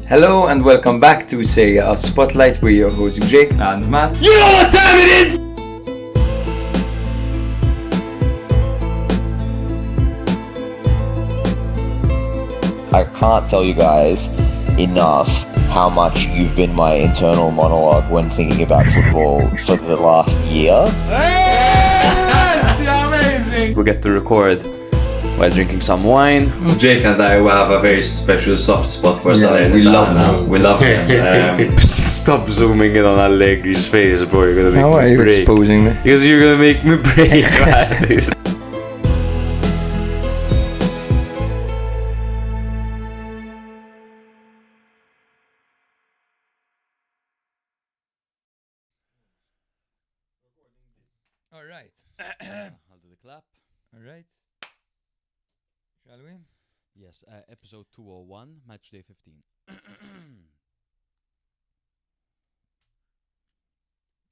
Hello and welcome back to Serie A Spotlight. We're your hosts Jake And Matt. You know what time it is! I can't tell you guys enough how much you've been my internal monologue when thinking about football for the last year. Yes, amazing! We get to record while drinking some wine. Jake and I will have a very special soft spot for Salernitana. we love him. We love him. Stop zooming in on Allegri's face, bro. You're gonna make How are me you break. exposing me? Because you're gonna make me break, man. Alright. I'll do the clap. Alright. Shall we? Yes, episode 201, Matchday 15.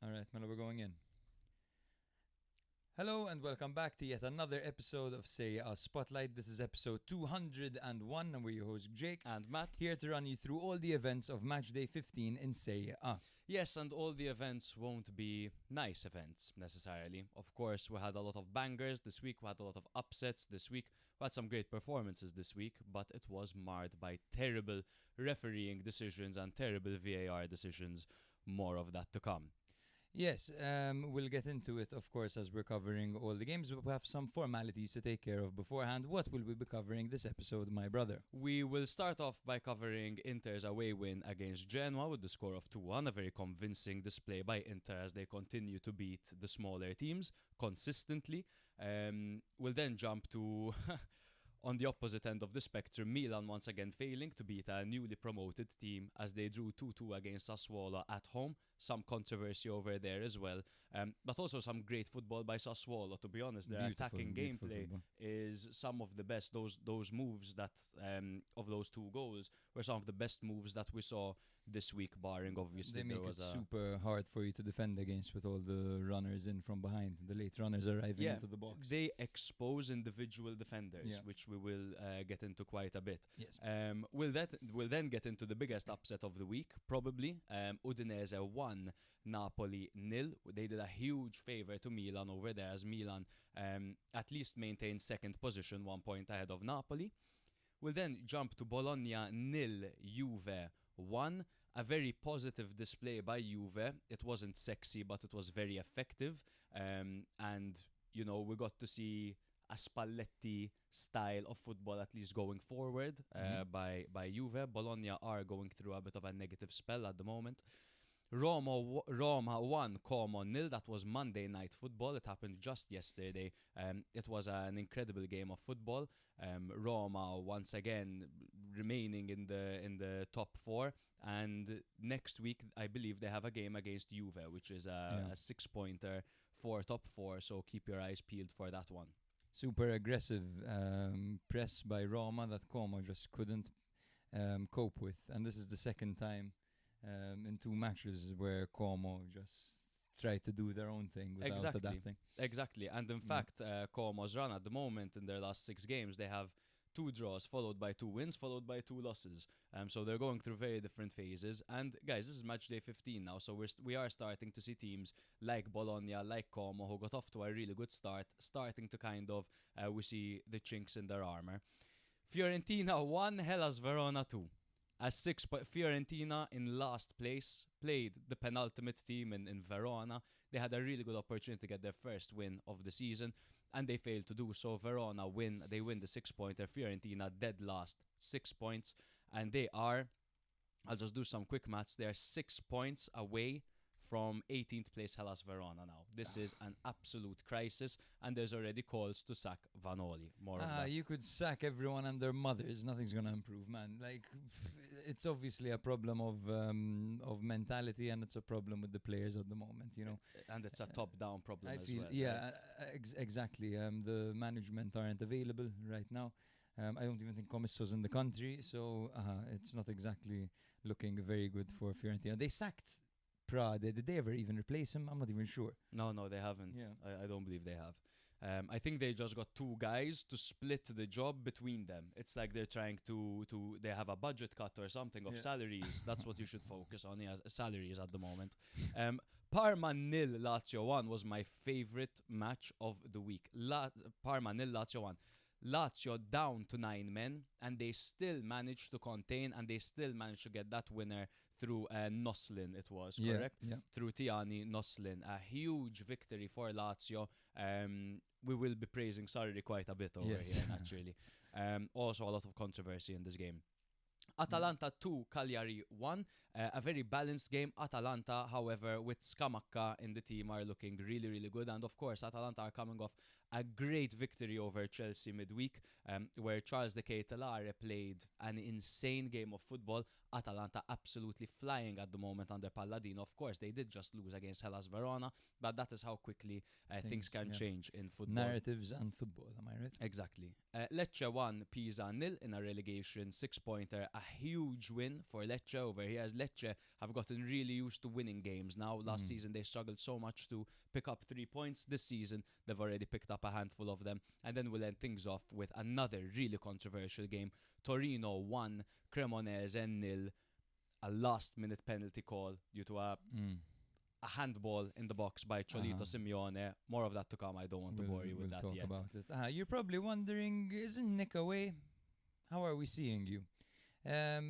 Alright, Melo, we're going in. Hello and welcome back to yet another episode of Serie A Spotlight. This is episode 201 and we're your host Jake. And Matt. Here to run you through all the events of Matchday 15 in Serie A. Yes, and all the events won't be nice events necessarily. Of course, we had a lot of bangers this week. We had a lot of upsets this week. We had some great performances this week, but it was marred by terrible refereeing decisions and terrible VAR decisions. More of that to come. Yes, we'll get into it, of course, as we're covering all the games, but we have some formalities to take care of beforehand. What will we be covering this episode, my brother? We will start off by covering Inter's away win against Genoa with the score of 2-1, a very convincing display by Inter as they continue to beat the smaller teams consistently. We'll then jump to, on the opposite end of the spectrum, Milan once again failing to beat a newly promoted team as they drew 2-2 against Sassuolo at home. Some controversy over there as well, but also some great football by Sassuolo. To be honest, their attacking gameplay is some of the best. Those moves that of those two goals were some of the best moves that we saw this week, barring obviously They make it super hard for you to defend against with all the runners in from behind, the late runners arriving into the box. They expose individual defenders, which we will get into quite a bit. Yes. We'll then get into the biggest upset of the week, probably. Udinese 1, Napoli 0. They did a huge favour to Milan over there, as Milan at least maintained second position, 1 point ahead of Napoli. We'll then jump to Bologna 0, Juve 1. A very positive display by Juve. It wasn't sexy, but it was very effective. And, you know, we got to see a Spalletti style of football at least going forward by Juve. Bologna are going through a bit of a negative spell at the moment. Roma 1, Como 0. That was Monday night football. It happened just yesterday. It was an incredible game of football. Roma once again remaining in the top 4. And next week, I believe they have a game against Juve, which is a 6-pointer for top 4. So keep your eyes peeled for that one. Super aggressive press by Roma that Como just couldn't cope with. And this is the second time in 2 matches where Como just tried to do their own thing without adapting. Exactly. And in fact, Como's run at the moment in their last 6 games, they have 2 draws followed by 2 wins followed by 2 losses. So they're going through very different phases. And guys, this is Matchday 15 now, so we are starting to see teams like Bologna, like Como, who got off to a really good start, starting to kind of we see the chinks in their armor. Fiorentina 1, Hellas Verona 2. As Fiorentina in last place played the penultimate team in Verona. They had a really good opportunity to get their first win of the season, and they failed to do so. Verona win the 6-pointer. Fiorentina dead last, 6 points, and they are, I'll just do some quick maths, they are 6 points away from 18th place Hellas Verona now. This is an absolute crisis, and there's already calls to sack Vanoli. More of that. You could sack everyone and their mothers. Nothing's gonna improve, man. Like, it's obviously a problem of mentality, and it's a problem with the players at the moment, you know. And it's a top-down problem as well. Yeah, exactly. The management aren't available right now. I don't even think Commisso's in the country, so it's not exactly looking very good for Fiorentina. They sacked Prade. Did they ever even replace him? I'm not even sure. No, they haven't. Yeah. I don't believe they have. I think they just got 2 guys to split the job between them. It's like they're trying to they have a budget cut or something of salaries. That's what you should focus on, salaries at the moment. Parma 0, Lazio 1 was my favorite match of the week. Parma 0, Lazio 1. Lazio down to 9 men, and they still managed to contain, and they still managed to get that winner through Noslin, it was, correct? Yeah. Through Tiani Noslin. A huge victory for Lazio. We will be praising Sarri quite a bit over here, naturally. Also, a lot of controversy in this game. Atalanta 2, Cagliari 1. A very balanced game. Atalanta, however, with Scamacca in the team, are looking really, really good. And of course, Atalanta are coming off a great victory over Chelsea midweek, where Charles de Ketelare played an insane game of football. Atalanta absolutely flying at the moment under Palladino. Of course, they did just lose against Hellas Verona, but that is how quickly things can change in football. Narratives and football, am I right? Exactly. Lecce 1, Pisa 0 in a relegation 6-pointer. A huge win for Lecce over here, as Lecce have gotten really used to winning games now. Last season they struggled so much to pick up 3 points. This season they've already picked up a handful of them. And then we'll end things off with another really controversial game. Torino 1, Cremonese 0. A last-minute penalty call due to a handball in the box by Cholito Simeone. More of that to come. I don't want to bore you with that talk yet. About it. You're probably wondering, isn't Nick away? How are we seeing you?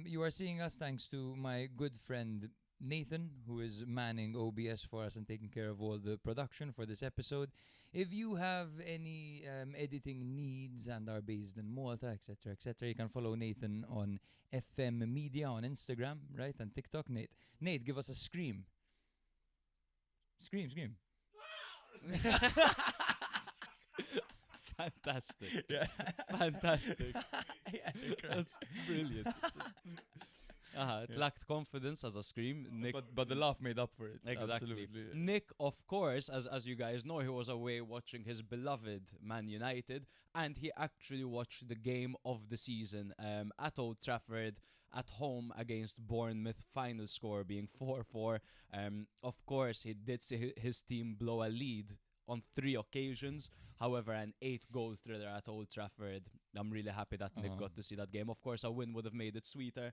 You are seeing us thanks to my good friend Nathan, who is manning OBS for us and taking care of all the production for this episode. If you have any editing needs and are based in Malta, etc., you can follow Nathan on FM Media on Instagram, right, and TikTok. Nate, give us a scream. Scream. Fantastic. Yeah. Fantastic. Yeah, That's brilliant. It lacked confidence as a scream. Nick, but the laugh made up for it. exactly. Absolutely. Nick, of course, as you guys know, he was away watching his beloved Man United, and he actually watched the game of the season at Old Trafford, at home against Bournemouth, final score being 4-4. Of course, he did see his team blow a lead on 3 occasions. However, an 8-goal thriller at Old Trafford. I'm really happy that Nick got to see that game. Of course, a win would have made it sweeter,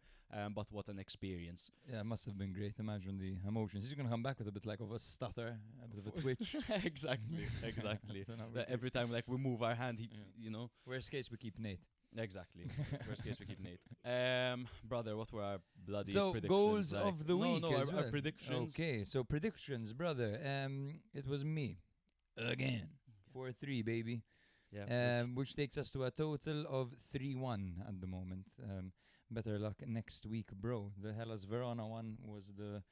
but what an experience. Yeah, it must have been great. Imagine the emotions. He's going to come back with a bit like of a stutter, a bit of a twitch. Exactly. Every time we move our hand, Worst case, we keep Nate. Exactly. Worst case, we keep Nate. Brother, what were our bloody predictions? Goals like? of the week as our well. predictions. Okay, so predictions, brother. It was me. Again. 4-3, baby. Yeah. Which takes us to a total of 3-1 at the moment. Better luck next week, bro. The Hellas Verona one was the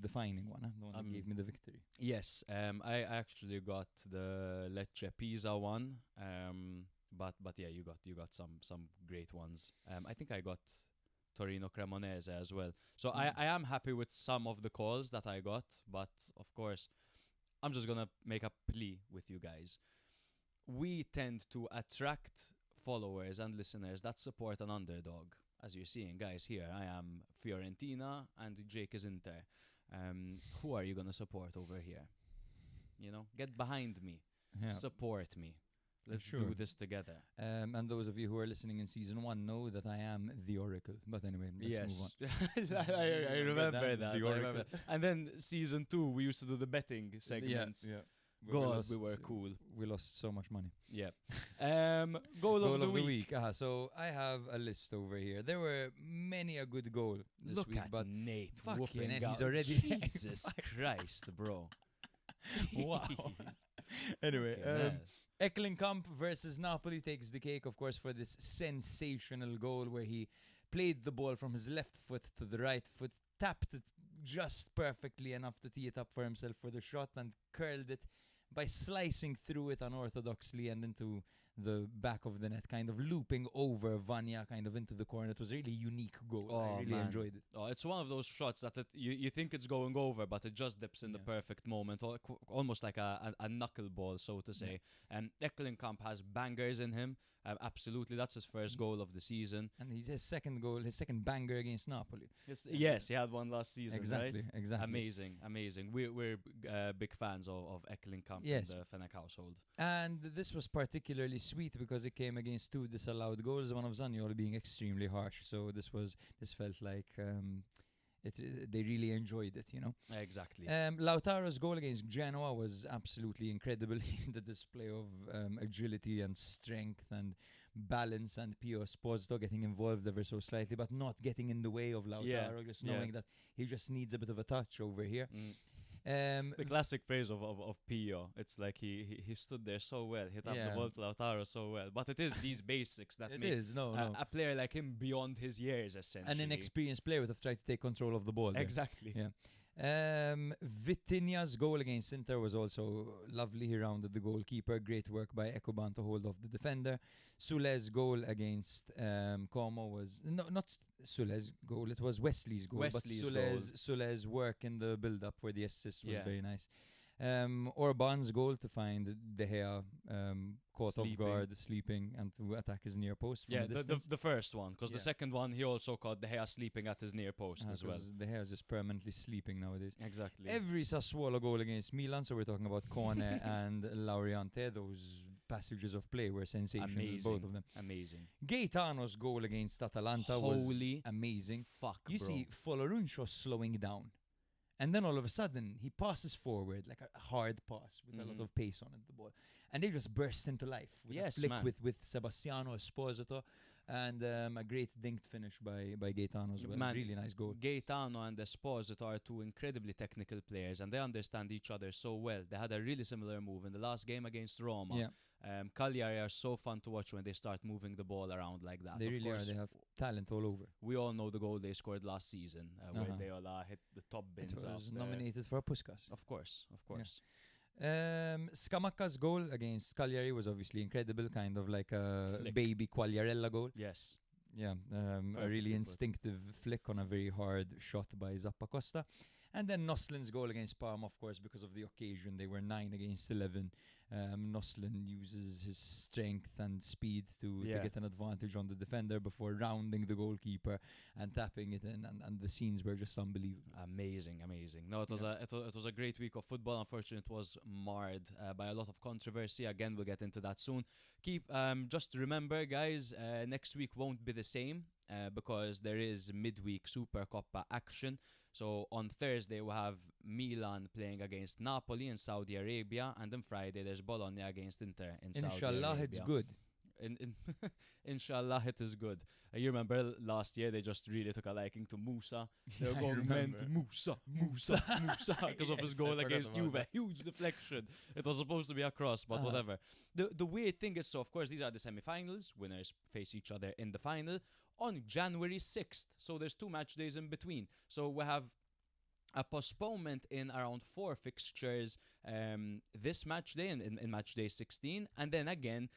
defining one, the one that gave me the victory. Yes. I actually got the Lecce Pisa one. But yeah, you got some great ones. I think I got Torino Cremonese as well. So I am happy with some of the calls that I got, but of course, I'm just gonna make a plea with you guys. We tend to attract followers and listeners that support an underdog. As you're seeing, guys, here I am Fiorentina and Jake is Inter. Who are you gonna support over here? Get behind me. Yeah. Support me. Let's do this together. And those of you who are listening in season 1 know that I am the Oracle. But anyway, let's move on. I remember that. The Oracle. And then season 2, we used to do the betting segments. Yeah. God, we were cool. We lost so much money. Yeah. Goal of the week. So I have a list over here. There were many a good goal this Look week, at but Nate. fucking hell, out. he's already Jesus Christ, bro. wow. Anyway, Ekkelenkamp versus Napoli takes the cake, of course, for this sensational goal where he played the ball from his left foot to the right foot, tapped it just perfectly enough to tee it up for himself for the shot, and curled it by slicing through it unorthodoxly and into the back of the net, kind of looping over Vanya kind of into the corner. It was a really unique goal. I really enjoyed it. Oh, it's one of those shots that you think it's going over, but it just dips in the perfect moment, almost like a knuckleball, so to say. And Ekkelenkamp has bangers in him. Absolutely, that's his first goal of the season. And his second goal, his second banger against Napoli. Yes, he had one last season, Exactly, right? exactly. Amazing. We're big fans of Ekkelenkamp Yes. in the Fennec household. And this was particularly sweet because it came against 2 disallowed goals, one of Zaniolo being extremely harsh. So this felt like they really enjoyed it, you know. Exactly. Lautaro's goal against Genoa was absolutely incredible. The display of agility and strength and balance, and Pio Esposito getting involved ever so slightly, but not getting in the way of Lautaro, just knowing that he just needs a bit of a touch over here. The classic phrase of Pio, it's like he stood there so well, hit up the ball to Lautaro so well. But it is these basics that make a player like him beyond his years, essentially. An inexperienced player would have tried to take control of the ball. Exactly. Yeah. Vitinha's goal against Inter was also lovely. He rounded the goalkeeper. Great work by Ekoban to hold off the defender. Sule's goal against Como was not Sule's goal. It was Wesley's goal. Sule's work in the build-up for the assist was very nice. Orban's goal to find De Gea caught off guard, sleeping, and to attack his near post from a distance. The first one, because the second one he also caught De Gea sleeping at his near post as well. De Gea is just permanently sleeping nowadays. Exactly. Every Sassuolo goal against Milan, so we're talking about Kone and Lauriante, those passages of play were sensational, both of them. Amazing. Gaetano's goal against Atalanta was amazing. You see Foloruncio slowing down. And then all of a sudden, he passes forward, like a hard pass with a lot of pace on it, the ball. And they just burst into life with a flick with Sebastiano Esposito, and a great dinked finish by Gaetano as well. Really nice goal. Gaetano and Esposito are 2 incredibly technical players, and they understand each other so well. They had a really similar move in the last game against Roma. Yeah. Cagliari are so fun to watch when they start moving the ball around like that. They really are. They have talent all over. We all know the goal they scored last season, where they all hit the top bins. It was nominated for a Puskas. Of course. Scamacca's goal against Cagliari was obviously incredible, kind of like a baby Quagliarella goal. Yes. Yeah, a really instinctive flick on a very hard shot by Zappacosta. And then Noslin's goal against Parma, of course, because of the occasion. They were 9 against 11. Noslin uses his strength and speed to get an advantage on the defender before rounding the goalkeeper and tapping it in. And the scenes were just unbelievable. Amazing. No, it was a great week of football. Unfortunately, it was marred by a lot of controversy. Again, we'll get into that soon. Just remember, guys, next week won't be the same because there is midweek Supercoppa action. So on Thursday we have Milan playing against Napoli in Saudi Arabia, and then Friday there's Bologna against Inter in Saudi Arabia. Inshallah, it's good. Inshallah, it is good. You remember last year they just really took a liking to Musa. They were going Musa because of his goal against Juve. Huge deflection. It was supposed to be a cross, but whatever. The weird thing is, so of course these are the semi-finals. Winners face each other in the final on January 6th. So there's 2 match days in between. So we have a postponement in around 4 fixtures this match day in match day 16, and then again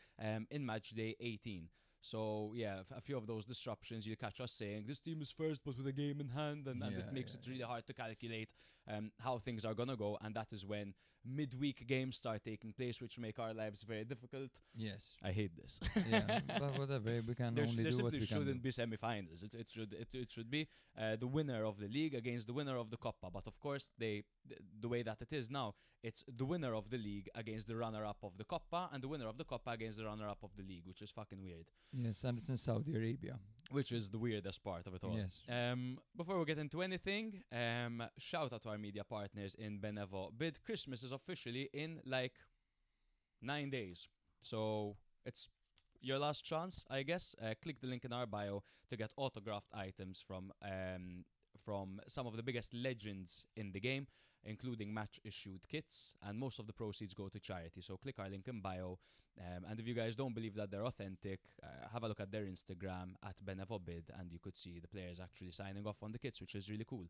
in match day 18. So yeah, a few of those disruptions you'll catch us saying this team is first but with a game in hand, and it makes it really hard to calculate how things are gonna go, and that is when midweek games start taking place, which make our lives very difficult. Yes, I hate this. Yeah, but whatever, we can only do what we can. There shouldn't be semi-finals. It should be the winner of the league against the winner of the Coppa. But of course, the way that it is now, it's the winner of the league against the runner-up of the Coppa, and the winner of the Coppa against the runner-up of the league, which is fucking weird. Yes, and it's in Saudi Arabia, which is the weirdest part of it all. Yes. Before we get into anything, shout out to our media partners in Benevo Bid. Christmas is officially in like 9 days, so it's your last chance, I guess. Click the link in our bio to get autographed items from some of the biggest legends in the game, including match-issued kits, and most of the proceeds go to charity. So click our link in bio And if you guys don't believe that they're authentic, have a look at their Instagram at Benevobid, and you could see the players actually signing off on the kits, which is really cool.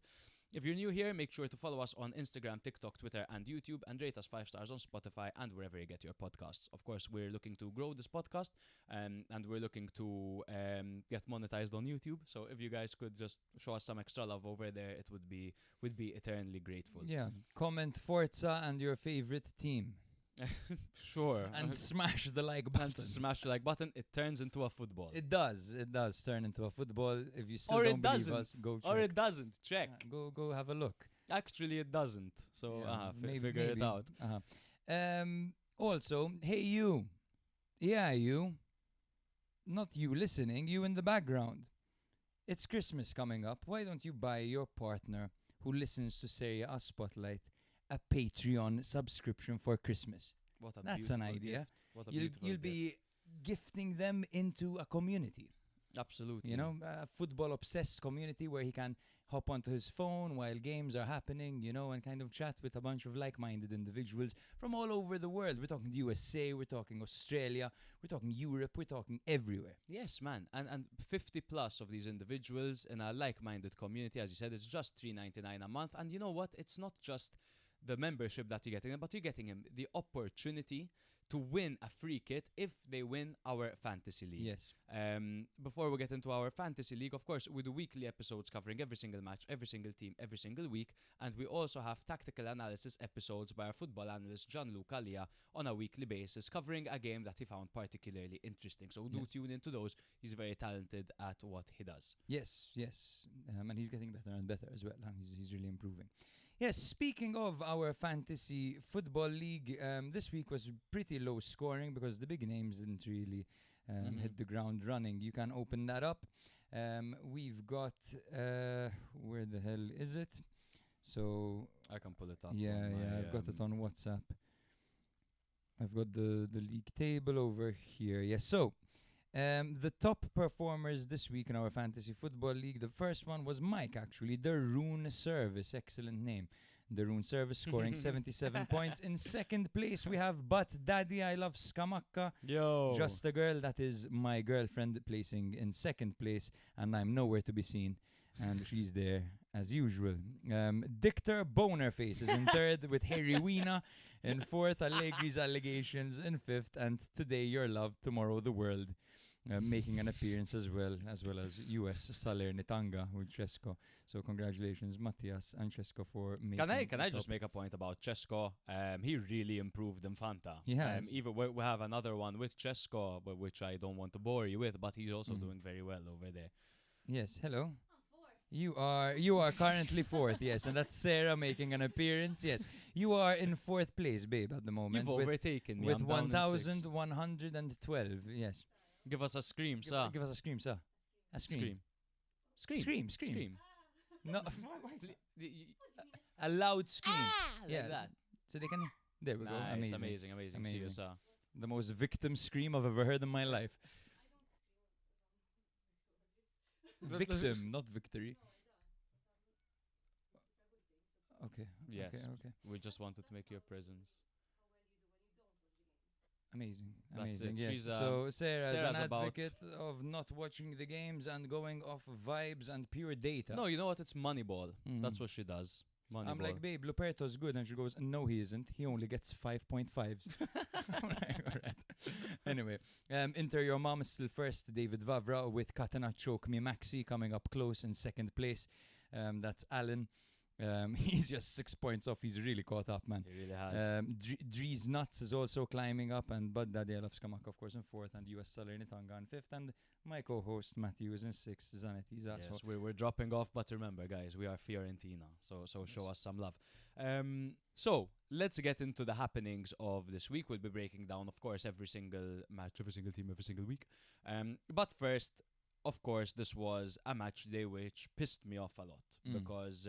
If you're new here, make sure to follow us on Instagram, TikTok, Twitter, and YouTube, and rate us 5 stars on Spotify and wherever you get your podcasts. Of course, we're looking to grow this podcast, and we're looking to get monetized on YouTube. So if you guys could just show us some extra love over there, we'd be eternally grateful. Yeah, comment Forza and your favorite team. Sure. And smash the like button. And smash the like button. It turns into a football. It does turn into a football. If you still Or don't it believe doesn't. us, go check. Or it doesn't. Check. Go have a look. Actually, it doesn't. So figure it maybe. out. Also, hey you. Yeah, you. Not you listening, you in the background. It's Christmas coming up. Why don't you buy your partner who listens to Serie A Spotlight a Patreon subscription for Christmas? That's an idea. Gift. What a You'll beautiful be gifting them into a community. Absolutely. You know, a football-obsessed community where he can hop onto his phone while games are happening, you know, and kind of chat with a bunch of like-minded individuals from all over the world. We're talking USA, we're talking Australia, we're talking Europe, we're talking everywhere. Yes, man. And 50 plus of these individuals in a like-minded community, as you said, it's just $3.99 a month. And you know what? It's not just the membership that you're getting, but you're getting him the opportunity to win a free kit if they win our fantasy league. Yes. Before we get into our fantasy league, of course, we do weekly episodes covering every single match, every single team, every single week, and we also have tactical analysis episodes by our football analyst Gianluca Lia on a weekly basis, covering a game that he found particularly interesting. So do tune into those. He's very talented at what he does. Yes. And he's getting better and better as well. He's really improving. Yes, speaking of our fantasy football league, this week was pretty low scoring because the big names didn't really hit the ground running. You can open that up. We've got, where the hell is it? So I can pull it up. I've got it on WhatsApp. I've got the league table over here. Yes, so the top performers this week in our fantasy football league, the first one was Mike, actually. The Rune Service, excellent name. The Rune Service scoring 77 points. In second place, we have But Daddy, I Love Skamaka. Yo. Just a girl, that is my girlfriend, placing in second place, and I'm nowhere to be seen. And she's there as usual. Dictor Bonerface is in third with Harry Weena. In fourth, Allegri's Allegations in fifth. And today, your love, tomorrow, the world. Making an appearance as well as US Salernitana with Cesco. So congratulations, Mattias and Cesco, for making. Can I just make a point about Cesco? He really improved in Fanta. He has. Even we have another one with Cesco, which I don't want to bore you with, but he's also doing very well over there. Yes. Hello. You are currently fourth, yes, and that's Sarah making an appearance. Yes, you are in fourth place, babe, at the moment. You've overtaken me. With I'm down in sixth. 1,112. Yes. Give us a scream, sir. Give us a scream, sir. A scream. Scream. No, a loud scream. Like that. So they can. There we go. Nice, Amazing. amazing. See you, sir. The most victim scream I've ever heard in my life. Victim, not victory. Okay. Yes. Okay. We just wanted to make your presence. Amazing. That's it. Yes. She's, So Sarah's Sarah's an about- advocate of not watching the games and going off vibes and pure data. No, you know what? It's Moneyball. Mm. That's what she does. Moneyball. I'm like, babe, Luperto's good, and she goes, no, he isn't. He only gets 5.5s. all right. Anyway, Inter Your Mom is still first. David Vavra with Catenaccio Me Maxi coming up close in second place. That's Alan. He's just 6 points off. He's really caught up, man. He really has. Drees Nuts is also climbing up, and Bud Daddy Skamaka, of course, in fourth, and US Salernitana in fifth, and my co-host Matthew is in sixth. Zanetti. Yes, we're dropping off, but remember, guys, we are Fiorentina, so show us some love. So let's get into the happenings of this week. We'll be breaking down, of course, every single match, every single team, every single week. But first, of course, this was a match day which pissed me off a lot because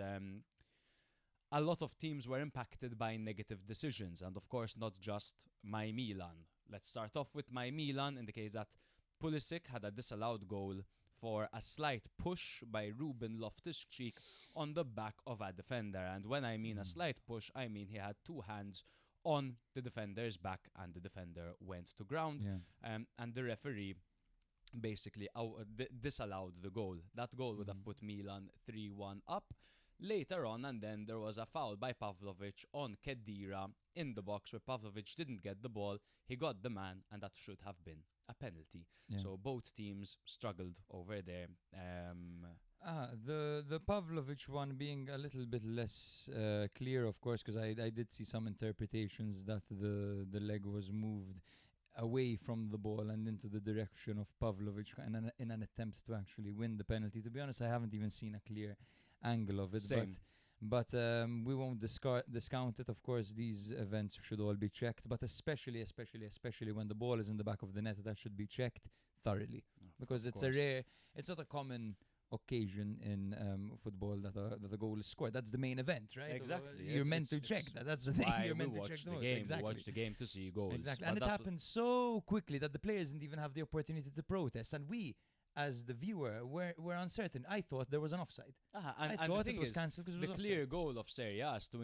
a lot of teams were impacted by negative decisions, and of course not just my Milan. Let's start off with my Milan in the case that Pulisic had a disallowed goal for a slight push by Ruben Loftus-Cheek on the back of a defender. And when I mean a slight push, I mean he had two hands on the defender's back, and the defender went to ground. Yeah. And the referee basically disallowed the goal. That goal would have put Milan 3-1 up later on, and then there was a foul by Pavlovic on Khedira in the box where Pavlovic didn't get the ball. He got the man, and that should have been a penalty. Yeah. So both teams struggled over there. The Pavlovic one being a little bit less clear, of course, because I did see some interpretations that the leg was moved away from the ball and into the direction of Pavlovic in an attempt to actually win the penalty. To be honest, I haven't even seen a clear angle of it. Same. But we won't discount it. Of course, these events should all be checked, but especially when the ball is in the back of the net, that should be checked thoroughly, because it's not a common occasion in football that a goal is scored. That's the main event, right? Exactly. You're meant to check that. That's the thing. You're meant to check the game. Exactly. We watch the game to see goals. Exactly. But And it happened so quickly that the players didn't even have the opportunity to protest. And we, as the viewer, were uncertain. I thought there was an offside. And I the thought thing it was is, cancelled because it was the offside. clear goal of Serie A is to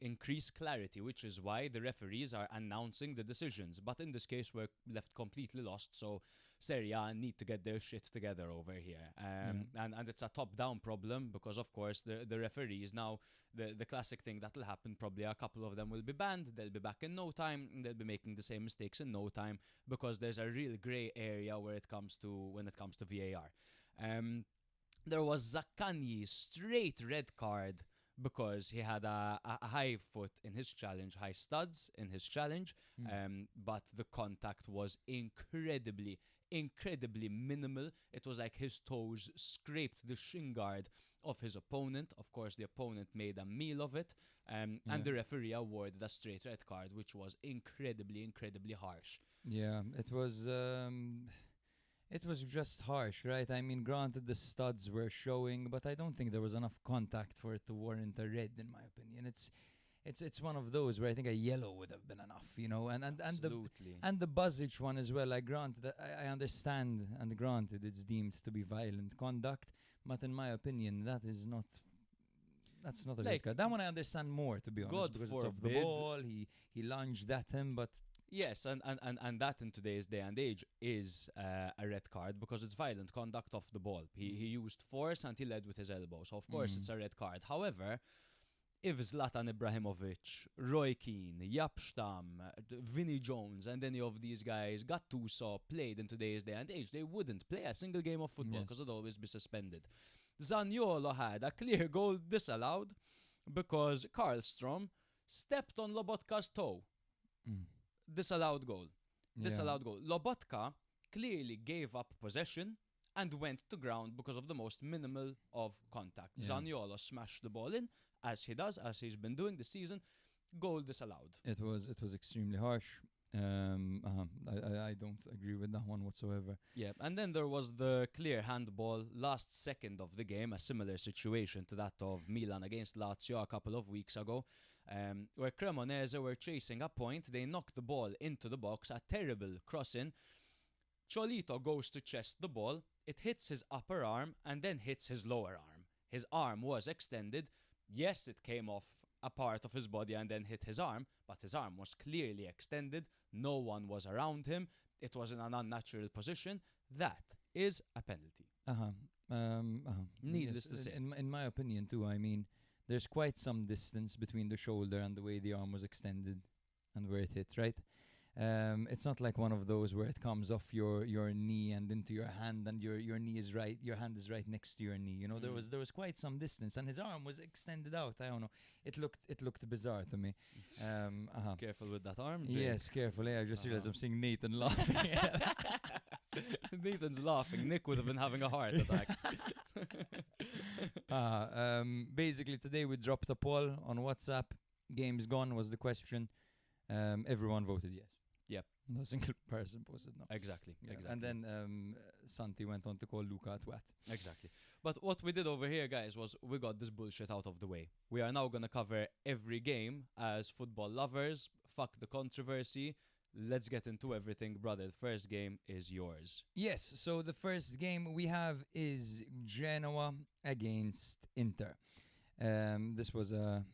increase clarity, which is why the referees are announcing the decisions. But in this case, we're left completely lost. So Serie A need to get their shit together over here. And it's a top-down problem because, of course, the referees now, the classic thing that will happen, probably a couple of them will be banned. They'll be back in no time. They'll be making the same mistakes in no time because there's a real grey area when it comes to VAR. There was Zaccagni's straight red card because he had a high foot in his challenge, high studs in his challenge, but the contact was incredibly minimal. It was like his toes scraped the shin guard of his opponent. Of course, the opponent made a meal of it, and the referee awarded a straight red card, which was incredibly harsh. Yeah, it was. It was just harsh, right? I mean, granted, the studs were showing, but I don't think there was enough contact for it to warrant a red, in my opinion. It's one of those where I think a yellow would have been enough, you know. And the Buzic one as well. I understand, and granted, it's deemed to be violent conduct, but in my opinion, that's not a red card. That one I understand more, to be honest, God because forbid. it's off the ball. He lunged at him, but. Yes, and that in today's day and age is a red card because it's violent conduct off the ball. He used force and he led with his elbow, so of course it's a red card. However, if Zlatan Ibrahimovic, Roy Keane, Jaap Stam, Vinnie Jones, and any of these guys, Gattuso, played in today's day and age, they wouldn't play a single game of football because it'd always be suspended. Zaniolo had a clear goal disallowed because Karlstrom stepped on Lobotka's toe. Disallowed goal. Lobotka clearly gave up possession and went to ground because of the most minimal of contact. Zaniolo smashed the ball in, as he's been doing this season. Goal disallowed. It was extremely harsh. I don't agree with that one whatsoever. Yeah, and then there was the clear handball last second of the game, a similar situation to that of Milan against Lazio a couple of weeks ago, where Cremonese were chasing a point. They knocked the ball into the box, a terrible crossing. Cholito goes to chest the ball. It hits his upper arm and then hits his lower arm. His arm was extended. Yes, it came off a part of his body and then hit his arm, but his arm was clearly extended. No one was around him. It was in an unnatural position. That is a penalty. Needless to say. In my opinion too, I mean, there's quite some distance between the shoulder and the way the arm was extended and where it hit, right? It's not like one of those where it comes off your knee and into your hand and your knee is right, your hand is right next to your knee. You know, there was quite some distance and his arm was extended out. I don't know. It looked bizarre to me. Careful with that arm, Jake. Yes, careful. I just realized I'm seeing Nathan laughing. Nathan's laughing. Nick would have been having a heart attack. Basically, today we dropped a poll on WhatsApp. Game's gone was the question. Everyone voted yes. Yep. No single person posted no. Exactly. And then Santi went on to call Luca a twat. Exactly. But what we did over here, guys, was we got this bullshit out of the way. We are now going to cover every game as football lovers. Fuck the controversy. Let's get into everything, brother. The first game is yours. Yes, so the first game we have is Genoa against Inter. This was a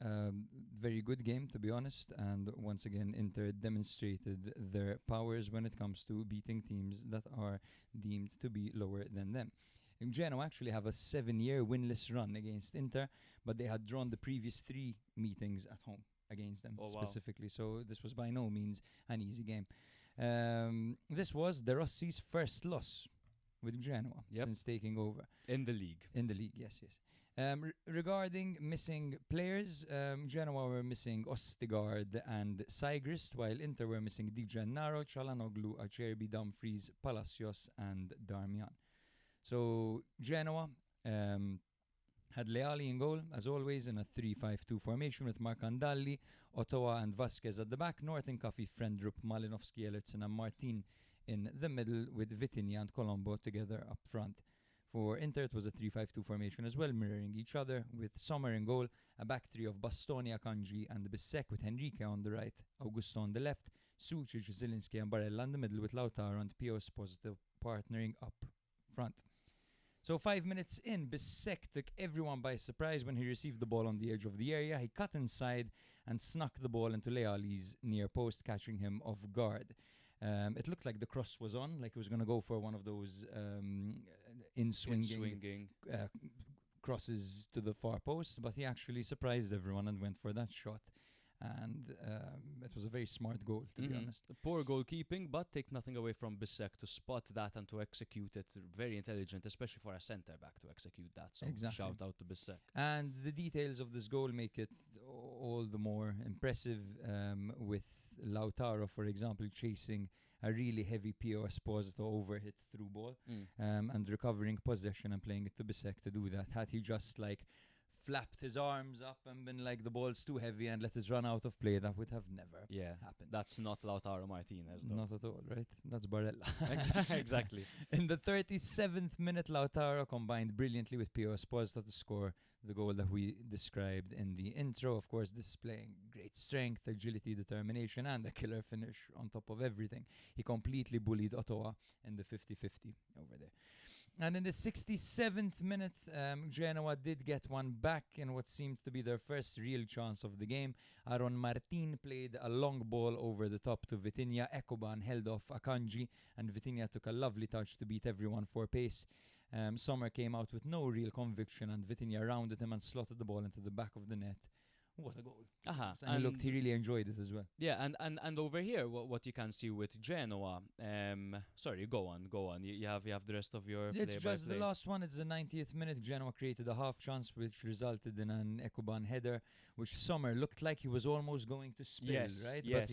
very good game, to be honest. And once again, Inter demonstrated their powers when it comes to beating teams that are deemed to be lower than them. And Genoa actually have a 7-year winless run against Inter, but they had drawn the previous 3 meetings at home against them specifically. So this was by no means an easy game. This was De Rossi's first loss with Genoa since taking over. In the league. In the league, yes. Regarding missing players, Genoa were missing Ostigard and Sigrist, while Inter were missing Di Gennaro, Çalhanoğlu, Acerbi, Dumfries, Palacios, and Darmian. So Genoa had Leali in goal, as always, in a 3-5-2 formation with Marcandalli, Ottawa, and Vasquez at the back, Norton, Coffey, Frendrup, Malinovsky, Ellertson, and Martin in the middle, with Vitinha and Colombo together up front. For Inter, it was a 3-5-2 formation as well, mirroring each other, with Sommer in goal, a back 3 of Bastoni, Akanji, and Bissek, with Henrique on the right, Augusto on the left, Sucic, Zielinski, and Barella in the middle, with Lautaro and Pio Esposito partnering up front. So 5 minutes in, Bissek took everyone by surprise when he received the ball on the edge of the area. He cut inside and snuck the ball into Leali's near post, catching him off guard. It looked like the cross was on, like he was going to go for one of those in-swinging crosses to the far post, but he actually surprised everyone and went for that shot. And it was a very smart goal, to be honest. Poor goalkeeping, but take nothing away from Bissek to spot that and to execute it. Very intelligent, especially for a centre-back to execute that. So shout out to Bissek. And the details of this goal make it all the more impressive, with Lautaro, for example, chasing a really heavy Pio Esposito overhit through ball and recovering possession and playing it to Bissek to do that. Had he just flapped his arms up and been like, the ball's too heavy, and let it run out of play, that would have never happened. That's not Lautaro Martinez, though. Not at all, right? That's Barella. Exactly. In the 37th minute, Lautaro combined brilliantly with Pio Esposito to score the goal that we described in the intro. Of course, displaying great strength, agility, determination, and a killer finish on top of everything. He completely bullied Ottawa in the 50-50 over there. And in the 67th minute, Genoa did get one back in what seemed to be their first real chance of the game. Aaron Martin played a long ball over the top to Vitinha. Ekoban held off Akanji, and Vitinha took a lovely touch to beat everyone for pace. Sommer came out with no real conviction, and Vitinha rounded him and slotted the ball into the back of the net. What a goal. And he really enjoyed it as well. Yeah, and over here, what you can see with Genoa, sorry, go on. You have the rest of your It's just play. The last one. It's the 90th minute. Genoa created a half chance, which resulted in an Ekoban header, which Sommer looked like he was almost going to spill, right? Yes.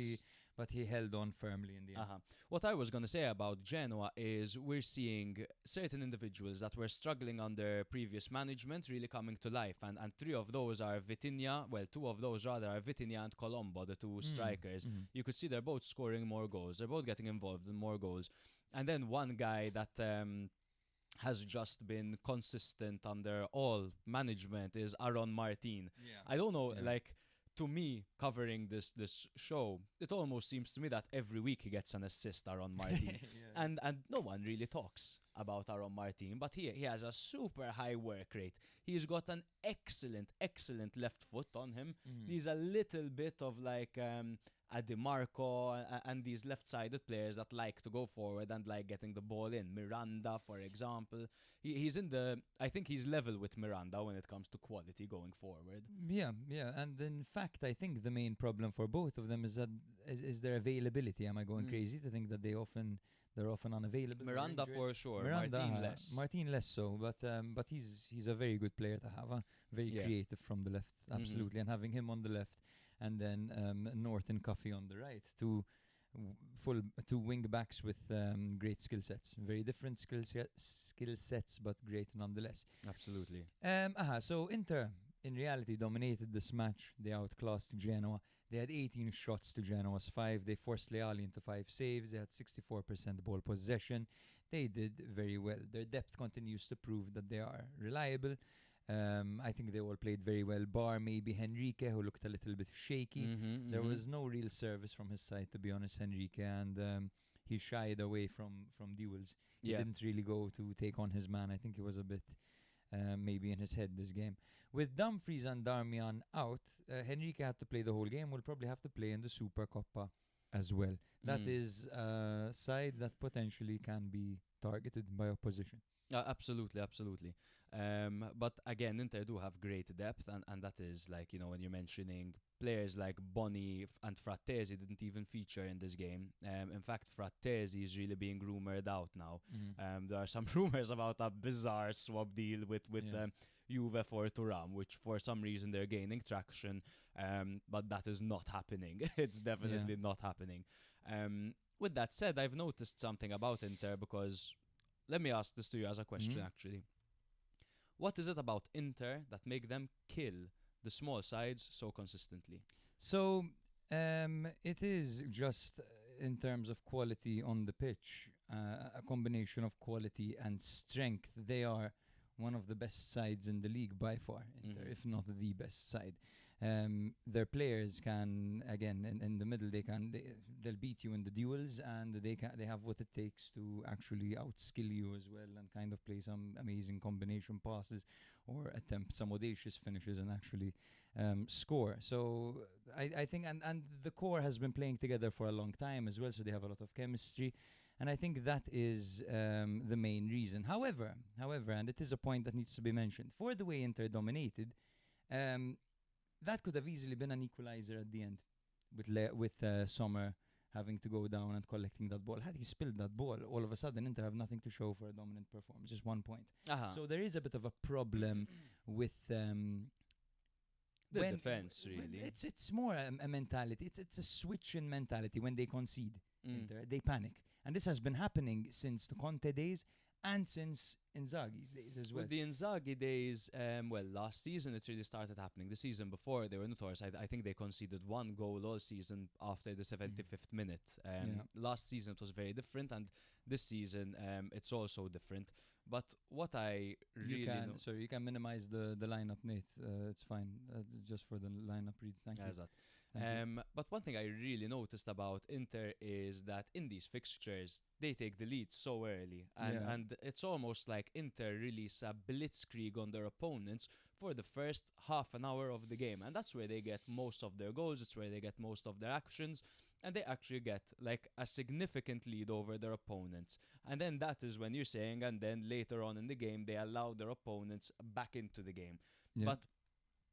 But he held on firmly in the end. What I was going to say about Genoa is we're seeing certain individuals that were struggling under previous management really coming to life, and 3 of those are Vitinha, 2 of those rather are Vitinha and Colombo, the 2 strikers. You could see they're both scoring more goals, they're both getting involved in more goals. And then one guy that has just been consistent under all management is Aaron Martin. I don't know, to me, covering this show, it almost seems to me that every week he gets an assist, Aaron Martin. And no one really talks about Aaron Martin, but he has a super high work rate. He's got an excellent left foot on him. He's a little bit of a DiMarco and these left-sided players that like to go forward and like getting the ball in. Miranda, for example. He's I think he's level with Miranda when it comes to quality going forward. Yeah. And in fact, I think the main problem for both of them is their availability. Am I going crazy to think that they're often unavailable? Miranda for sure. Miranda, Martin less so, but he's a very good player to have. Very creative from the left, absolutely. And having him on the left, and then Norton Coffey on the right, two wing backs with great skill sets. Very different skill sets, but great nonetheless. Absolutely. So Inter, in reality, dominated this match. They outclassed Genoa. They had 18 shots to Genoa's 5. They forced Leali into 5 saves. They had 64% ball possession. They did very well. Their depth continues to prove that they are reliable. I think they all played very well, bar maybe Henrique, who looked a little bit shaky. There was no real service from his side, to be honest, Henrique, and he shied away from duels. He didn't really go to take on his man. I think he was a bit maybe in his head this game. With Dumfries and Darmian out, Henrique had to play the whole game. Will probably have to play in the Supercoppa as well. That is a side that potentially can be targeted by opposition. Absolutely. But again, Inter do have great depth, and that is like, when you're mentioning players like Boni and Frattesi didn't even feature in this game. In fact, Frattesi is really being rumored out now. There are some rumors about a bizarre swap deal with Juve for Thuram, which for some reason they're gaining traction, but that is not happening. It's definitely not happening. With that said, I've noticed something about Inter, because let me ask this to you as a question, actually. What is it about Inter that make them kill the small sides so consistently? So it is just in terms of quality on the pitch, a combination of quality and strength. They are one of the best sides in the league by far, Inter, if not the best side. Their players can, again, in the middle, they'll beat you in the duels, and they have what it takes to actually outskill you as well, and kind of play some amazing combination passes or attempt some audacious finishes and actually score. So I think, and the core has been playing together for a long time as well, so they have a lot of chemistry. And I think that is the main reason. However, and it is a point that needs to be mentioned, for the way Inter dominated, that could have easily been an equalizer at the end, with Sommer having to go down and collecting that ball. Had he spilled that ball, all of a sudden Inter have nothing to show for a dominant performance, just 1 point. So there is a bit of a problem with the defense, really. It's more a mentality. It's a switch in mentality. When they concede, Inter, they panic. And this has been happening since the Conte days and since Inzaghi's days as well. With the Inzaghi days, last season it really started happening. The season before, they were notorious. I think they conceded 1 goal all season after the 75th minute. Last season it was very different, and this season it's also different. But what I really you can minimize the lineup, Nate. It's fine. Just for the lineup read. Thank you. But one thing I really noticed about Inter is that in these fixtures, they take the lead so early. And it's almost like Inter release a blitzkrieg on their opponents for the first half an hour of the game. And that's where they get most of their goals. It's where they get most of their actions. And they actually get like a significant lead over their opponents. And then that is when you're saying, and then later on in the game, they allow their opponents back into the game. But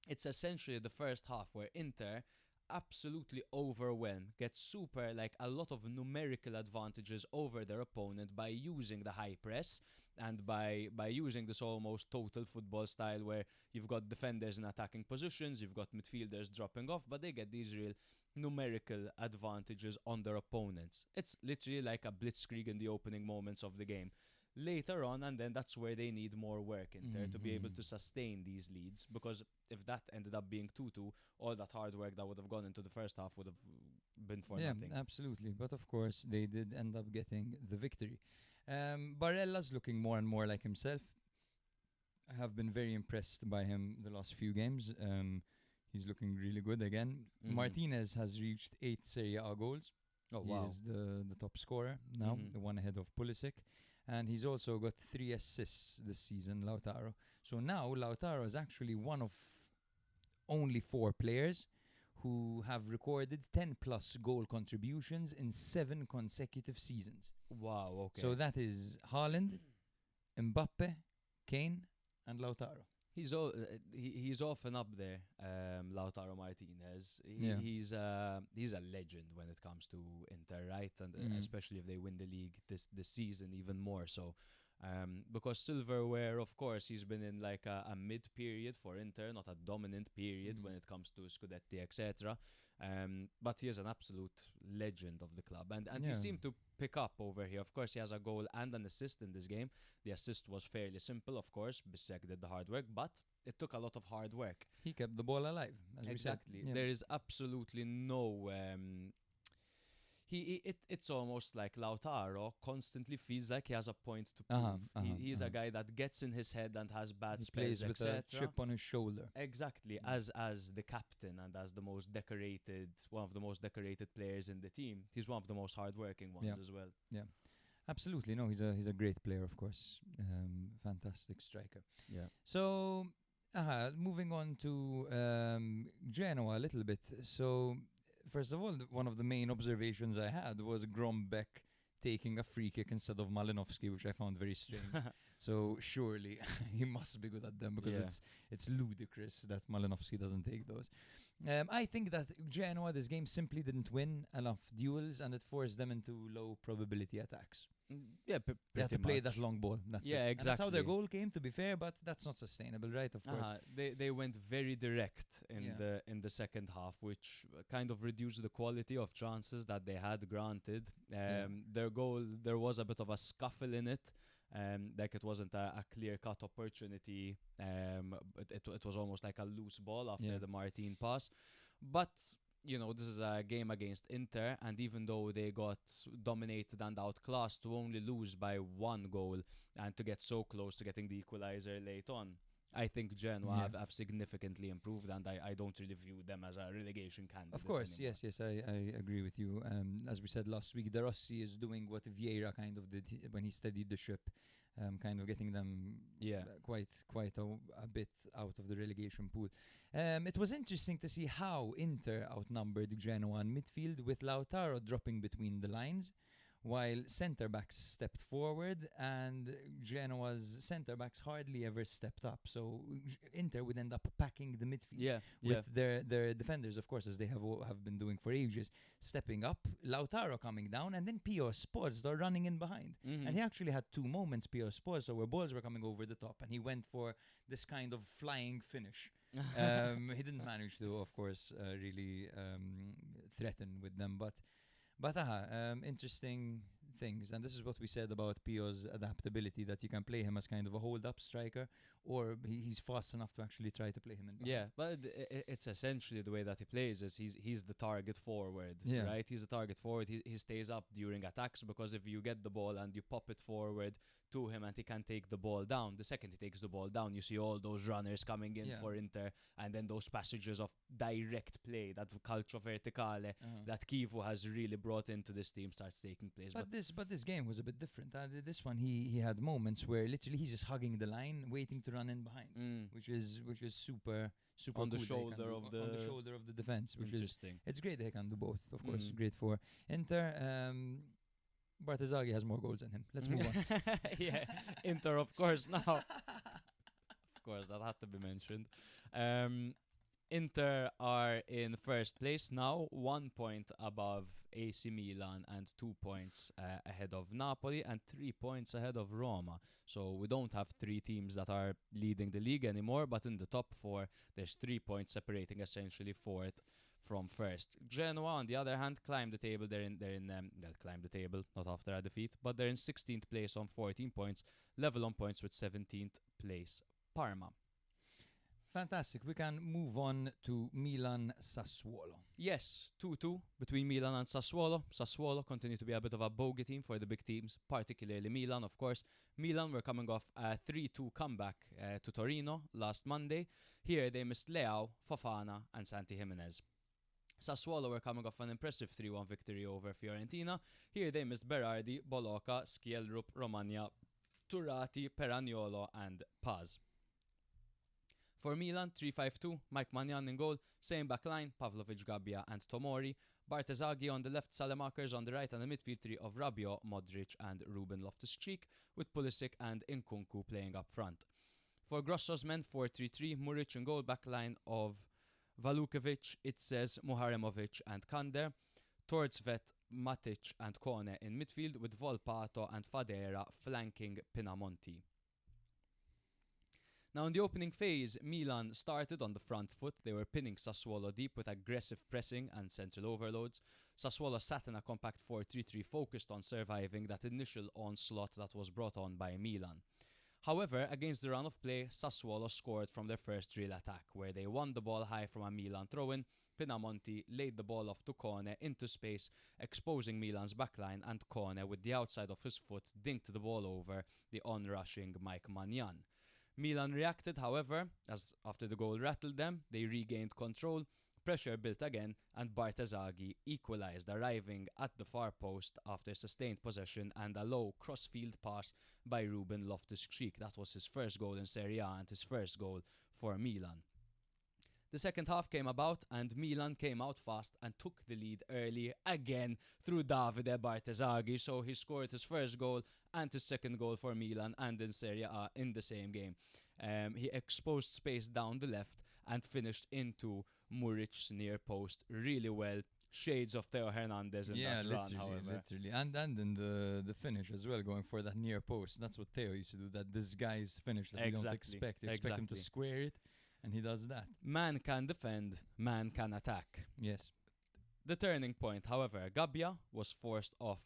it's essentially the first half where Inter absolutely overwhelm, get super, like a lot of numerical advantages over their opponent by using the high press and by using this almost total football style where you've got defenders in attacking positions, you've got midfielders dropping off, but they get these real numerical advantages on their opponents. It's literally like a blitzkrieg in the opening moments of the game. Later on, and then that's where they need more work in there to be able to sustain these leads, because if that ended up being 2-2, all that hard work that would have gone into the first half would have been for nothing. Yeah, absolutely. But of course, they did end up getting the victory. Barella's looking more and more like himself. I have been very impressed by him the last few games. He's looking really good again. Martinez has reached 8 Serie A goals. Oh, he wow. is the top scorer now, the one ahead of Pulisic. And he's also got 3 assists this season, Lautaro. So now Lautaro is actually one of only 4 players who have recorded 10+ goal contributions in 7 consecutive seasons. Wow, okay. So that is Haaland, Mbappe, Kane, and Lautaro. He's often up there, Lautaro Martinez. He's a legend when it comes to Inter, right? And especially if they win the league this season, even more so. Because silverware, of course, he's been in like a mid-period for Inter, not a dominant period when it comes to Scudetti, etc. But he is an absolute legend of the club. And he seemed to pick up over here. Of course, he has a goal and an assist in this game. The assist was fairly simple, of course. Bissek did the hard work, but it took a lot of hard work. He kept the ball alive, as Exactly. we said. There is absolutely no... It's almost like Lautaro constantly feels like he has a point to prove. He's a guy that gets in his head and has bad spells, plays with a chip on his shoulder. Exactly, as the captain and as one of the most decorated players in the team. He's one of the most hardworking ones as well. Yeah. Absolutely, no, he's a great player, of course. Fantastic striker. Yeah. So, moving on to Genoa a little bit. So, first of all, one of the main observations I had was Grombeck taking a free kick instead of Malinovsky, which I found very strange. So surely he must be good at them, because Yeah. it's ludicrous that Malinovsky doesn't take those. I think that Genoa this game simply didn't win enough duels, and it forced them into low probability attacks. Yeah, They had pretty to play much. that long ball. That's Yeah, it. And that's how their exactly. goal came, to be fair, but that's not sustainable, right? Of course. They went very direct in Yeah. the second half, which kind of reduced the quality of chances that they had. Granted, their goal, there was a bit of a scuffle in it. Like it wasn't a clear-cut opportunity. It was almost like a loose ball after Yeah. the Martin pass. But this is a game against Inter, and even though they got dominated and outclassed, to only lose by one goal and to get so close to getting the equalizer late on, I think Genoa Yeah. have significantly improved, and I don't really view them as a relegation candidate. Of course, anymore. yes, I agree with you. As we said last week, De Rossi is doing what Vieira kind of did when he steadied the ship, kind of getting them Yeah. quite a bit out of the relegation pool. It was interesting to see how Inter outnumbered Genoa in midfield, with Lautaro dropping between the lines, while centre-backs stepped forward and Genoa's centre-backs hardly ever stepped up. So Inter would end up packing the midfield Yeah, with their defenders, of course, as they have been doing for ages, stepping up, Lautaro coming down, and then Pio Esposito running in behind. And he actually had two moments, Pio Esposito, where balls were coming over the top, and he went for this kind of flying finish. He didn't manage to, of course, really threaten with them, but interesting things. And this is what we said about Pio's adaptability, that you can play him as kind of a hold-up striker, or he's fast enough to actually try to play him in behind. Yeah, but it's essentially the way that he plays is he's the target forward, Yeah. right? He's the target forward. He stays up during attacks, because if you get the ball and you pop it forward to him and he can take the ball down, the second he takes the ball down, you see all those runners coming in Yeah. for Inter, and then those passages of direct play, that calcio verticale that Kivu has really brought into this team starts taking place. But this game was a bit different. This one, he had moments where literally he's just hugging the line, waiting to run in behind, which is super On the cool that he can shoulder do, of on the- the shoulder of the defense, which is Interesting. it's great they can do both. Of course, Mm. great for Inter. Bartezaghi has more goals than him. Let's move on. Yeah, Inter, of course. Now, of course, that had to be mentioned. Inter are in first place now, 1 point above AC Milan and 2 points ahead of Napoli and 3 points ahead of Roma. So we don't have three teams that are leading the league anymore, but in the top four, there's 3 points separating essentially fourth from first. Genoa, on the other hand, climb the table. They'll climb the table, not after a defeat, but they're in 16th place on 14 points, level on points with 17th place Parma. Fantastic. We can move on to Milan Sassuolo. Yes, 2-2 between Milan and Sassuolo. Sassuolo continue to be a bit of a bogey team for the big teams, particularly Milan, of course. Milan were coming off a 3-2 comeback to Torino last Monday. Here they missed Leao, Fofana and Santi Jimenez. Sassuolo were coming off an impressive 3-1 victory over Fiorentina. Here they missed Berardi, Boloca, Schielrup, Romagna, Turati, Peragnolo and Paz. For Milan, 3-5-2, Mike Maignan in goal, same backline, Pavlovic, Gabbia and Tomori, Bartezaghi on the left, Salemakers on the right, and the midfield three of Rabiot, Modric and Ruben Loftus-Cheek, with Pulisic and Nkunku playing up front. For Grosso's men, 4-3-3, Muric in goal, backline of Valukovic, Itzes, Muharemovic and Kander, Tordsvet, Matic and Kone in midfield, with Volpato and Fadera flanking Pinamonti. Now in the opening phase, Milan started on the front foot. They were pinning Sassuolo deep with aggressive pressing and central overloads. Sassuolo sat in a compact 4-3-3 focused on surviving that initial onslaught that was brought on by Milan. However, against the run of play, Sassuolo scored from their first real attack, where they won the ball high from a Milan throw-in. Pinamonti laid the ball off to Kone into space, exposing Milan's backline, and Kone, with the outside of his foot, dinked the ball over the on-rushing Mike Maignan. Milan reacted, however, as after the goal rattled them, they regained control. Pressure built again, and Bartesaghi equalised, arriving at the far post after sustained possession and a low cross-field pass by Ruben Loftus-Cheek. That was his first goal in Serie A and his first goal for Milan. The second half came about and Milan came out fast and took the lead early again through Davide Bartesaghi. So he scored his first goal and his second goal for Milan and in Serie A in the same game. He exposed space down the left and finished into Muric's near post really well. Shades of Theo Hernandez in that run, however. Literally. And in the finish as well, going for that near post. That's what Theo used to do, that disguised finish that you don't expect. You expect him to square it, and he does that. Man can defend, man can attack. Yes. The turning point, however, Gabbia was forced off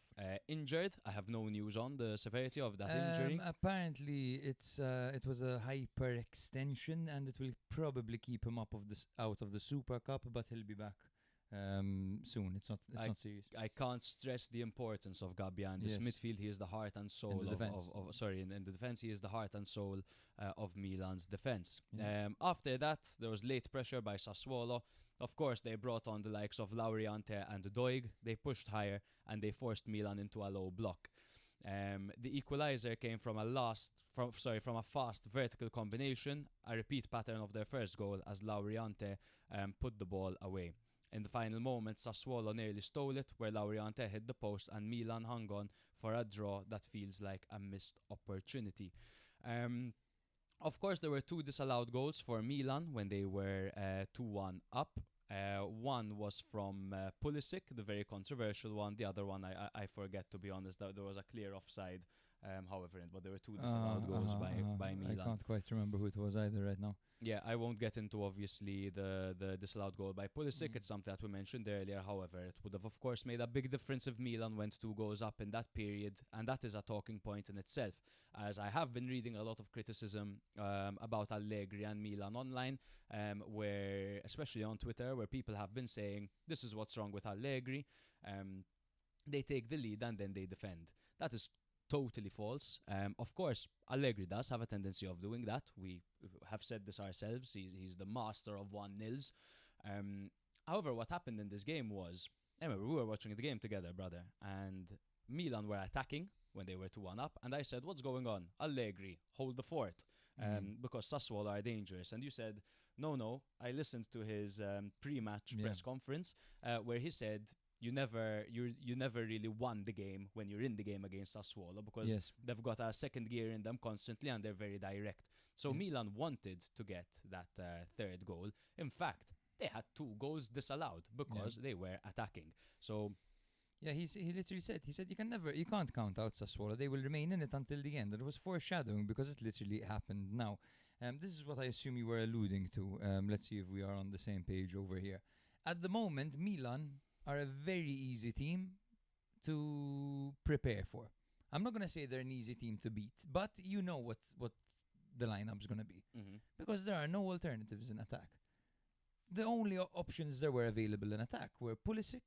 injured. I have no news on the severity of that injury. Apparently, it was a hyperextension, and it will probably keep him out of the Super Cup, but he'll be back soon. It's not serious. I can't stress the importance of Gabbia in this midfield. He is the heart and soul in the defense. In the defense, he is the heart and soul of Milan's defense. Yeah. After that, there was late pressure by Sassuolo. Of course, they brought on the likes of Lauriante and Doig. They pushed higher and they forced Milan into a low block. The equalizer came from a fast vertical combination, a repeat pattern of their first goal as Lauriante put the ball away. In the final moments, Sassuolo nearly stole it, where Lauriante hit the post and Milan hung on for a draw that feels like a missed opportunity. Of course, there were two disallowed goals for Milan when they were 2-1 up. One was from Pulisic, the very controversial one. The other one, I forget, to be honest. There was a clear offside, however, but there were two disallowed goals by Milan. I can't quite remember who it was either right now. Yeah, I won't get into, obviously, the disallowed goal by Pulisic. It's something that we mentioned earlier. However, it would have, of course, made a big difference if Milan went 2 goals up in that period, and that is a talking point in itself. As I have been reading a lot of criticism about Allegri and Milan online, where, especially on Twitter, where people have been saying, this is what's wrong with Allegri. They take the lead and then they defend. That is totally false. Of course, Allegri does have a tendency of doing that. We have said this ourselves. He's the master of 1-0s. However, what happened in this game was, we were watching the game together, brother, and Milan were attacking when they were 2-1 up, and I said, what's going on? Allegri, hold the fort, because Sassuolo are dangerous. And you said, no. I listened to his pre-match press conference where he said, you never really won the game when you're in the game against Sassuolo, because they've got a second gear in them constantly and they're very direct. So Milan wanted to get that third goal. In fact, they had 2 goals disallowed because they were attacking. So he literally said, you can't count out Sassuolo. They will remain in it until the end. And it was foreshadowing because it literally happened now. This is what I assume you were alluding to. Let's see if we are on the same page over here. At the moment, Milan are a very easy team to prepare for. I'm not going to say they're an easy team to beat, but you know what the lineup's going to be. Because there are no alternatives in attack. The only options there were available in attack were Pulisic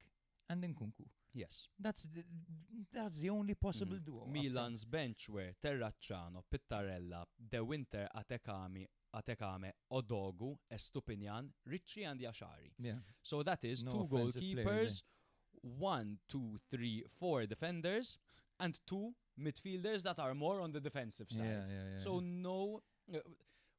and Nkunku. Yes. That's the only possible duo. Milan's bench were Terracciano, Pittarella, De Winter, Atekame, Odogu, Estupinian, Ricci and Yashari. Yeah. So that is No 2 goalkeepers, 1, 2, 3, 4 defenders, and 2 midfielders that are more on the defensive side. So no...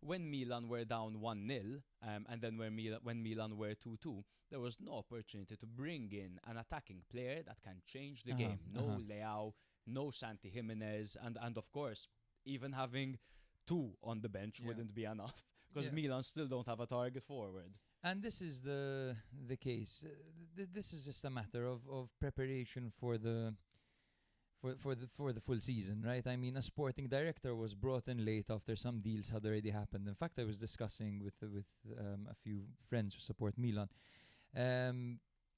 when Milan were down 1-0, and then when Milan were 2-2, there was no opportunity to bring in an attacking player that can change the game. No Leao, no Santi Jimenez, and of course, even having 2 on the bench wouldn't be enough, because Milan still don't have a target forward. And this is the case. This is just a matter of preparation for the full season, right? I mean, a sporting director was brought in late after some deals had already happened. In fact, I was discussing with a few friends who support Milan.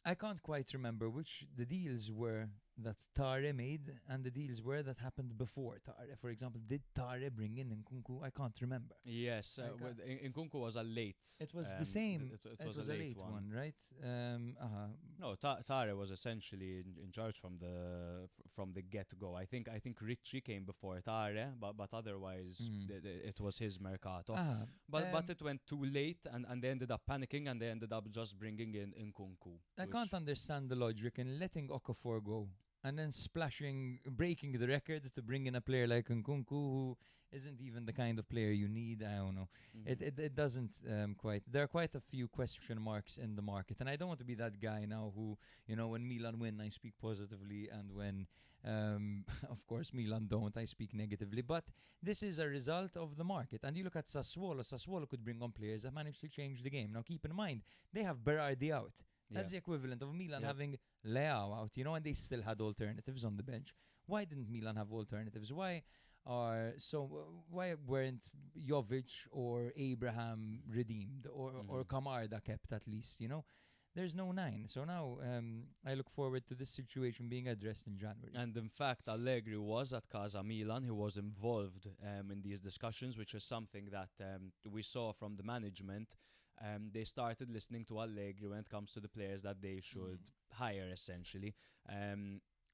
I can't quite remember which the deals were that Tare made and the deals were that happened before Tare. For example, did Tare bring in Nkunku? I can't remember. Yes, Nkunku was a late. It was the same. It was a late one, right? No, Tare was essentially in charge from the get go. I think Ricci came before Tare, but otherwise it was his mercato. But it went too late, and they ended up panicking, and they ended up just bringing in Nkunku. I can't understand the logic in letting Okafor go and then breaking the record to bring in a player like Nkunku, who isn't even the kind of player you need. I don't know. It doesn't quite. There are quite a few question marks in the market, and I don't want to be that guy now who, when Milan win, I speak positively, and when, of course, Milan don't, I speak negatively. But this is a result of the market. And you look at Sassuolo. Sassuolo could bring on players that managed to change the game. Now, keep in mind, they have Berardi out. That's the equivalent of Milan having Leao out, and they still had alternatives on the bench. Why didn't Milan have alternatives? Why weren't Jovic or Abraham redeemed or Camarda kept at least, There's no 9. So now I look forward to this situation being addressed in January. And in fact, Allegri was at Casa Milan. He was involved in these discussions, which is something that we saw from the management. They started listening to Allegri when it comes to the players that they should hire, essentially.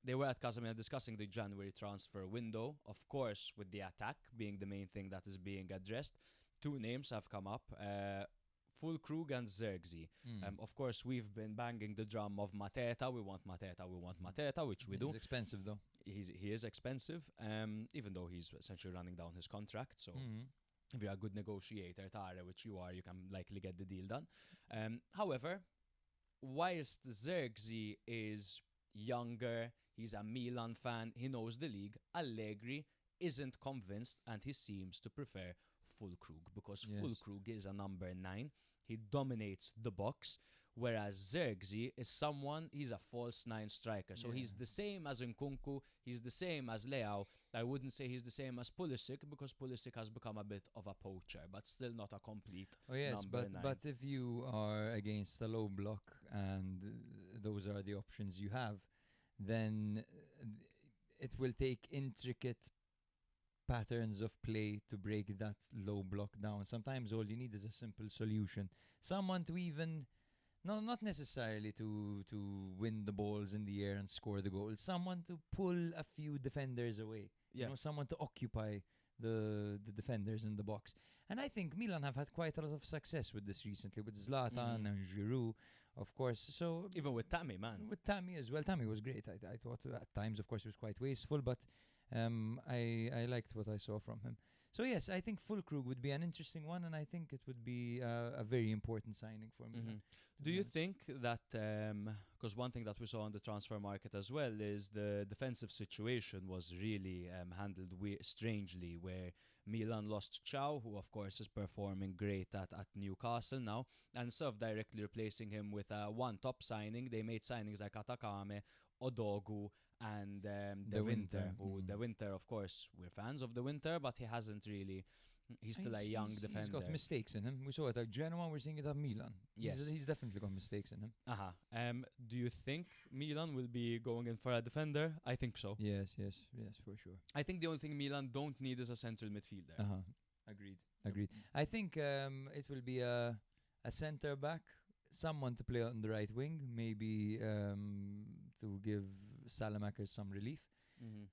They were at Casa Milan discussing the January transfer window, of course, with the attack being the main thing that is being addressed. 2 names have come up. Fulkrug and Zirkzee. Of course, we've been banging the drum of Mateta. We want Mateta, which we do. He's expensive, though. He is expensive, even though he's essentially running down his contract. So if you're a good negotiator, Tare, which you are, you can likely get the deal done. However, whilst Zirkzee is younger, he's a Milan fan, he knows the league, Allegri isn't convinced, and he seems to prefer Fulkrug, because Fulkrug is a number 9. He dominates the box, whereas Zirkzee is he's a false 9 striker. So he's the same as Nkunku, he's the same as Leao. I wouldn't say he's the same as Pulisic, because Pulisic has become a bit of a poacher, but still not a complete number 9. But if you are against a low block and those are the options you have, then it will take intricate patterns of play to break that low block down. Sometimes all you need is a simple solution. Someone to even, not necessarily to win the balls in the air and score the goals. Someone to pull a few defenders away. Someone to occupy the defenders in the box. And I think Milan have had quite a lot of success with this recently, with Zlatan and Giroud, of course. So even with Tammy, man. With Tammy as well. Tammy was great. I thought at times, of course, he was quite wasteful, but I liked what I saw from him. So yes, I think Fulkrug would be an interesting one, and I think it would be a very important signing for me. Do you think that, because one thing that we saw on the transfer market as well is the defensive situation was really handled strangely, where Milan lost Chow, who of course is performing great at Newcastle now, and instead of directly replacing him with one top signing, they made signings like Atakame, Odogu, and the Winter. The Winter, of course, we're fans of the Winter, but he hasn't really. He's still a young defender. He's got mistakes in him. We saw it at Genoa, we're seeing it at Milan. Yes. He's definitely got mistakes in him. Do you think Milan will be going in for a defender? I think so. Yes, for sure. I think the only thing Milan don't need is a central midfielder. Agreed. I think it will be a centre back, someone to play on the right wing, maybe to give Salamakers some relief.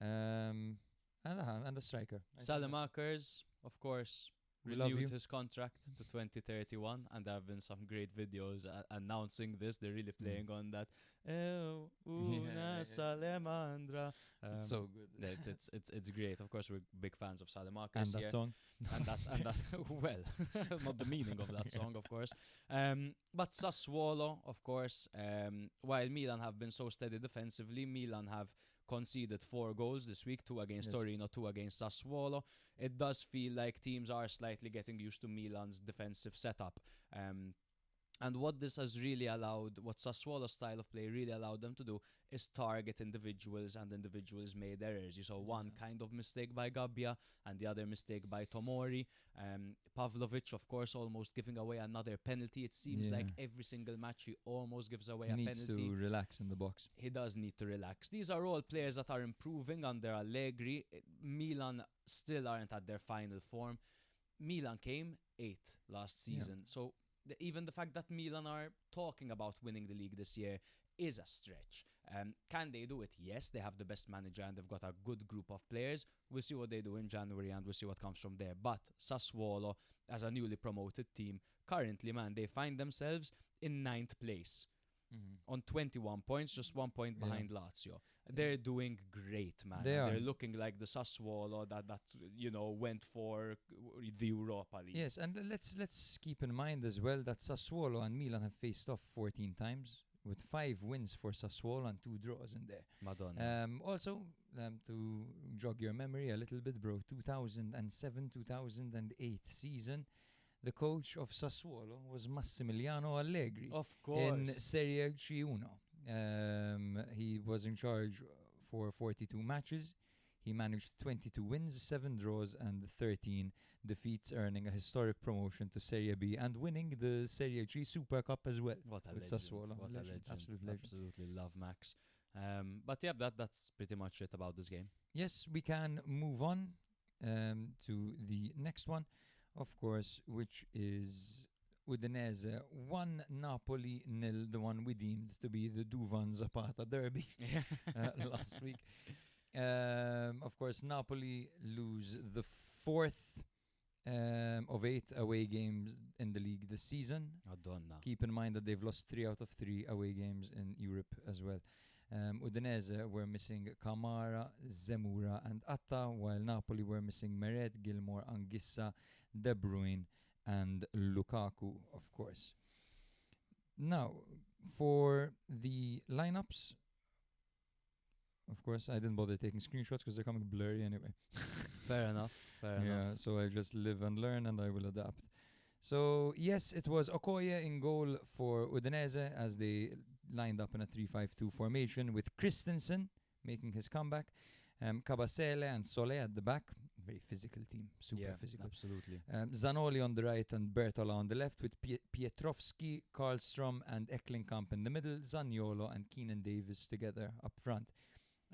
And a striker. Salamakers, of course, renewed his contract to 2031, and there have been some great videos announcing this. They're really playing on that. Salamandra. It's so good. It's great. Of course, we're big fans of Salamakers and that here. song. and that well, not the meaning of that song, of course. But Sassuolo, of course, while Milan have been so steady defensively, Milan have conceded 4 goals this week, 2 against Torino, 2 against Sassuolo. It does feel like teams are slightly getting used to Milan's defensive setup. And what this has really allowed, what Sassuolo's style of play really allowed them to do, is target individuals, and individuals made errors. You saw one kind of mistake by Gabbia and the other mistake by Tomori. Pavlovic, of course, almost giving away another penalty. It seems like every single match he almost gives away He a needs penalty. to relax in the box. He does need to relax. These are all players that are improving under Allegri. Milan still aren't at their final form. Milan came 8th last season. So even the fact that Milan are talking about winning the league this year is a stretch. Can they do it? Yes, they have the best manager and they've got a good group of players. We'll see what they do in January and we'll see what comes from there. But Sassuolo, as a newly promoted team, currently, man, they find themselves in 9th place. On 21 points, just 1 point behind Lazio. They're doing great, man. They're looking like the Sassuolo that went for the Europa League. Yes, and let's keep in mind as well that Sassuolo and Milan have faced off 14 times, with 5 wins for Sassuolo and 2 draws in there. Madonna. Also, to jog your memory a little bit, bro, 2007-2008 season, the coach of Sassuolo was Massimiliano Allegri. Of course. In Serie A. He was in charge for 42 matches. He managed 22 wins, 7 draws, and 13 defeats, earning a historic promotion to Serie B and winning the Serie A Super Cup as well. What a with legend. Sassuolo. What a legend. Absolute legend. Absolutely love Max. But yeah, that's pretty much it about this game. Yes, we can move on to the next one, of course, which is Udinese 1, Napoli 0, the one we deemed to be the Duvan Zapata derby last week. Of course, Napoli lose the 4th of 8 away games in the league this season. Madonna. Keep in mind that they've lost 3 out of 3 away games in Europe as well. Udinese were missing Kamara, Zemura and Atta, while Napoli were missing Meret, Gilmore, Anguissa, De Bruyne and Lukaku, of course. Now, for the lineups, of course, I didn't bother taking screenshots because they're coming blurry anyway. Fair enough. Yeah, so I just live and learn and I will adapt. So, yes, it was Okoye in goal for Udinese as they lined up in a 3-5-2 formation with Christensen making his comeback, Kabasele and Sole at the back. Very physical team, super physical. Absolutely. Zanoli on the right and Bertola on the left, with Pietrowski, Karlstrom and Eklinkamp in the middle, Zaniolo and Keenan Davis together up front.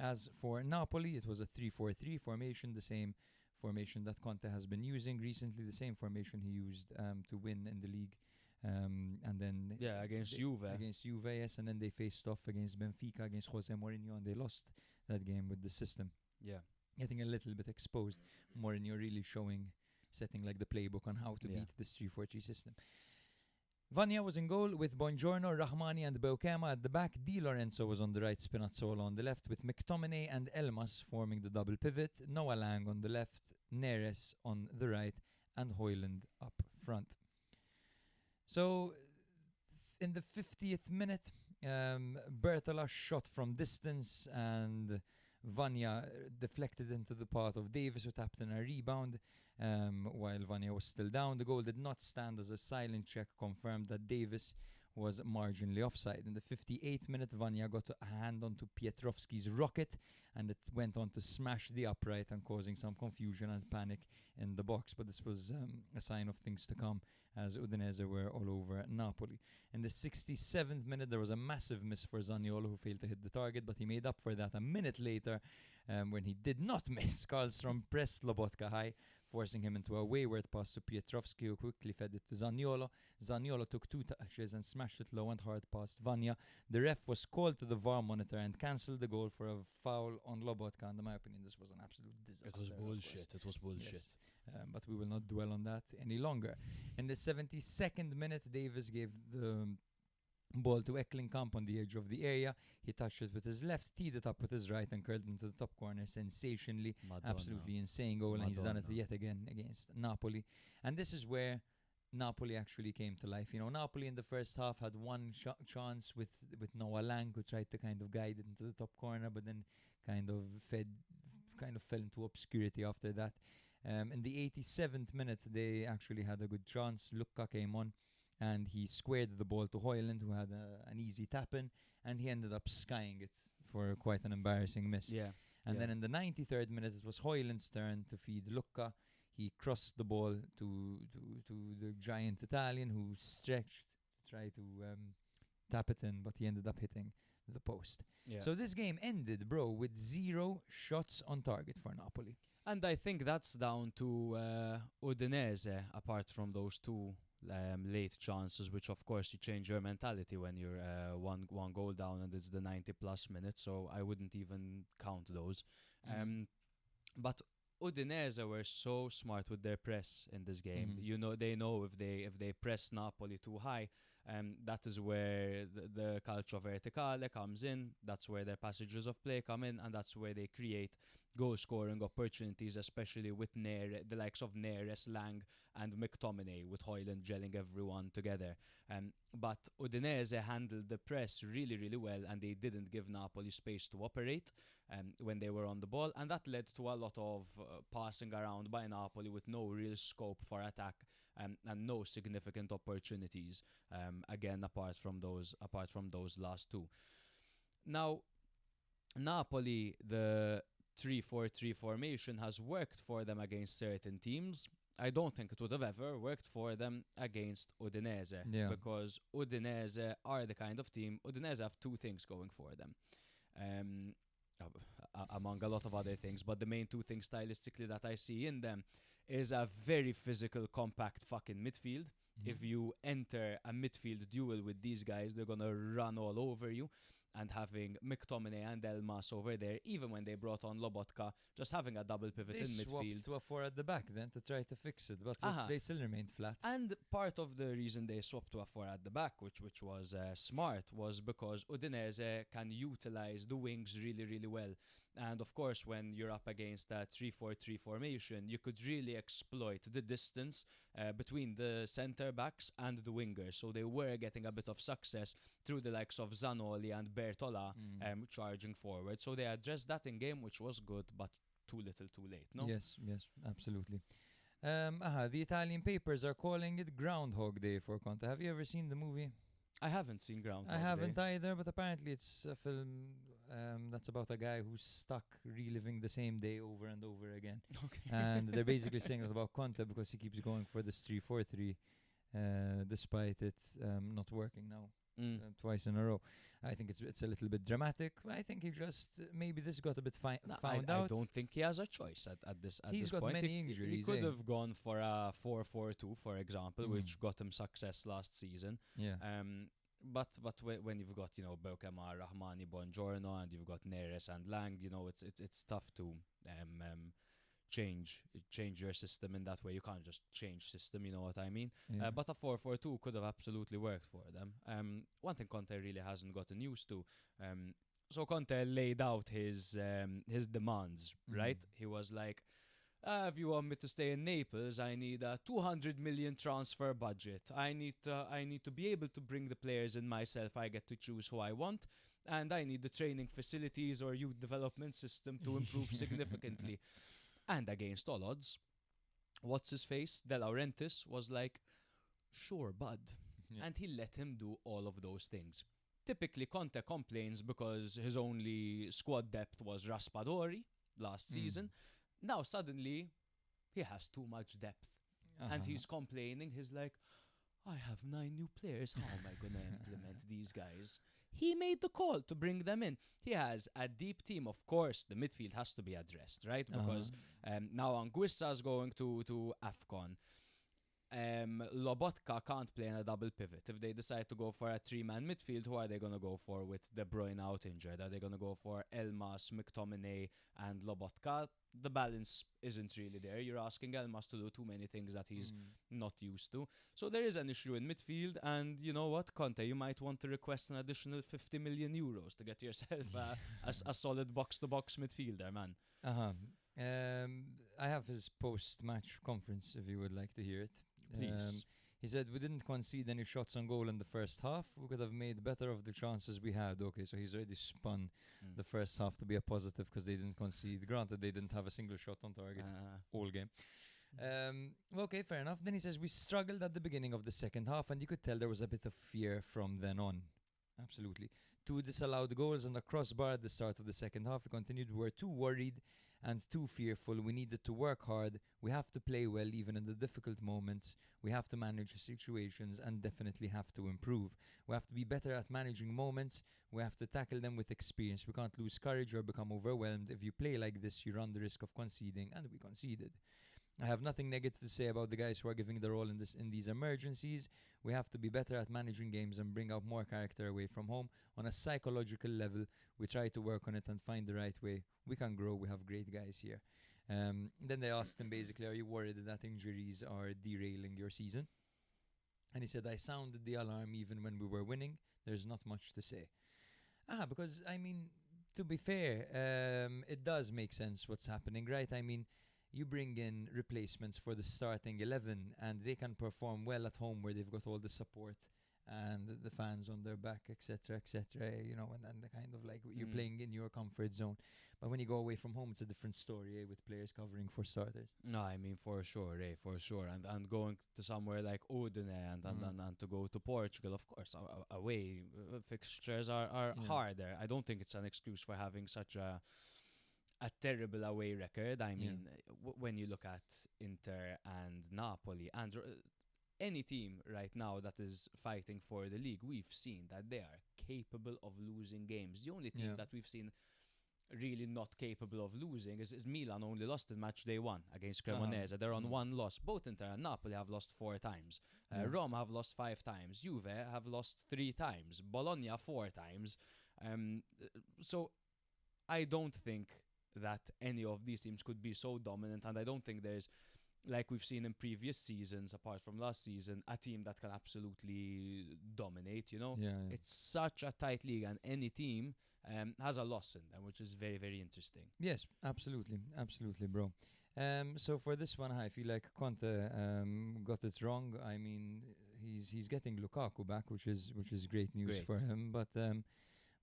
As for Napoli, it was a 3-4-3 formation, the same formation that Conte has been using recently, the same formation he used to win in the league. And then against Juve. Against Juve, yes, and then they faced off against Benfica, against Jose Mourinho, and they lost that game with the system. Yeah. Getting a little bit exposed. Mourinho really setting like the playbook on how to beat this 3-4-3 system. Vanya was in goal with Buongiorno, Rahmani and Beukema at the back. Di Lorenzo was on the right, Spinazzola on the left, with McTominay and Elmas forming the double pivot, Noah Lang on the left, Neres on the right, and Højlund up front. So, in the 50th minute, Bertola shot from distance and Vanya deflected into the path of Davis, who tapped in a rebound while Vanya was still down. The goal did not stand as a silent check confirmed that Davis was marginally offside. In the 58th minute, Vanya got a hand onto Pietrowski's rocket and it went on to smash the upright and causing some confusion and panic in the box. But this was a sign of things to come as Udinese were all over Napoli. In the 67th minute, there was a massive miss for Zaniolo, who failed to hit the target, but he made up for that a minute later when he did not miss. Karlstrom pressed Lobotka high, forcing him into a wayward pass to Pietrowski, who quickly fed it to Zaniolo. Zaniolo took 2 touches and smashed it low and hard past Vanya. The ref was called to the VAR monitor and cancelled the goal for a foul on Lobotka, and in my opinion, this was an absolute disaster. It was bullshit. Yes. But we will not dwell on that any longer. In the 72nd minute, Davis gave the ball to Eklinkamp on the edge of the area. He touched it with his left, teed it up with his right, and curled into the top corner sensationally. Madonna. Absolutely insane goal, and he's done it yet again against Napoli. And this is where Napoli actually came to life. You know, Napoli in the first half had one chance with Noah Lang, who tried to kind of guide it into the top corner, but then kind of fell into obscurity after that. In the 87th minute, they actually had a good chance. Lucca came on and he squared the ball to Hoyland, who had an easy tap-in, and he ended up skying it for quite an embarrassing miss. Yeah. And then in the 93rd minute, it was Hoyland's turn to feed Lucca. He crossed the ball to the giant Italian, who stretched to try to tap it in, but he ended up hitting the post. Yeah. So this game ended, bro, with 0 shots on target for Napoli. And I think that's down to Udinese, apart from those two late chances, which of course you change your mentality when you're one goal down and it's the 90+ minutes. So I wouldn't even count those. But Udinese were so smart with their press in this game. You know, they know if they press Napoli too high, that is where the calcio verticale comes in. That's where their passages of play come in, and that's where they create goal-scoring opportunities, especially with the likes of Neres, Lang, and McTominay, with Hoyland gelling everyone together. But Udinese handled the press really, really well, and they didn't give Napoli space to operate when they were on the ball, and that led to a lot of passing around by Napoli with no real scope for attack and no significant opportunities. Again, apart from those last two. Now, Napoli, the 3-4-3 formation has worked for them against certain teams. I don't think it would have ever worked for them against Udinese, because Udinese are the kind of team. Udinese have two things going for them, among a lot of other things, but the main two things stylistically that I see in them is a very physical, compact fucking midfield. If you enter a midfield duel with these guys, they're gonna run all over you. And having McTominay and Elmas over there, even when they brought on Lobotka, just having a double pivot in midfield. They swapped to a 4 at the back then to try to fix it, but look, they still remained flat. And part of the reason they swapped to a 4 at the back, which was smart, was because Udinese can utilize the wings really, really well. And of course, when you're up against that 3-4-3 formation, you could really exploit the distance between the centre backs and the wingers. So they were getting a bit of success through the likes of Zanoli and Bertola charging forward. So they addressed that in game, which was good, but too little too late, no? Yes, absolutely. The Italian papers are calling it Groundhog Day for Conte. Have you ever seen the movie? I haven't seen Groundhog I haven't Day. either, but apparently it's a film that's about a guy who's stuck reliving the same day over and over again. Okay. And they're basically saying that about Conte because he keeps going for this 3-4-3 despite it not working now twice in a row. I think it's a little bit dramatic. I think he just maybe this got a bit found out. I don't think he has a choice at this point. He's got many injuries. He could have gone for a 4-4-2, for example, which got him success last season. Yeah. But when you've got Berkema, Rahmani, Buongiorno, and you've got Neres and Lang, it's tough to change your system in that way. You can't just change system, you know what I mean? Yeah. But a 4-4-2 could have absolutely worked for them. One thing Conte really hasn't gotten used to. So Conte laid out his demands, right? He was like, if you want me to stay in Naples, I need a 200 million transfer budget. I need to be able to bring the players in myself. I get to choose who I want. And I need the training facilities or youth development system to improve significantly. And against all odds, what's his face? De Laurentiis was like, sure, bud. Yeah. And he let him do all of those things. Typically, Conte complains because his only squad depth was Raspadori last season. Now, suddenly, he has too much depth. And he's complaining. He's like, I have 9 new players. How am I going to implement these guys? He made the call to bring them in. He has a deep team. Of course, the midfield has to be addressed, right? Because now Anguissa's going to AFCON. Lobotka can't play in a double pivot. If they decide to go for a 3-man midfield, who are they going to go for with De Bruyne out injured? Are they going to go for Elmas, McTominay, and Lobotka? The balance isn't really there. You're asking Elmas to do too many things that he's not used to. So there is an issue in midfield, and you know what, Conte, you might want to request an additional 50 million euros to get yourself a solid box-to-box midfielder, man. I have his post-match conference if you would like to hear it. Please. He said, we didn't concede any shots on goal in the first half. We could have made better of the chances we had. Okay, so he's already spun the first half to be a positive because they didn't concede. Granted, they didn't have a single shot on target all game. Okay, fair enough. Then he says, we struggled at the beginning of the second half, and you could tell there was a bit of fear from then on. Absolutely. 2 disallowed goals and a crossbar at the start of the second half. We continued. We were too worried and too fearful. We needed to work hard. We have to play well even in the difficult moments. We have to manage situations and definitely have to improve. We have to be better at managing moments. We have to tackle them with experience. We can't lose courage or become overwhelmed. If you play like this, you run the risk of conceding, and we conceded. I have nothing negative to say about the guys who are giving their all in these emergencies. We have to be better at managing games and bring out more character away from home. On a psychological level, we try to work on it and find the right way. We can grow. We have great guys here. Then they asked him basically, are you worried that injuries are derailing your season? And he said, I sounded the alarm even when we were winning. There's not much to say. Because, I mean, to be fair, it does make sense what's happening, right? I mean, you bring in replacements for the starting 11 and they can perform well at home where they've got all the support and the fans on their back, etc., you know, and the kind of like you're playing in your comfort zone. But when you go away from home, it's a different story, with players covering for starters. No, I mean, for sure, for sure. And going to somewhere like Udine and to go to Portugal, of course, away fixtures are harder. I don't think it's an excuse for having such a terrible away record. I mean, when you look at Inter and Napoli and any team right now that is fighting for the league, we've seen that they are capable of losing games. The only team that we've seen really not capable of losing is Milan. Only lost in Matchday 1 against Cremonese. They're on 1 loss. Both Inter and Napoli have lost 4 times. Roma have lost 5 times. Juve have lost 3 times. Bologna 4 times. So I don't think that any of these teams could be so dominant, and I don't think there's, like we've seen in previous seasons, apart from last season, a team that can absolutely dominate, you know? It's such a tight league, and any team has a loss in them, which is very, very interesting. Yes, absolutely, bro. So for this one, I feel like Conte got it wrong. I mean, he's getting Lukaku back, which is great news for him,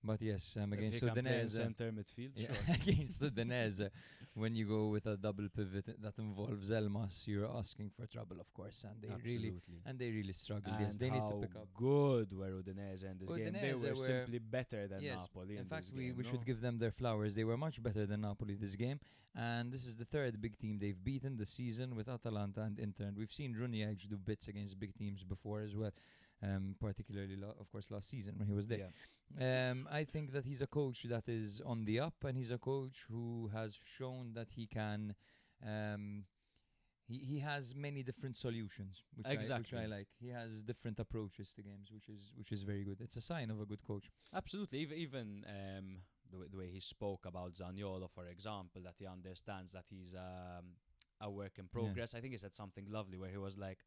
but yes, against Udinese, center midfield, sure. Against Udinese, when you go with a double pivot that involves Elmas, you're asking for trouble, of course, and they really struggled. And yes, they need to pick up. Good were Udinese in this game. They were simply better than Napoli. In fact, we should give them their flowers. They were much better than Napoli this game, and this is the 3rd big team they've beaten this season with Atalanta and Inter. And we've seen Rooney do bits against big teams before as well. Particularly, of course, last season when he was there. I think that he's a coach that is on the up, and he's a coach who has shown that he can. He has many different solutions, which I like. He has different approaches to games, which is very good. It's a sign of a good coach. Absolutely, even the way he spoke about Zaniolo, for example, that he understands that he's a work in progress. I think he said something lovely where he was like,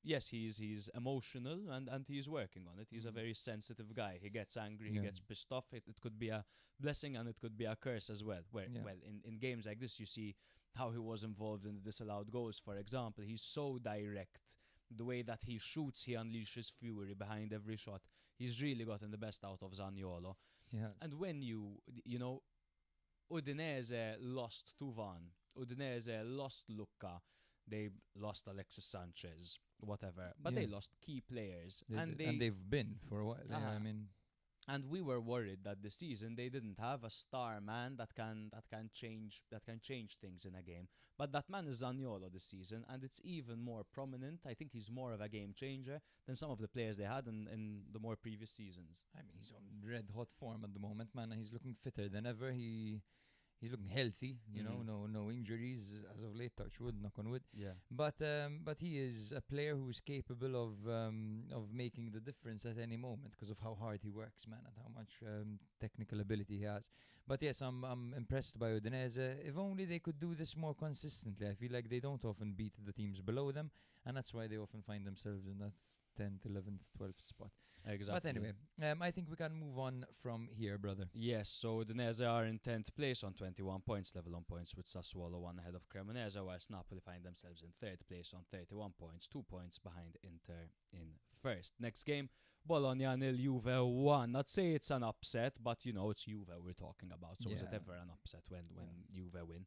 yes, he's emotional and he's working on it. He's a very sensitive guy. He gets angry, he gets pissed off. It could be a blessing and it could be a curse as well. Well, in games like this, you see how he was involved in the disallowed goals, for example. He's so direct. The way that he shoots, he unleashes fury behind every shot. He's really gotten the best out of Zaniolo. Yeah. And when you know, Udinese lost Tuvan, Udinese lost Lucca, they lost Alexis Sanchez, whatever, but they lost key players, and they've been for a while. I mean, and we were worried that this season they didn't have a star man that can change things in a game. But that man is Zaniolo this season, and it's even more prominent. I think he's more of a game changer than some of the players they had in the more previous seasons. I mean, he's on red hot form at the moment, man. He's looking fitter than ever. He's looking healthy, you know, no injuries as of late. Touch wood, knock on wood. Yeah. But he is a player who is capable of making the difference at any moment because of how hard he works, man, and how much technical ability he has. But yes, I'm impressed by Udinese. If only they could do this more consistently. I feel like they don't often beat the teams below them, and that's why they often find themselves in that 10th, 11th, 12th spot. Exactly. But anyway, I think we can move on from here, brother. Yes, so Udinese are in 10th place on 21 points, level on points with Sassuolo, 1 ahead of Cremonese, whilst Napoli find themselves in 3rd place on 31 points, 2 points behind Inter in 1st. Next game, Bologna nil, Juve 1. I'd say it's an upset, but it's Juve we're talking about. So is it Yeah. ever an upset when Juve win?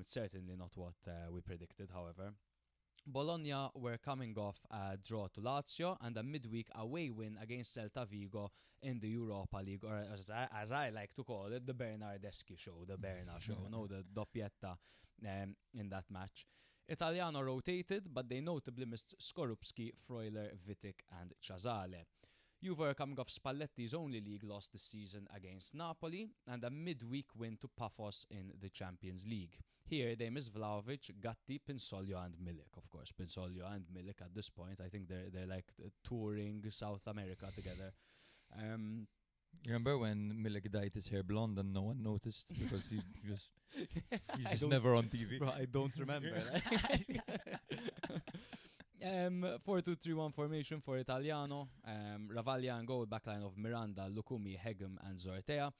It's certainly not what we predicted, however. Bologna were coming off a draw to Lazio and a midweek away win against Celta Vigo in the Europa League, or as I like to call it, the Bernardeschi show, the Berna show, the doppietta in that match. Italiano rotated, but they notably missed Skorupski, Freuler, Vitic and Casale. Juve were coming off Spalletti's only league loss this season against Napoli and a midweek win to Paphos in the Champions League. Here they miss Vlahovic, Gatti, Pinsoglio and Milik. Of course, Pinsoglio and Milik at this point, I think they're like touring South America together. You remember when Milik dyed his hair blonde and no one noticed because he's just never on TV? Bro, I don't remember. 4-2-3-1 formation for Italiano. Ravaglia and goal, backline of Miranda, Lukumi, Hegem and Zortea.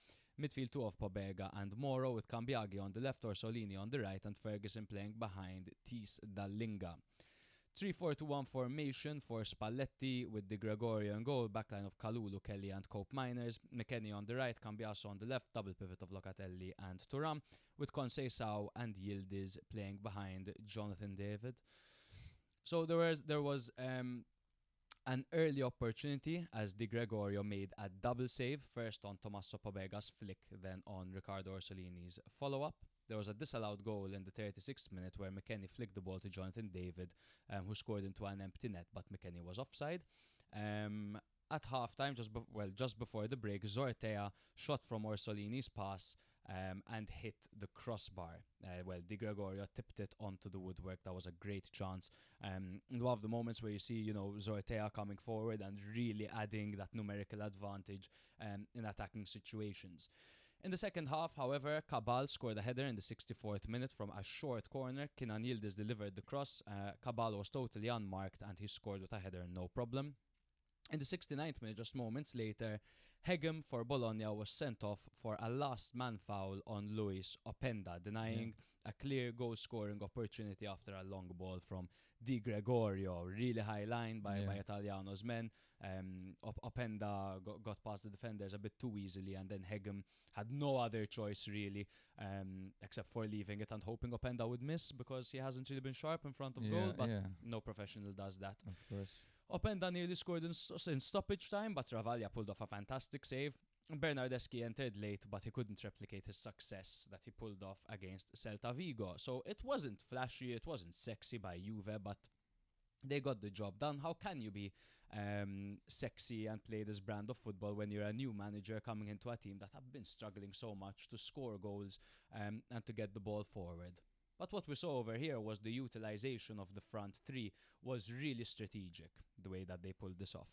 Midfield 2 of Pobega and Moro, with Cambiaghi on the left, Orsolini on the right, and Ferguson playing behind Tis Dallinga. 3-4-2-1 formation for Spalletti, with Di Gregorio and goal, backline of Kalulu, Kelly and Cope Miners, McKennie on the right, Cambiaso on the left, double pivot of Locatelli and Thuram, with Conceição and Yildiz playing behind Jonathan David. So there was an early opportunity as Di Gregorio made a double save, first on Tommaso Pobega's flick, then on Riccardo Orsolini's follow-up. There was a disallowed goal in the 36th minute where McKennie flicked the ball to Jonathan David, who scored into an empty net, but McKennie was offside. At halftime, just before the break, Zortea shot from Orsolini's pass and hit the crossbar. Di Gregorio tipped it onto the woodwork. That was a great chance. And one of the moments where you see, Zortea coming forward and really adding that numerical advantage in attacking situations. In the second half, however, Cabal scored a header in the 64th minute from a short corner. Kenan Yildiz delivered the cross. Cabal was totally unmarked and he scored with a header, no problem. In the 69th minute, just moments later, Hegem for Bologna was sent off for a last man foul on Luis Openda, denying a clear goal scoring opportunity after a long ball from Di Gregorio. Really high line by Italiano's men. Openda got past the defenders a bit too easily, and then Hegem had no other choice really except for leaving it and hoping Openda would miss, because he hasn't really been sharp in front of goal, but no professional does that. Of course. Openda nearly scored in stoppage time, but Ravaglia pulled off a fantastic save. Bernardeschi entered late, but he couldn't replicate his success that he pulled off against Celta Vigo. So it wasn't flashy, it wasn't sexy by Juve, but they got the job done. How can you be sexy and play this brand of football when you're a new manager coming into a team that have been struggling so much to score goals and to get the ball forward? But what we saw over here was the utilization of the front three was really strategic, the way that they pulled this off.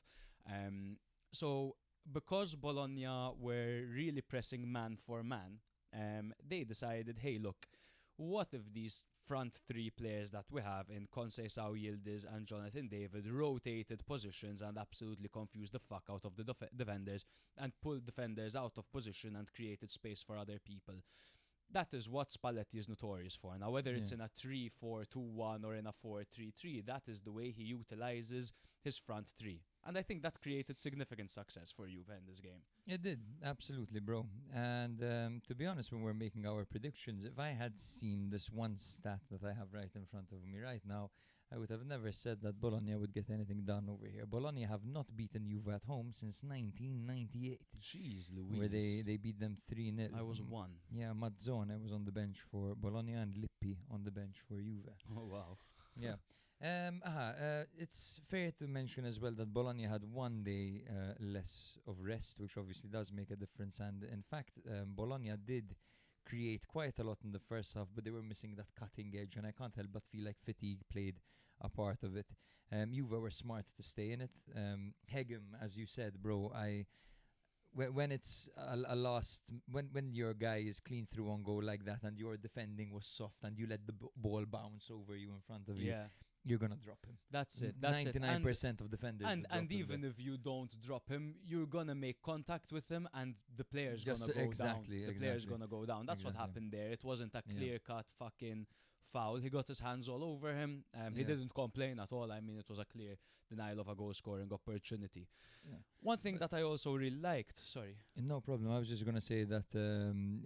So because Bologna were really pressing man for man, they decided, hey, look, what if these front three players that we have in Conceição, Yildiz and Jonathan David rotated positions and absolutely confused the fuck out of the defenders and pulled defenders out of position and created space for other people? That is what Spalletti is notorious for. Now, whether it's in a 3-4-2-1 or in a 4-3-3, that is the way he utilizes his front three. And I think that created significant success for Juve in this game. It did, absolutely, bro. And to be honest, when we're making our predictions, if I had seen this one stat that I have right in front of me right now, I would have never said that Bologna would get anything done over here. Bologna have not beaten Juve at home since 1998. Jeez Louise. Where they beat them 3-0. I was one. Yeah, Mazzone was on the bench for Bologna and Lippi on the bench for Juve. Oh, wow. Yeah. It's fair to mention as well that Bologna had 1 day less of rest, which obviously does make a difference. And in fact, Bologna did create quite a lot in the first half, but they were missing that cutting edge, and I can't help but feel like fatigue played a part of it. Juve were smart to stay in it. Hegem, as you said, bro, when it's a last, when your guy is clean through on goal like that and your defending was soft and you let the ball bounce over you in front of you, you're gonna drop him. That's it. That's 99% of defenders. And even if you don't drop him, you're gonna make contact with him, and the player's gonna go down. The player's gonna go down. That's what happened there. It wasn't a clear-cut fucking foul. He got his hands all over him. He Yeah. didn't complain at all. I mean, it was a clear denial of a goal-scoring opportunity. Yeah. One thing that I also really liked, sorry. No problem. I was just gonna say that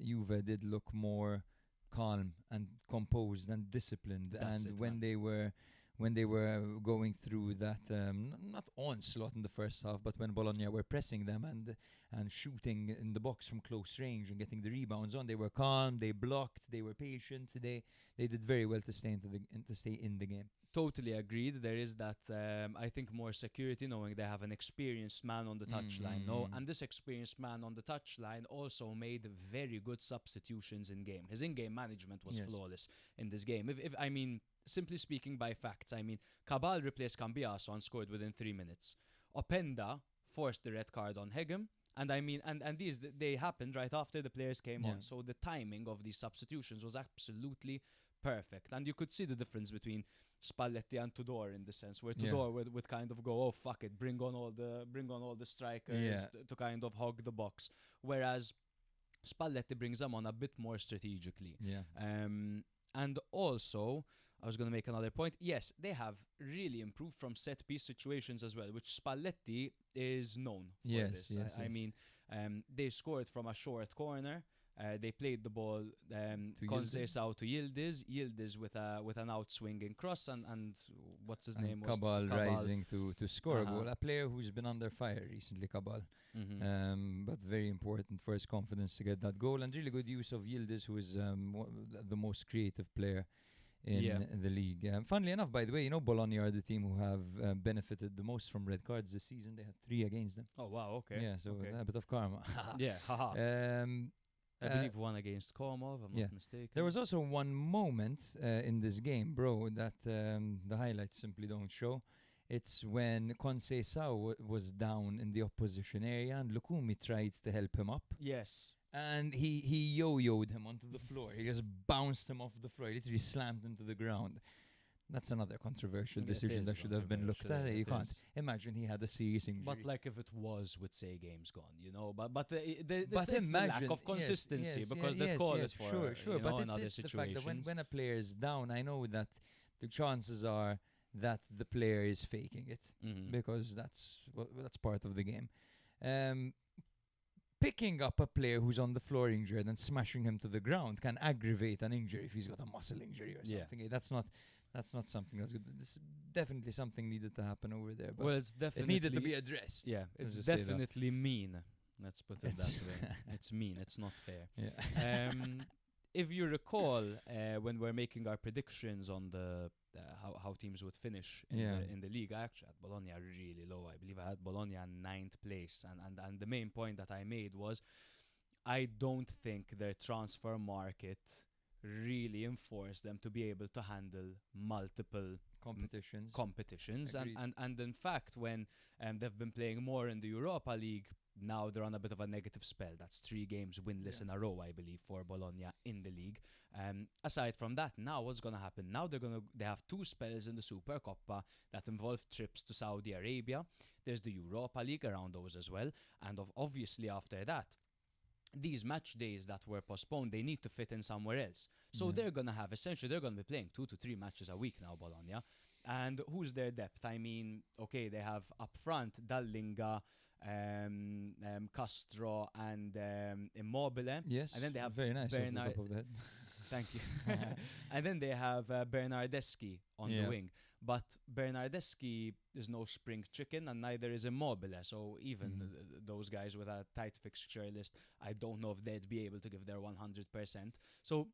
Juve did look more calm and composed and disciplined, That's and it, when man. they were going through that not onslaught in the first half, but when Bologna were pressing them and shooting in the box from close range and getting the rebounds on, they were calm, they blocked, they were patient. They did very well to stay in the game. Totally agreed. There is that, I think, more security knowing they have an experienced man on the touchline. No, and this experienced man on the touchline also made very good substitutions in game. His in-game management was Yes. flawless in this game. If I mean, simply speaking by facts, I mean, Cabal replaced Cambiaso and scored within 3 minutes. Openda forced the red card on Hegem. And I mean, and these they happened right after the players came Yeah. on. So the timing of these substitutions was absolutely perfect, and you could see the difference between Spalletti and Tudor in the sense where Yeah. Tudor would kind of go, oh fuck it, bring on all the strikers Yeah. to kind of hog the box, whereas Spalletti brings them on a bit more strategically. Yeah. And also, I was going to make another point. Yes, they have really improved from set piece situations as well, which Spalletti is known for. Yes, This. yes, I yes. mean, they scored from a short corner. They played the ball To Conceição to Yildiz with an outswinging cross, and what's his name was Cabal rising to score a Uh-huh. goal. A player who's been under fire recently, Cabal. Mhm. But very important for his confidence to get that goal, and really good use of Yildiz, who is the most creative player in Yeah. the league. Funnily enough, by the way, Bologna are the team who have benefited the most from red cards this season. They had 3 against them. Oh wow, okay. Yeah, so okay. a bit of karma. Yeah, haha. I uh, believe one against Como, if I'm yeah. not mistaken. There was also one moment in this game, bro, that the highlights simply don't show. It's when Conceição was down in the opposition area and Lukumi tried to help him up. Yes. And he yo-yoed him onto the floor. He just bounced him off the floor. He literally slammed him to the ground. That's another controversial It decision is that should have been looked at. controversial, You it can't is. imagine he had a serious injury. But like if it was, would say game's gone, But But it's the lack imagine, of consistency yes, because yes, they call yes, it for sure. But in other it's the fact that situations. when a player is down, I know that the chances are that the player is faking it Mhm. because that's part of the game. Picking up a player who's on the floor injured and smashing him to the ground can aggravate an injury if he's got a muscle injury or Yeah. something. That's not something that's good. This is definitely something needed to happen over there. But Well, it's it definitely needed to be addressed. Yeah, Let's it's just say that. definitely mean. Let's put it It's- that way. It's mean. It's not fair. Yeah. If you recall, when we're making our predictions on the how teams would finish Yeah. in the league, I actually had Bologna really low. I believe I had Bologna in 9th place, and the main point that I made was I don't think their transfer market really enforced them to be able to handle multiple Competitions. and, Agreed. and in fact when they've been playing more in the Europa League, now they're on a bit of a negative spell. That's 3 games winless Yeah. in a row, I believe, for Bologna in the league. Aside from that, now what's going to happen? Now they have 2 spells in the Supercoppa that involve trips to Saudi Arabia. There's the Europa League around those as well, and obviously after that, these match days that were postponed, they need to fit in somewhere else. So Yeah. they're going to have, essentially, they're going to be playing 2 to 3 matches a week now, Bologna. And who's their depth? I mean, okay, they have up front Dallinga, Castro, and Immobile. Yes. And then they have very nice off the Bernard- top of the head. Thank you. And then they have Bernardeschi on Yeah. the wing. But Bernardeschi is no spring chicken, and neither is Immobile. So even those guys with a tight fixture list, I don't know if they'd be able to give their 100%. So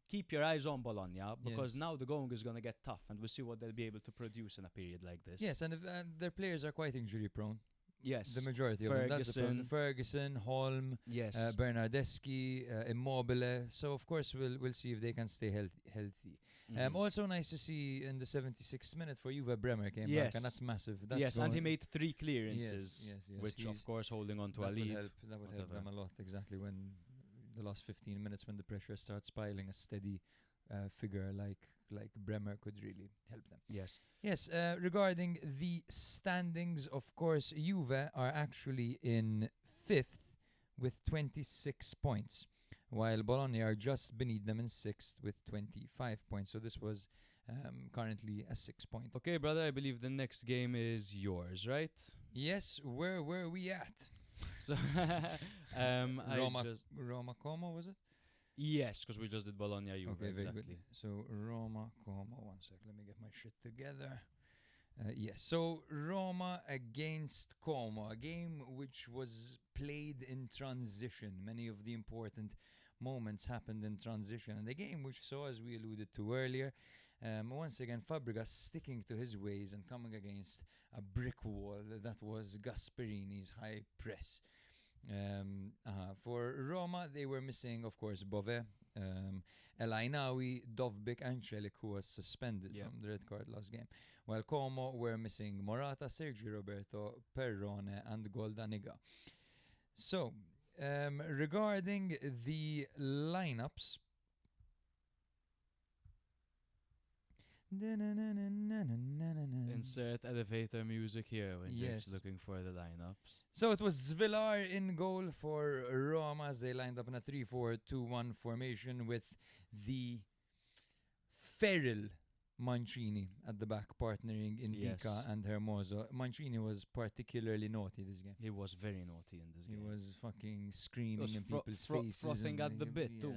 keep your eyes on Bologna, because now the going is going to get tough, and we'll see what they'll be able to produce in a period like this. Yes, and their players are quite injury prone. Yes. The majority of them. That's the problem. Ferguson, Holm, Yes. Bernardeschi, Immobile. So of course we'll see if they can stay healthy. Mhm. Also nice to see in the 76th minute for Juve Bremer came back, Yes. and that's massive. That's yes, and he going- made 3 clearances, yes, which he's- of course holding on to a that would lead. help. That would help them whatever. a lot. Exactly when the last 15 minutes, when the pressure starts piling, a steady figure like Bremer could really help them. Yes. Yes, regarding the standings, of course, Juve are actually in 5th with 26 points. while Bologna are just beneath them in 6th with 25 points. So this was currently a 6-point. Okay, brother, I believe the next game is yours, right? Yes, where were we at? So, Roma Como, was it? Yes, because we just did Bologna, Juve, Okay, very exactly. good. So Roma Como, one sec, let me get my shit together. Yes, so Roma against Como, a game which was played in transition. Many of the important moments happened in transition. And the game which saw, as we alluded to earlier, once again, Fabregas sticking to his ways and coming against a brick wall that was Gasperini's high press. For Roma, they were missing, of course, Bove, El Ainawi, Dovbik, and Celik, who was suspended from the red card last game. While Como were missing Morata, Sergio Roberto, Perrone, and Goldaniga. So, regarding the lineups, Insert elevator music here when you're Yes. looking for the lineups. So it was Zvilar in goal for Roma as they lined up in a 3-4-2-1 formation with the feral Mancini at the back, partnering Indica and Hermoso. Mancini was particularly naughty this game. He was very naughty in this He game. was fucking screaming was in people's faces. frothing and at the bit too.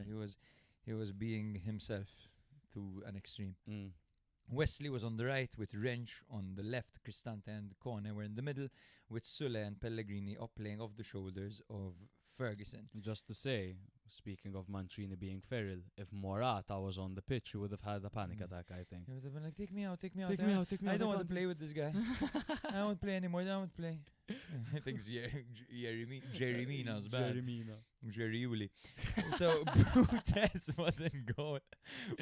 He was being himself to an extreme. Mm. Wesley was on the right with Wrench on the left. Cristante and Kone were in the middle with Sule and Pellegrini up playing off the shoulders of Ferguson. Just to say, speaking of Mancini being feral, if Morata was on the pitch, he would have had a panic attack, I think. He would have been like, take me out, take me out. Take me out, take me out. I don't want to can't play with this guy. I don't want to play anymore, I don't want to play. I think Jeremy's bad. Jerry. So Brutes was in goal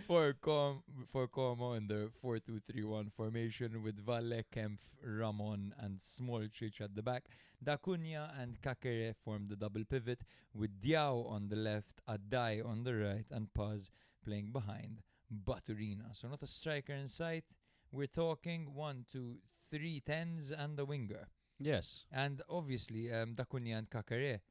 for Como in the 4-2-3-1 formation with Valle, Kempf, Ramon and Smolcic at the back. D'Acunha and Kakere formed the double pivot with Diao on the left, Adai on the right and Paz playing behind Baturina. So not a striker in sight. We're talking 1, 2, 3 tens and a winger. Yes. And obviously, D'Acunha and Kakere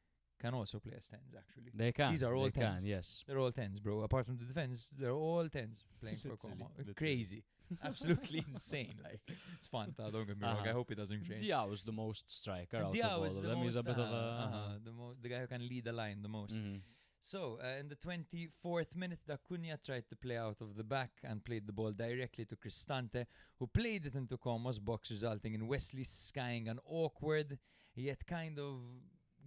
can also play as tens, actually. They can. These are all they tens. can, yes. They're all tens, bro. Apart from the defense, they're all tens playing for Literally, Como. literally. Crazy. Absolutely insane. Like, it's fun. Don't get me wrong. I hope it doesn't change. Diao is the most striker out of Diao all is of the them. He's a most, bit of a... the guy who can lead the line the most. Mhm. So, in the 24th minute, D'Acunha tried to play out of the back and played the ball directly to Cristante, who played it into Como's box, resulting in Wesley skying an awkward, yet kind of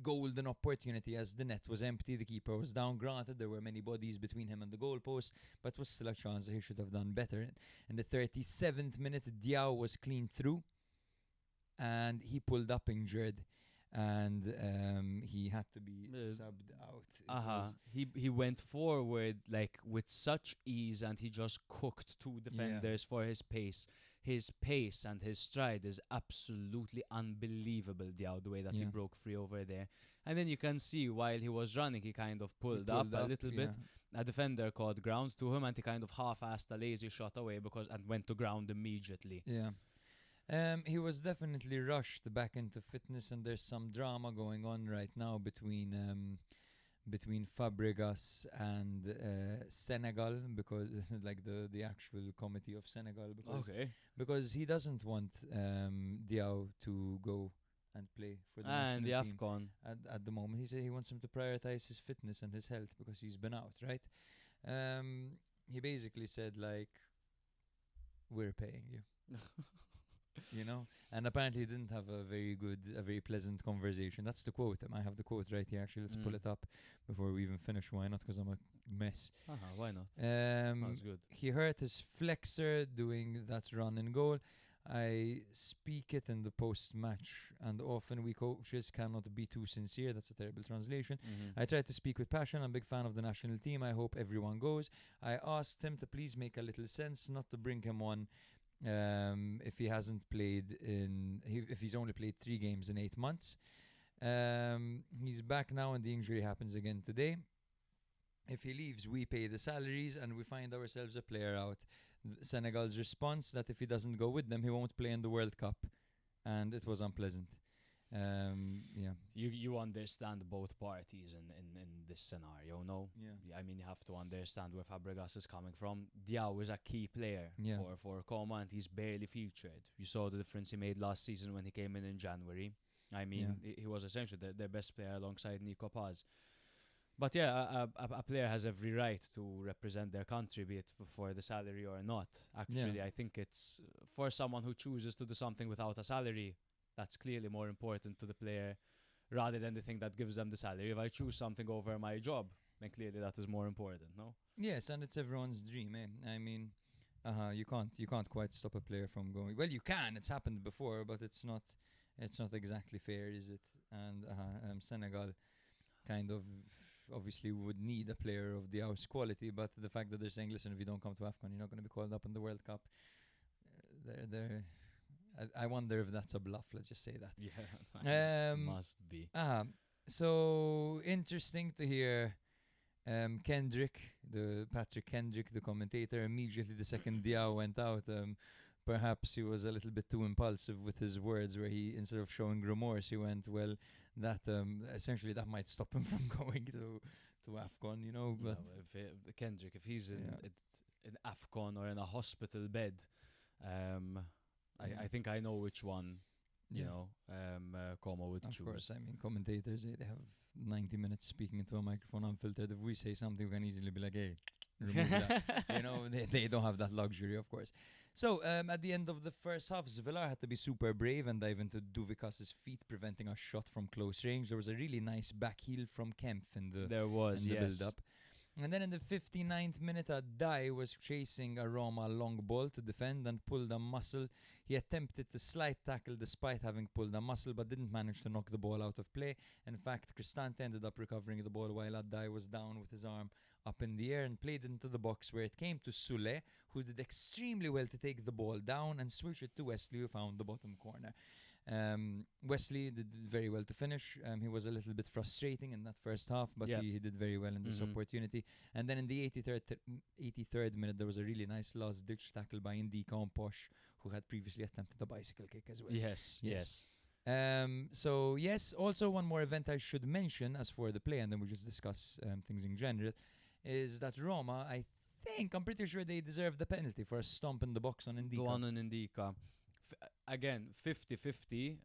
golden opportunity as the net was empty. The keeper was down. Granted, there were many bodies between him and the goalpost, but was still a chance that he should have done better. In the 37th minute, Diao was clean through, and he pulled up injured. And he had to be subbed out. He went forward like with such ease, and he just cooked two defenders for his pace. His pace and his stride is absolutely unbelievable, Diao, the way that he broke free over there. And then you can see while he was running, he kind of pulled up a little bit. A defender caught ground to him, and he kind of half-assed a lazy shot away and went to ground immediately. Yeah. He was definitely rushed back into fitness, and there's some drama going on right now between Fabregas and Senegal, because like the actual committee of Senegal, because he doesn't want Diao to go and play for the national the team AFCON. at the moment. He said he wants him to prioritize his fitness and his health because he's been out, right? He basically said like, we're paying you. You know, and apparently he didn't have a very pleasant conversation. That's the quote. I have the quote right here. Actually, let's pull it up before we even finish. Why not? Because I'm a mess. Why not? Sounds good. He hurt his flexor doing that run in goal. I speak it in the post-match, and often we coaches cannot be too sincere. That's a terrible translation. I try to speak with passion. I'm a big fan of the national team. I hope everyone goes. I asked him to please make a little sense, not to bring him on if he hasn't played if he's only played 3 games in 8 months. He's back now and the injury happens again today. If he leaves, we pay the salaries and we find ourselves a player out. Senegal's response that if he doesn't go with them, he won't play in the World Cup, and it was unpleasant. Yeah. You understand both parties in this scenario, no? Yeah. I mean, you have to understand where Fabregas is coming from. Diao is a key player Yeah. for Como, and he's barely featured. You saw the difference he made last season when he came in January. I mean, he was essentially their best player alongside Nico Paz. But yeah, a player has every right to represent their country, be it for the salary or not. Actually, I think it's for someone who chooses to do something without a salary, that's clearly more important to the player rather than the thing that gives them the salary. If I choose something over my job, then clearly that is more important, no? Yes, and it's everyone's dream, I mean, you can't quite stop a player from going. Well, you can. It's happened before, but it's not exactly fair, is it? And Senegal kind of obviously would need a player of the house quality, but the fact that they're saying, listen, if you don't come to AFCON, you're not going to be called up in the World Cup. I wonder if that's a bluff. Let's just say that. Yeah, must be. So interesting to hear. Patrick Kendrick, the commentator, immediately the second Diao went out. Perhaps he was a little bit too impulsive with his words, where he, instead of showing remorse, he went, well, that essentially that might stop him from going to AFCON, you know. But no, if Kendrick, if he's in AFCON or in a hospital bed, I think I know which one, you know, Como would choose. Of course, I mean, commentators, they have 90 minutes speaking into a microphone unfiltered. If we say something, we can easily be like, hey, remove that. You know, they don't have that luxury, of course. So, at the end of the first half, Villar had to be super brave and dive into Duvicas's feet, preventing a shot from close range. There was a really nice back heel from Kempf in the build-up. And then in the 59th minute, Adai was chasing a Roma long ball to defend and pulled a muscle. He attempted to slide tackle despite having pulled a muscle, but didn't manage to knock the ball out of play. In fact, Cristante ended up recovering the ball while Adai was down with his arm up in the air and played into the box, where it came to Sule, who did extremely well to take the ball down and switch it to Wesley, who found the bottom corner. Wesley did very well to finish. He was a little bit frustrating in that first half, but he did very well in this opportunity. And then in the 83rd minute, there was a really nice last-ditch tackle by Ndika on Posh, who had previously attempted a bicycle kick as well. Yes. So, yes, also one more event I should mention as for the play, and then we'll just discuss things in general, is that Roma, I'm pretty sure they deserve the penalty for a stomp in the box on Ndika. The one on Ndika. Again, 50-50,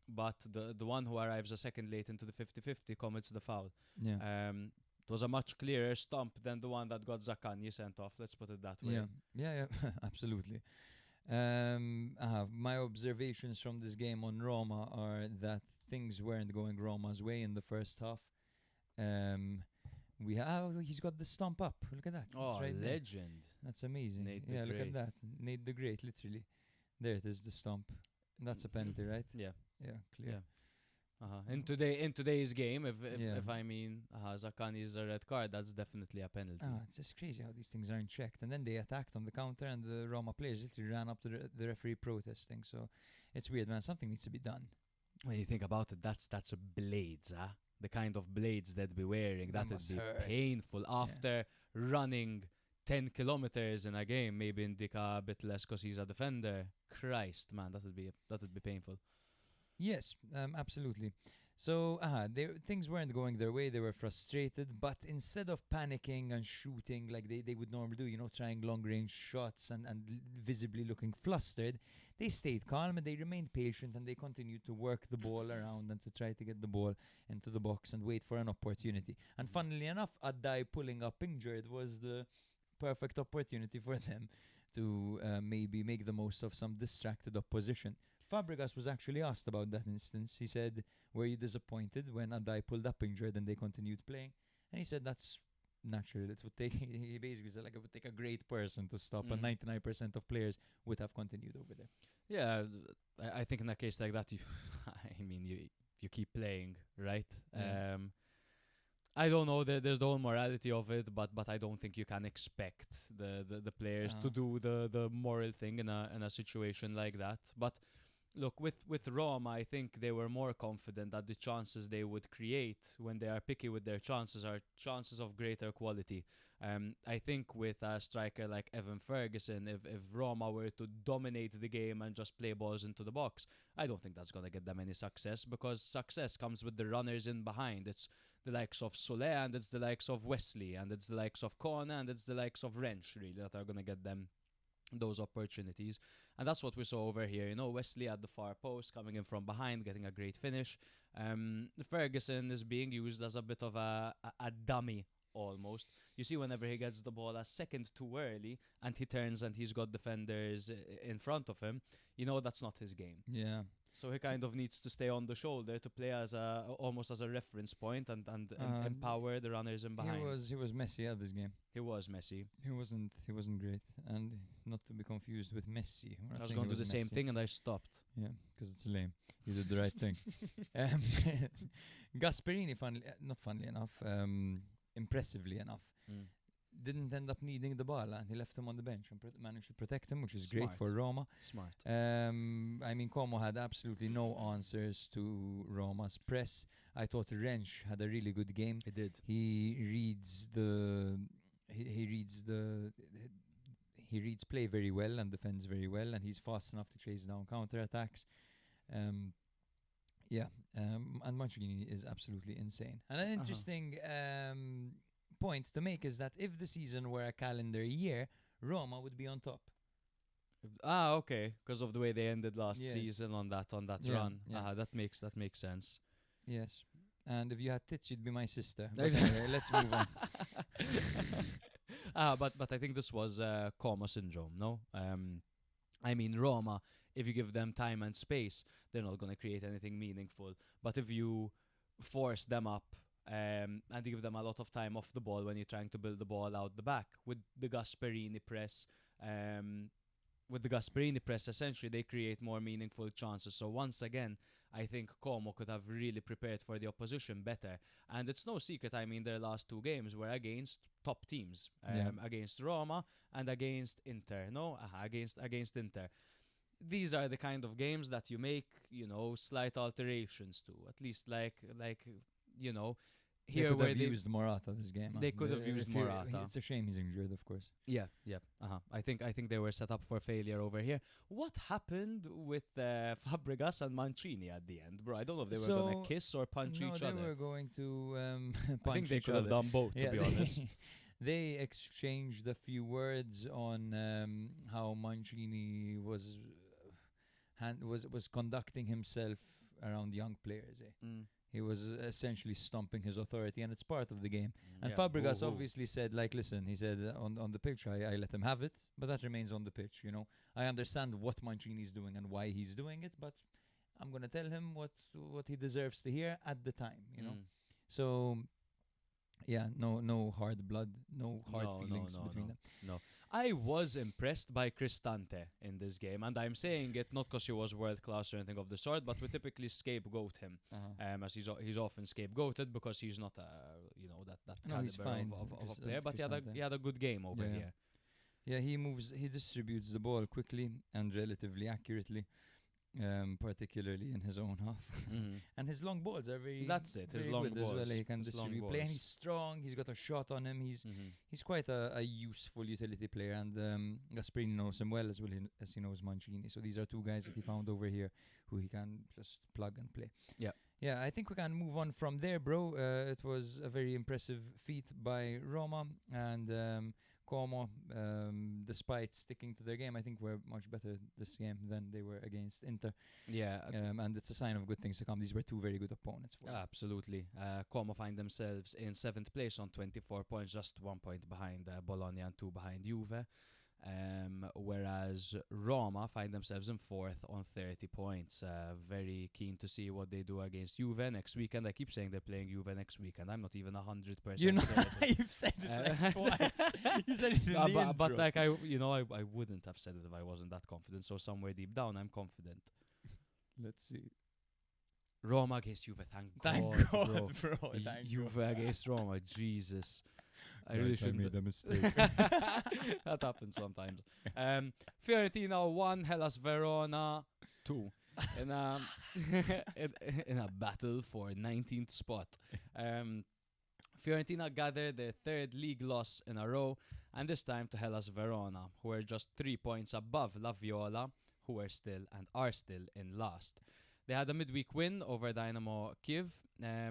but the one who arrives a second late into the 50-50 commits the foul. It was a much clearer stomp than the one that got Zaccagni sent off, let's put it that way. Yeah, absolutely. My observations from this game on Roma are that things weren't going Roma's way in the first half. He's got the stomp up. Look at that. Oh, right legend. There. That's amazing. Nate the look Great. at that. Nate the Great, literally. There it is, the stomp. That's a penalty, right? Yeah, clear. In today's game, if I mean Zaccagni is a red card, that's definitely a penalty. It's just crazy how these things aren't checked. And then they attacked on the counter, and the Roma players literally ran up to the referee protesting. So it's weird, man. Something needs to be done. When you think about it, that's blades, the kind of blades they'd be wearing. That would be painful after running 10 kilometers in a game. Maybe Ndika a bit less because he's a defender. Christ, man, that would be painful. Yes, absolutely. So, things weren't going their way. They were frustrated, but instead of panicking and shooting like they would normally do, trying long-range shots and visibly looking flustered, they stayed calm and they remained patient and they continued to work the ball around and to try to get the ball into the box and wait for an opportunity. And funnily enough, Adai pulling up injured was the perfect opportunity for them to maybe make the most of some distracted opposition. Fabregas was actually asked about that instance. He said, were you disappointed when Adai pulled up injured and they continued playing? And he said that's natural. He basically said it would take a great person to stop, and 99% of players would have continued over there. Yeah, I think in a case like that, you keep playing, right? Yeah. I don't know. There's the whole morality of it, but I don't think you can expect the players to do the moral thing in a situation like that. But Look, with Roma, I think they were more confident that the chances they would create when they are picky with their chances are chances of greater quality. I think with a striker like Evan Ferguson, if Roma were to dominate the game and just play balls into the box, I don't think that's going to get them any success, because success comes with the runners in behind. It's the likes of Sole, and it's the likes of Wesley, and it's the likes of Kone, and it's the likes of Wrench, really, that are going to get them those opportunities. And that's what we saw over here. You know, Wesley at the far post, coming in from behind, getting a great finish. Ferguson is being used as a bit of a dummy, almost. You see, whenever he gets the ball a second too early and he turns and he's got defenders in front of him, you know that's not his game. Yeah. So he kind of needs to stay on the shoulder to play as almost as a reference point and empower the runners in behind. He was messy at this game. He was messy. He wasn't great, and not to be confused with Messi. I was going to do the same thing and I stopped. Yeah, because it's lame. You did the right thing. Gasperini, funnily enough, impressively enough, didn't end up needing the ball, and he left him on the bench and managed to protect him, which is great for Roma. Smart. I mean, Como had absolutely no answers to Roma's press. I thought Wrench had a really good game. He did. He reads play very well and defends very well, and he's fast enough to chase down counter-attacks. And Mancini is absolutely insane. And an interesting point to make is that if the season were a calendar year, Roma would be on top. Okay, because of the way they ended last season on that run. Yeah. That makes sense. Yes. And if you had tits, you'd be my sister. But anyway, let's move on. But I think this was Como syndrome, no? I mean, Roma, if you give them time and space, they're not going to create anything meaningful. But if you force them up and you give them a lot of time off the ball when you're trying to build the ball out the back, with the Gasperini press, essentially they create more meaningful chances. So once again, I think Como could have really prepared for the opposition better. And it's no secret, I mean, their last two games were against top teams, against Roma and against Inter. Against Inter. These are the kind of games that you make, slight alterations to. At least here they could where have used Morata this game. They could have used Morata. It's a shame he's injured, of course. Yeah. I think they were set up for failure over here. What happened with Fabregas and Mancini at the end, bro? I don't know if they were going to kiss or punch each other. No, they were going to punch I think they each could other. have done both, to be honest. They exchanged a few words on how Mancini was conducting himself around young players. He was essentially stomping his authority, and it's part of the game. And Fabregas obviously said, listen, he said on the pitch, I let him have it, but that remains on the pitch, I understand what Mancini's doing and why he's doing it, but I'm going to tell him what he deserves to hear at the time, So, no hard blood, no hard feelings between them. No. I was impressed by Cristante in this game, and I'm saying it not because he was world class or anything of the sort, but we typically scapegoat him, as he's often scapegoated because he's not that caliber of a player. But he had a good game over here. Yeah, he distributes the ball quickly and relatively accurately. Particularly in his own half. And his long balls are very his long balls as well. He can distribute play, and he's strong. He's got a shot on him. He's quite a useful utility player, and Gasperini knows him well as he knows Mancini. So these are two guys that he found over here who he can just plug and play. Yeah, I think we can move on from there, bro. It was a very impressive feat by Roma, and Como, despite sticking to their game, I think were much better this game than they were against Inter. Yeah. And it's a sign of good things to come. These were two very good opponents for them. Absolutely. Como find themselves in 7th place on 24 points, just 1 point behind Bologna and 2 behind Juve. Whereas Roma find themselves in 4th on 30 points. Very keen to see what they do against Juve next weekend. I keep saying they're playing Juve next weekend. I'm not even 100% certain. You've said it twice. You said it in the intro. But I wouldn't have said it if I wasn't that confident. So somewhere deep down, I'm confident. Let's see. Roma against Juve. Thank God, bro. Juve against Roma. Jesus. I really shouldn't. made a mistake. That happens sometimes. Fiorentina 1, Hellas Verona 2. in a in a battle for 19th spot. Fiorentina gathered their third league loss in a row, and this time to Hellas Verona, who were just 3 points above La Viola, who were still and are still in last. They had a midweek win over Dynamo Kiev.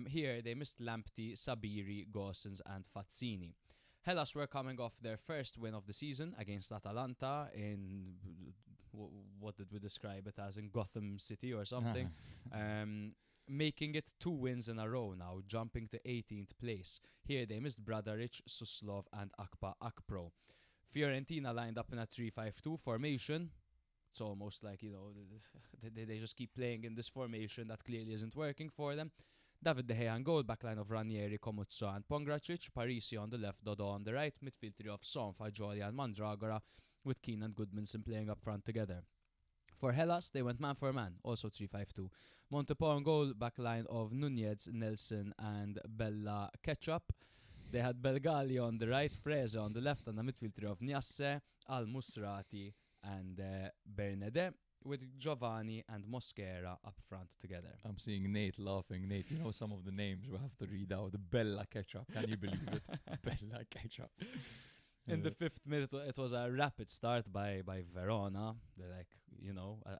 Here they missed Lamptey, Sabiri, Gosens and Fazzini. Hellas were coming off their first win of the season against Atalanta in, what did we describe it as, in Gotham City or something. Making it 2 wins in a row now, jumping to 18th place. Here they missed Bradaric, Suslov and Akpa Akpro. Fiorentina lined up in a 3-5-2 formation. It's almost like, they just keep playing in this formation that clearly isn't working for them. David De Gea and goal, backline of Ranieri, Comuzzo and Pongracic, Parisi on the left, Dodo on the right, midfield three of Son, Fagioli and Mandragora, with Keane and Goodmanson playing up front together. For Hellas, they went man for man, also 3-5-2. Montepò on goal, backline of Nunez, Nelson and Bella Ketchup. They had Belgali on the right, Freze on the left, and the midfield three of Niasse, Al-Musrati and Bernede, with Giovanni and Mosquera up front together. I'm seeing Nate laughing. Nate, you know some of the names we have to read out. Bella Ketchup, can you believe it? Bella Ketchup. In the 5th minute, it was a rapid start by Verona. They're like,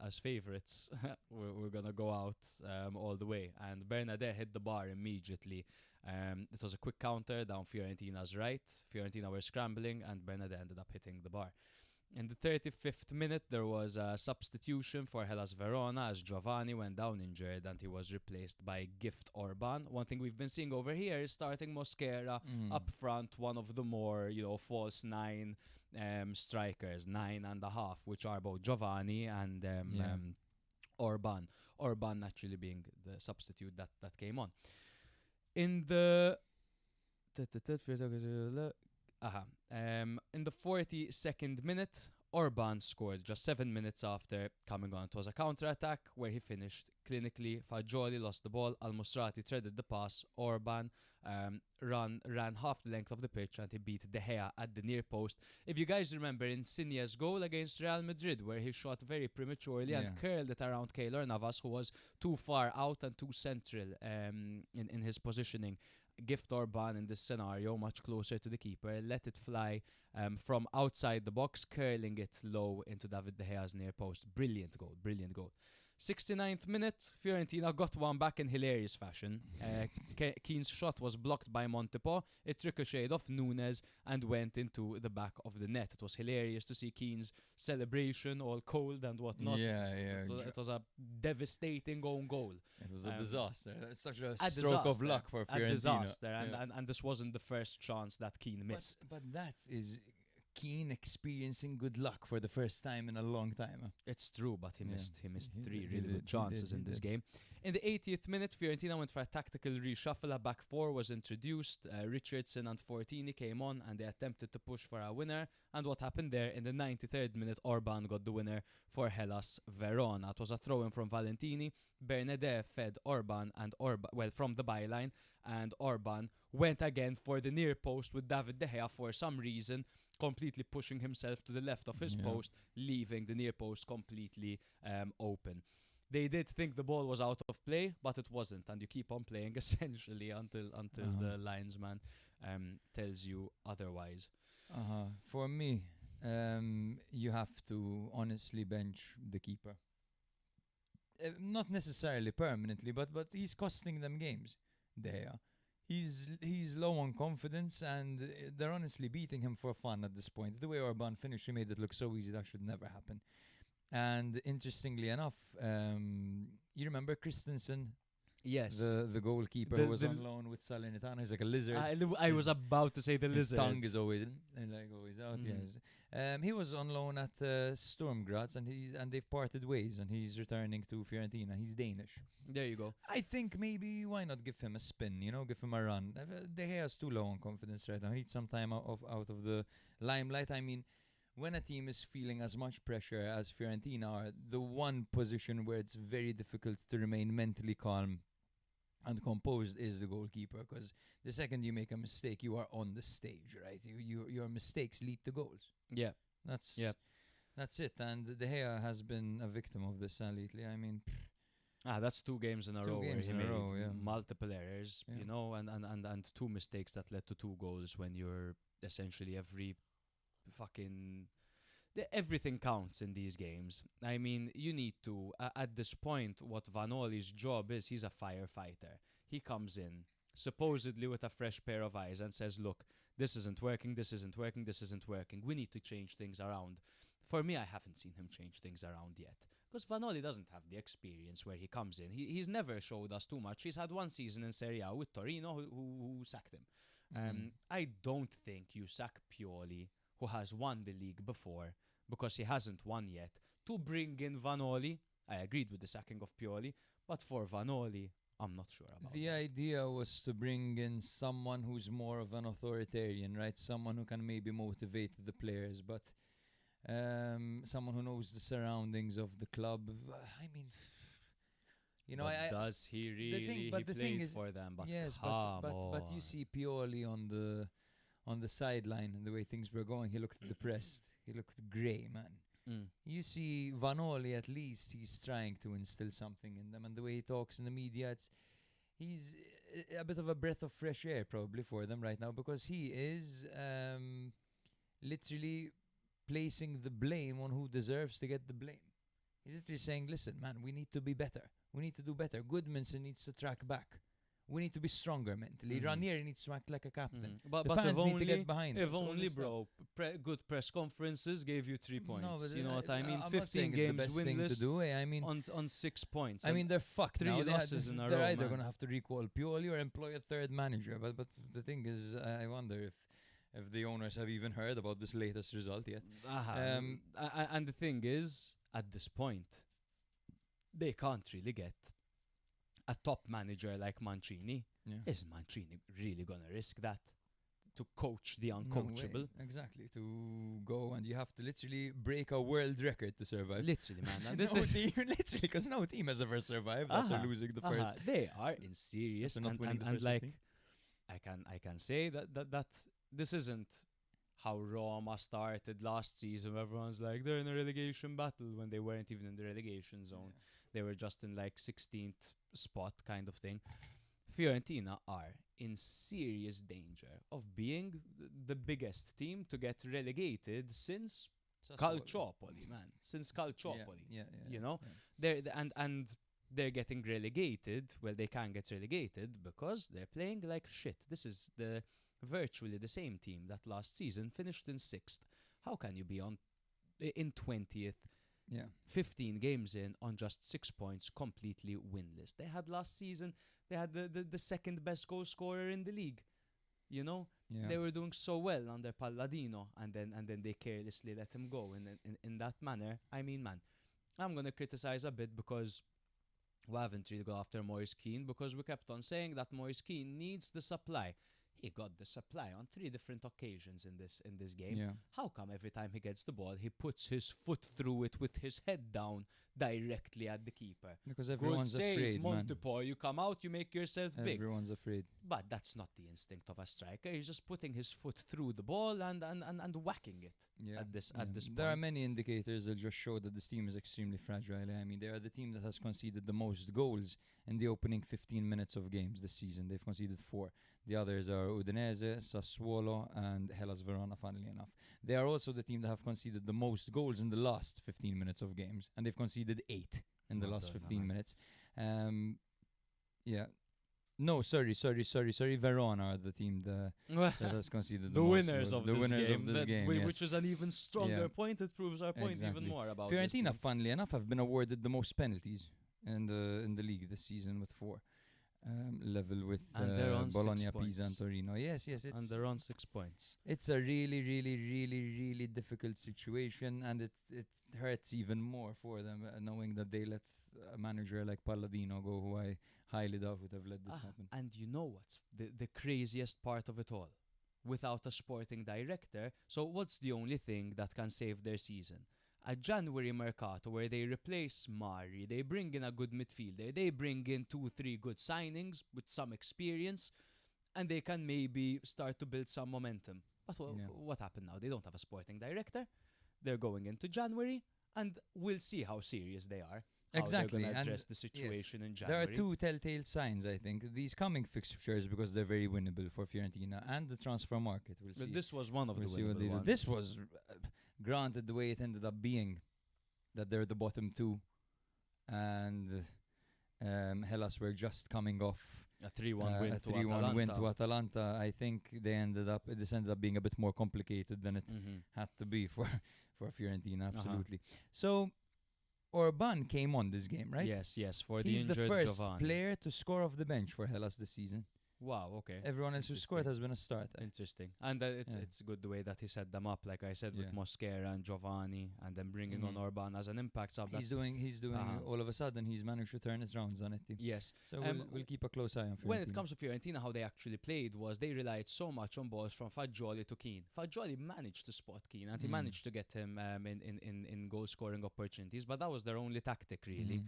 as favourites, we're going to go out all the way. And Bernade hit the bar immediately. It was a quick counter down Fiorentina's right. Fiorentina were scrambling and Bernade ended up hitting the bar. In the 35th minute, there was a substitution for Hellas Verona as Giovanni went down injured and he was replaced by Gift Orban. One thing we've been seeing over here is starting Mosquera up front, one of the more, false 9 strikers, 9.5, which are both Giovanni and Orban. Orban naturally being the substitute that came on. In the... in the 42nd minute, Orban scored just 7 minutes after coming on. It was a counter-attack where he finished clinically. Fagioli lost the ball. Al-Musrati threaded the pass. Orban ran half the length of the pitch and he beat De Gea at the near post. If you guys remember Insigne's goal against Real Madrid, where he shot very prematurely and curled it around Keylor Navas, who was too far out and too central in his positioning. Gift Orban in this scenario, much closer to the keeper, let it fly from outside the box, curling it low into David De Gea's near post. Brilliant goal. 69th minute, Fiorentina got one back in hilarious fashion. Keane's shot was blocked by Montepò. It ricocheted off Nunez and went into the back of the net. It was hilarious to see Keane's celebration, all cold and whatnot. It was a devastating own goal. It was a disaster. It's such a stroke of luck for Fiorentina. A disaster, and this wasn't the first chance that Keane missed. But that is Keane experiencing good luck for the first time in a long time. It's true, but he missed 3 really good chances in this game. In the 80th minute, Fiorentina went for a tactical reshuffle. A back 4 was introduced. Richardson and Fortini came on and they attempted to push for a winner. And what happened there? In the 93rd minute, Orban got the winner for Hellas Verona. It was a throw-in from Valentini. Bernade fed Orban from the byline, and Orban went again for the near post with David De Gea for some reason, completely pushing himself to the left of his post, leaving the near post completely open. They did think the ball was out of play, but it wasn't, and you keep on playing essentially until the linesman tells you otherwise. For me, you have to honestly bench the keeper. Not necessarily permanently, but he's costing them games. There, he's low on confidence, and they're honestly beating him for fun at this point. The way Orban finished, he made it look so easy that should never happen. And interestingly enough, you remember Christensen? Yes. The goalkeeper who was on loan with Salernitana. He's like a lizard. I was about to say the lizard. His tongue is always out. Yes. He was on loan at Sturm Graz, and they've parted ways, and he's returning to Fiorentina. He's Danish. There you go. I think maybe why not give him a spin? Give him a run. De Gea's too low on confidence right now. He needs some time out of the limelight. I mean, when a team is feeling as much pressure as Fiorentina are, the one position where it's very difficult to remain mentally calm and composed is the goalkeeper, because the second you make a mistake, you are on the stage, right? Your mistakes lead to goals. Yeah, that's That's it. And De Gea has been a victim of this lately. I mean, That's 2 games in a Two row where games he in a made row, yeah. multiple errors, Yeah. you know, and 2 mistakes that led to 2 goals when you're essentially everything counts in these games. I mean, you need to, at this point, what Vanoli's job is, he's a firefighter. He comes in, supposedly with a fresh pair of eyes, and says, look, this isn't working, this isn't working, this isn't working. We need to change things around. For me, I haven't seen him change things around yet. Because Vanoli doesn't have the experience where he comes in. He's never showed us too much. He's had 1 season in Serie A with Torino who sacked him. I don't think you sack Pioli, who has won the league before, because he hasn't won yet, to bring in Vanoli. I agreed with the sacking of Pioli, but for Vanoli, I'm not sure about the that. idea was to bring in someone who's more of an authoritarian, right? Someone who can maybe motivate the players, but someone who knows the surroundings of the club. I mean, you know, But does he really? but He the thing played is- for them, but yes, come but you on. see Pioli on the sideline and the way things were going. He looked depressed. He looked grey, man. Mm. You see Vanoli, at least he's trying to instill something in them, and the way he talks in the media, he's a bit of a breath of fresh air probably for them right now, because he is literally placing the blame on who deserves to get the blame. He's literally saying, listen, man, we need to be better. We need to do better. Goodmanson needs to track back. We need to be stronger mentally. Mhm. Ranieri needs to act like a captain. But The if fans need only, to get behind if us, all only, this stuff. bro, good press conferences gave you 3 points. No, but you know what I mean? I'm 15 not saying games it's the best thing to winless do. I mean, on 6 points. I mean, they're fucked 3 now. losses in a They're row, either man. going to have to recall Pioli or employ a third manager. But the thing is, I wonder if the owners have even heard about this latest result yet. And the thing is, at this point, they can't really get a top manager like Mancini. Yeah. Is Mancini really going to risk that to coach the No way. uncoachable? Exactly. To go and you have to literally break a world record to survive. Literally, man. And No team, literally, because no team has ever survived after losing the first. They are in serious After not winning the and first like 15. I can say that this isn't how Roma started last season. Where everyone's like they're in a relegation battle when they weren't even in the relegation zone. They were just in like 16th spot kind of thing. Fiorentina are in serious danger of being the biggest team to get relegated since Calciopoli, man. Since Calciopoli. Yeah. You know? And they're getting relegated. Well, they can get relegated because they're playing like shit. This is virtually the same team that last season finished in 6th. How can you be in 20th? Yeah. 15 games in on just 6 points, completely winless. They had last season, they had the second best goal scorer in the league. You know, Yeah. they were doing so well under Palladino, and then they carelessly let him go in that manner. I mean, man, I'm gonna criticize a bit because we haven't really gone after Moise Keane, because we kept on saying that Moise Keane needs the supply. He got the supply on 3 different occasions in this game. Yeah. How come every time he gets the ball, he puts his foot through it with his head down directly at the keeper? Because Good everyone's save, afraid, man. Montepor. You come out, you make yourself big. Everyone's afraid. But that's not the instinct of a striker. He's just putting his foot through the ball and whacking it Yeah. at this There are point. many indicators that just show that this team is extremely fragile. I mean, they are the team that has conceded the most goals in the opening 15 minutes of games this season. They've conceded 4. The others are Udinese, Sassuolo, and Hellas Verona, funnily enough. They are also the team that have conceded the most goals in the last 15 minutes of games, and they've conceded 8 in the Well last done, 15 man. minutes. Yeah. No, sorry. Verona are the team that has conceded the The most winners goals. of The this winners game, of this game, yes. which is an even stronger Yeah. point. It proves our point Exactly. even more about this Fiorentina, team. funnily enough, have been awarded the most penalties in the league this season with 4, level with And they're on 6 Bologna, Pisa, and points. Torino. Yes, And they're on 6 points. it's a really, really, really, really difficult situation, and it hurts even more for them knowing that they let a manager like Palladino go, who I highly doubt would have let this happen. And you know what's the craziest part of it all? Without a sporting director, so what's the only thing that can save their season? A January mercato where they replace Mari, they bring in a good midfielder, they bring in 2-3 good signings with some experience, and they can maybe start to build some momentum. But Yeah. what happened now? They don't have a sporting director. they're going into January, and we'll see how serious they are. How Exactly, they're going to and address the situation in January. There are two telltale signs, I think. These coming fixtures, because they're very winnable for Fiorentina, and the transfer market. We'll see. But this was one of We'll the see what they winnable do. ones. This was, granted, the way it ended up being, that they're the bottom two, and Hellas were just coming off a 3-1 win a to 3-1 Atalanta. win to Atalanta. I think this ended up being a bit more complicated than it had to be for Fiorentina. Absolutely. So Orban came on this game, right? Yes, for He's the the injured first Giovanni. player to score off the bench for Hellas this season. Wow, okay. Everyone else who scored has been a starter. Interesting. And it's good the way that he set them up, like I said, with Mosquera and Giovanni, and then bringing on Orban as an impact sub. He's doing all of a sudden he's managed to turn his rounds on it. Yes. So we'll keep a close eye on Fiorentina. When it comes to Fiorentina, how they actually played was they relied so much on balls from Fagioli to Keane. Fagioli managed to spot Keane, and he managed to get him in goal scoring opportunities, but that was their only tactic really.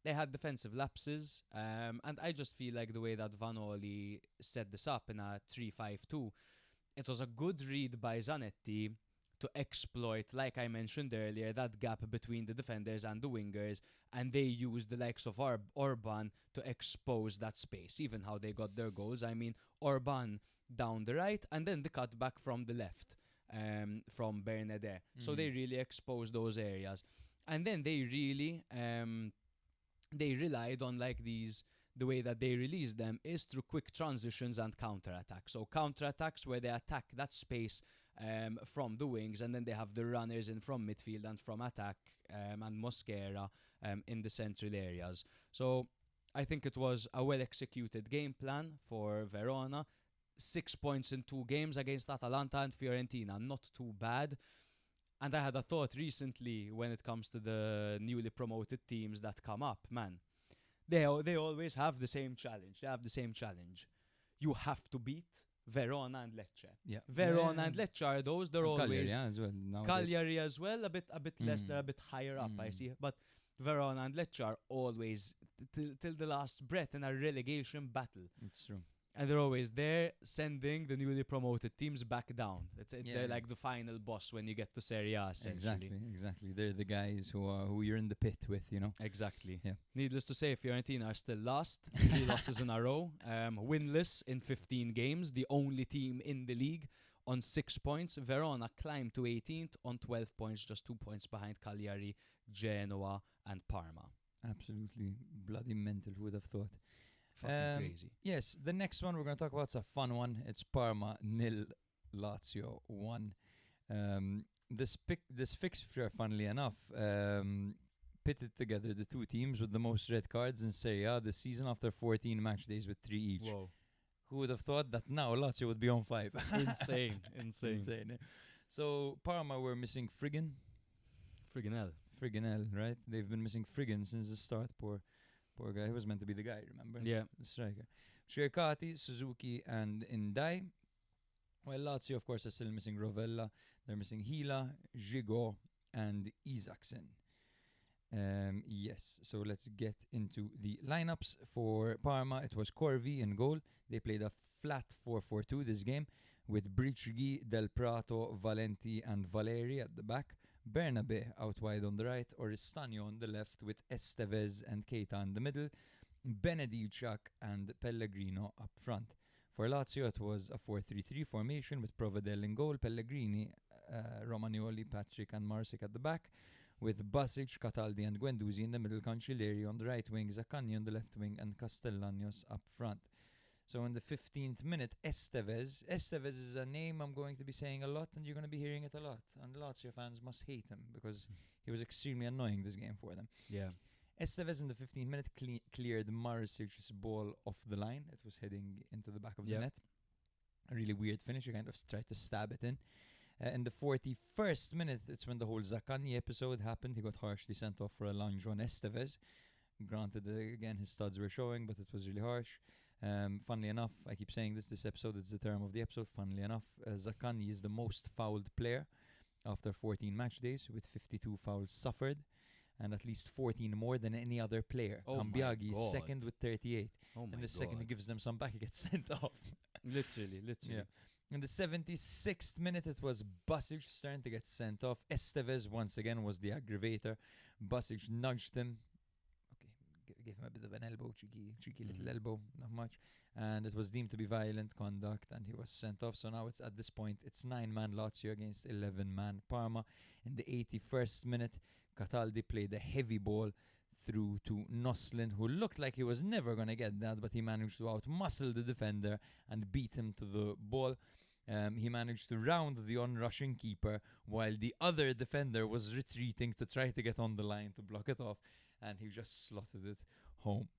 They had defensive lapses, and I just feel like the way that Vanoli set this up in a 3-5-2, it was a good read by Zanetti to exploit, like I mentioned earlier, that gap between the defenders and the wingers, and they used the likes of Orban to expose that space, even how they got their goals. I mean, Orban down the right, and then the cutback from the left, from Bernadette. So they really exposed those areas. And then they really... they relied on the way that they released them is through quick transitions and counter-attacks. So counter-attacks where they attack that space from the wings, and then they have the runners in from midfield and from attack, and Mosquera in the central areas. So I think it was a well-executed game plan for Verona. 6 points in 2 games against Atalanta and Fiorentina, not too bad. And I had a thought recently when it comes to the newly promoted teams that come up, man. They always have the same challenge. They have the same challenge. You have to beat Verona and Lecce. Yeah. Verona and Lecce are those. They're And always Cagliari, as well. Cagliari as well. A bit less. They're a bit higher up, I see. But Verona and Lecce are always till the last breath in a relegation battle. It's true. And they're always there, sending the newly promoted teams back down. They're like the final boss when you get to Serie A, essentially. Exactly. They're the guys who you're in the pit with, you know. Exactly. Yeah. Needless to say, Fiorentina are still last. 3 losses in a row. Winless in 15 games. The only team in the league on 6 points. Verona climbed to 18th on 12 points, just 2 points behind Cagliari, Genoa, and Parma. Absolutely bloody mental. Who would have thought? Fucking crazy. Yes, the next one we're going to talk about is a fun one. It's Parma 0, Lazio 1. This fixture, funnily enough, pitted together the two teams with the most red cards in Serie A this season after 14 match days with 3 each. Whoa. Who would have thought that now Lazio would be on 5? Insane. Eh? So Parma were missing Friggin, right? They've been missing Friggin since the start. Poor guy. He was meant to be the guy, remember? Yeah. The striker. Cercati, Suzuki, and Indai. Well, Lazio, of course, are still missing Rovella. They're missing Hila, Gigot, and Isaacson. Yes, so let's get into the lineups. For Parma, it was Corvi in goal. They played a flat 4-4-2 this game with Bricci, Del Prato, Valenti, and Valeri at the back. Bernabe out wide on the right, Oristano on the left with Estevez and Keita in the middle, Benediciak and Pellegrino up front. For Lazio, it was a 4-3-3 formation with Provedel in goal, Pellegrini, Romagnoli, Patrick and Marsic at the back, with Basic, Cataldi and Guendouzi in the middle, Cancelleri on the right wing, Zaccagni on the left wing, and Castellanos up front. So in the 15th minute, Estevez is a name I'm going to be saying a lot, and you're going to be hearing it a lot. And Lazio fans must hate him because he was extremely annoying this game for them. Yeah. Estevez in the 15th minute cleared Marisic's ball off the line. It was heading into the back of the net. A really weird finish. He kind of tried to stab it in. In the 41st minute, it's when the whole Zaccagni episode happened. He got harshly sent off for a lunge on Estevez. Granted, again, his studs were showing, but it was really harsh. Funnily enough, I keep saying this episode, it's the term of the episode. Funnily enough, Zaccagni is the most fouled player after 14 match days with 52 fouls suffered and at least 14 more than any other player. Cambiaghi is second with 38. And the second he gives them some back, he gets sent off. Literally. Yeah. In the 76th minute, it was Basic starting to get sent off. Estevez once again was the aggravator. Basic nudged him. Okay, gave him a bit of an elbow, cheeky little elbow, not much. And it was deemed to be violent conduct, and he was sent off. So now it's at this point, it's 9-man Lazio against 11-man Parma. In the 81st minute, Cataldi played a heavy ball through to Noslin, who looked like he was never going to get that, but he managed to outmuscle the defender and beat him to the ball. He managed to round the on-rushing keeper while the other defender was retreating to try to get on the line to block it off, and he just slotted it home.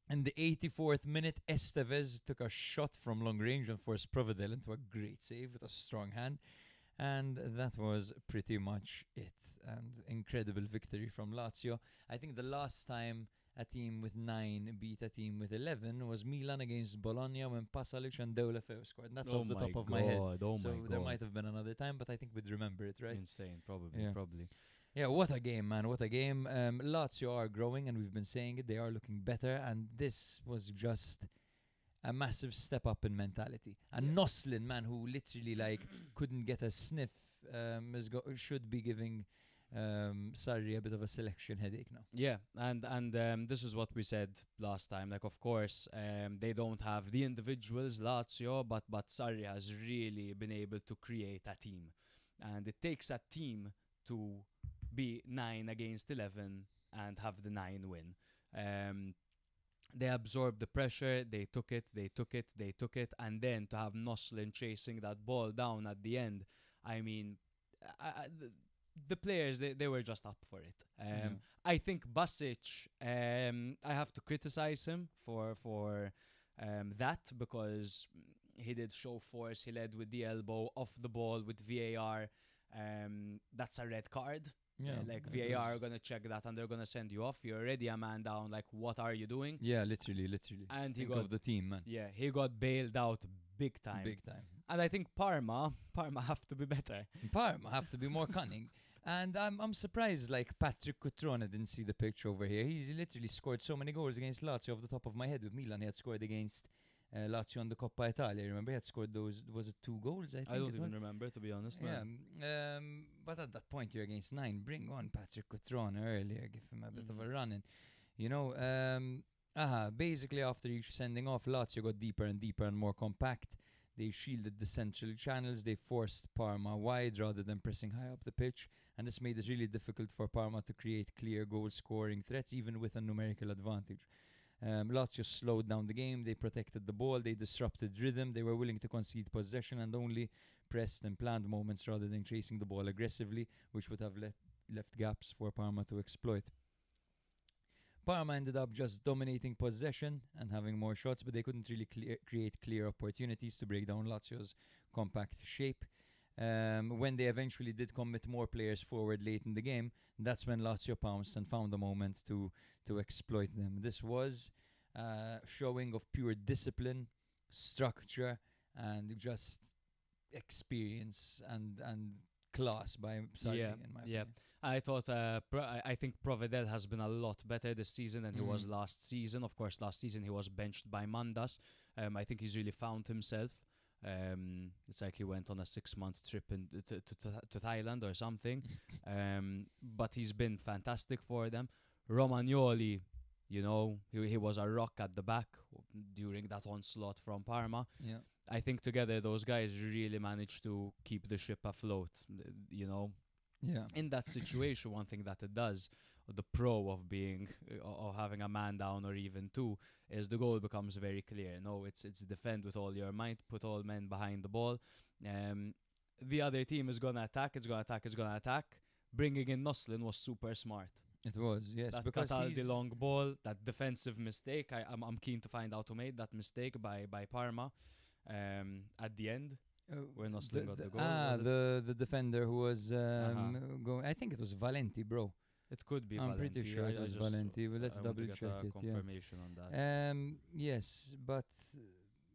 In the 84th minute, Estevez took a shot from long range and forced Provedel into a great save with a strong hand. And that was pretty much it. And incredible victory from Lazio. I think the last time a team with 9 beat a team with 11 was Milan against Bologna when Pasalic and Deulofeu scored. And that's off the top of my head. So there might have been another time, but I think we'd remember it, right? Insane, probably. Yeah, what a game, man. What a game. Lazio are growing, and we've been saying it. They are looking better, and this was just a massive step up in mentality. And Noslin, man, who literally couldn't get a sniff, should be giving Sarri a bit of a selection headache now. Yeah, and this is what we said last time. Like, of course, they don't have the individuals, Lazio, but Sarri has really been able to create a team. And it takes a team to be 9 against 11 and have the 9 win. They absorbed the pressure, they took it, and then to have Noslin chasing that ball down at the end, I mean, the players, they were just up for it. I think Basic, I have to criticize him for that, because he did show force, he led with the elbow, off the ball with VAR. That's a red card. VAR are gonna check that and they're gonna send you off. You're already a man down. Like, what are you doing? Yeah, literally. And Think of the team, man. Yeah, he got bailed out big time. And I think Parma have to be better. Parma have to be more cunning. And I'm surprised, Patrick Cutrone didn't see the picture over here. He's literally scored so many goals against Lazio off the top of my head. With Milan, he had scored against Lazio on the Coppa Italia. Remember, he had scored those, was it 2 goals, I think? I don't even remember, to be honest. Yeah. But at that point, you're against 9. Bring on Patrick Cutrone earlier. Give him a bit of a run. And, basically, after each sending off, Lazio got deeper and deeper and more compact. They shielded the central channels. They forced Parma wide rather than pressing high up the pitch. And this made it really difficult for Parma to create clear goal-scoring threats, even with a numerical advantage. Lazio slowed down the game. They protected the ball. They disrupted rhythm. They were willing to concede possession and only pressed and planned moments rather than chasing the ball aggressively, which would have left gaps for Parma to exploit. Parma ended up just dominating possession and having more shots, but they couldn't really create clear opportunities to break down Lazio's compact shape. When they eventually did commit more players forward late in the game, that's when Lazio pounced and found a moment to exploit them. This was showing of pure discipline, structure, and just experience and class by Sarri, in my opinion. I thought I think Provedel has been a lot better this season than he was last season. Of course, last season he was benched by Mandas. I think he's really found himself. It's like he went on a 6-month trip to Thailand or something. But he's been fantastic for them. Romagnoli, he was a rock at the back during that onslaught from Parma. Yeah. I think together those guys really managed to keep the ship afloat, Yeah. In that situation, one thing that it does, the pro of being of having a man down or even 2, is the goal becomes very clear. No, it's defend with all your might, put all men behind the ball. The other team is gonna attack. It's gonna attack. Bringing in Noslin was super smart. It was, yes, that because Cataldi long ball, that defensive mistake. I'm keen to find out who made that mistake by Parma. At the end, where Noslin got the goal. The defender who was going. I think it was Valenti, bro. It could be. I'm Valenti. pretty sure it was Valenti. But let's double check it. Confirmation on that. Yes, but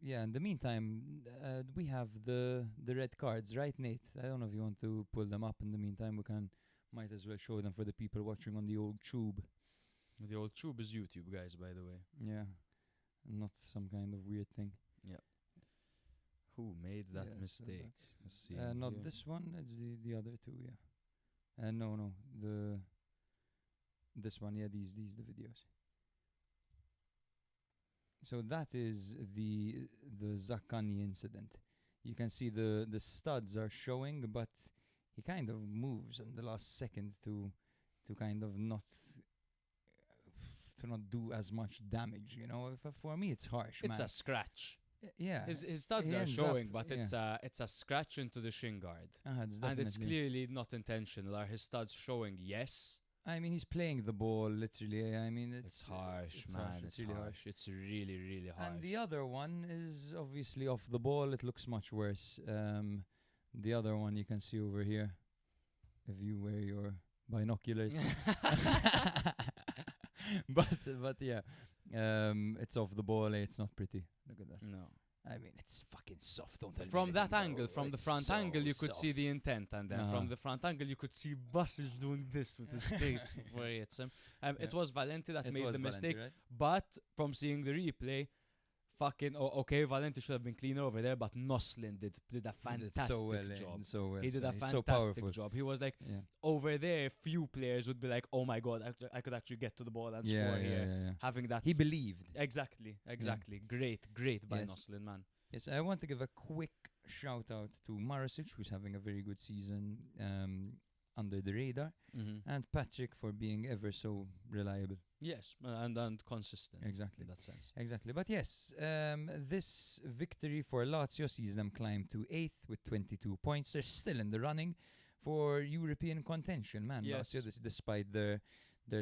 in the meantime, we have the red cards, right, Nate? I don't know if you want to pull them up. In the meantime, might as well show them for the people watching on the old tube. The old tube is YouTube, guys, by the way. Yeah, not some kind of weird thing. Yeah. who made that Yeah, so mistake. that's- Let's see not here. this one. It's the other two. Yeah. No. This one. Yeah. These the videos. So that is the Zaccani incident. You can see the studs are showing, but he kind of moves in the last second to kind of not do as much damage. You know, for me it's harsh. It's man. a scratch. Yeah. His studs he are ends showing, up- but it's a scratch into the shin guard. It's And it's definitely- clearly not intentional. Are his studs showing? Yes. I mean, he's playing the ball literally. I mean, It's harsh, it's man. harsh, It's really harsh. It's really, really harsh. And the other one is obviously off the ball. It looks much worse. The other one you can see over here, if you wear your binoculars. but yeah, it's off the ball. It's not pretty. Look at that. No. I mean, it's fucking soft. Don't tell me From that anything, angle, bro. from the It's front so angle, you could see soft. the intent, and then Uh-huh. from the front angle, you could see Buses doing this with his face before he hits him. It Yeah. was Valenti that It made was the Valenti, mistake, right? but from seeing the replay, okay, Valenti should have been cleaner over there, but Noslin did a He did fantastic so well, job. So well. He did a he's so fantastic powerful. job. He was like, Yeah. over there, few players would be like, oh my god, I could actually get to the ball and Yeah, score yeah, here. yeah, yeah. Having that. He believed. Exactly. Great by Yes. Noslin, man. Yes, I want to give a quick shout out to Marasic, who's having a very good season under the radar, Mm-hmm. and Patrick for being ever so reliable. Yes, and consistent. Exactly. In that sense. Exactly. But yes, this victory for Lazio sees them climb to 8th with 22 points. They're still in the running for European contention, man. Yes. Lazio, despite their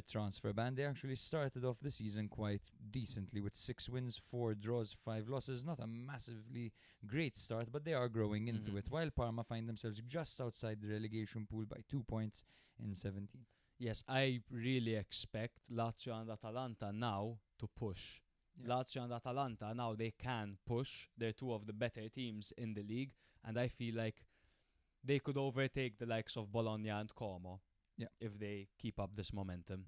transfer ban, they actually started off the season quite decently with 6 wins, 4 draws, 5 losses. Not a massively great start, but they are growing into Mhm. it. While Parma find themselves just outside the relegation pool by 2 points in 17th. Yes, I really expect Lazio and Atalanta now to push. Yeah. Lazio and Atalanta now they can push. They're two of the better teams in the league, and I feel like they could overtake the likes of Bologna and Como. Yeah. If they keep up this momentum.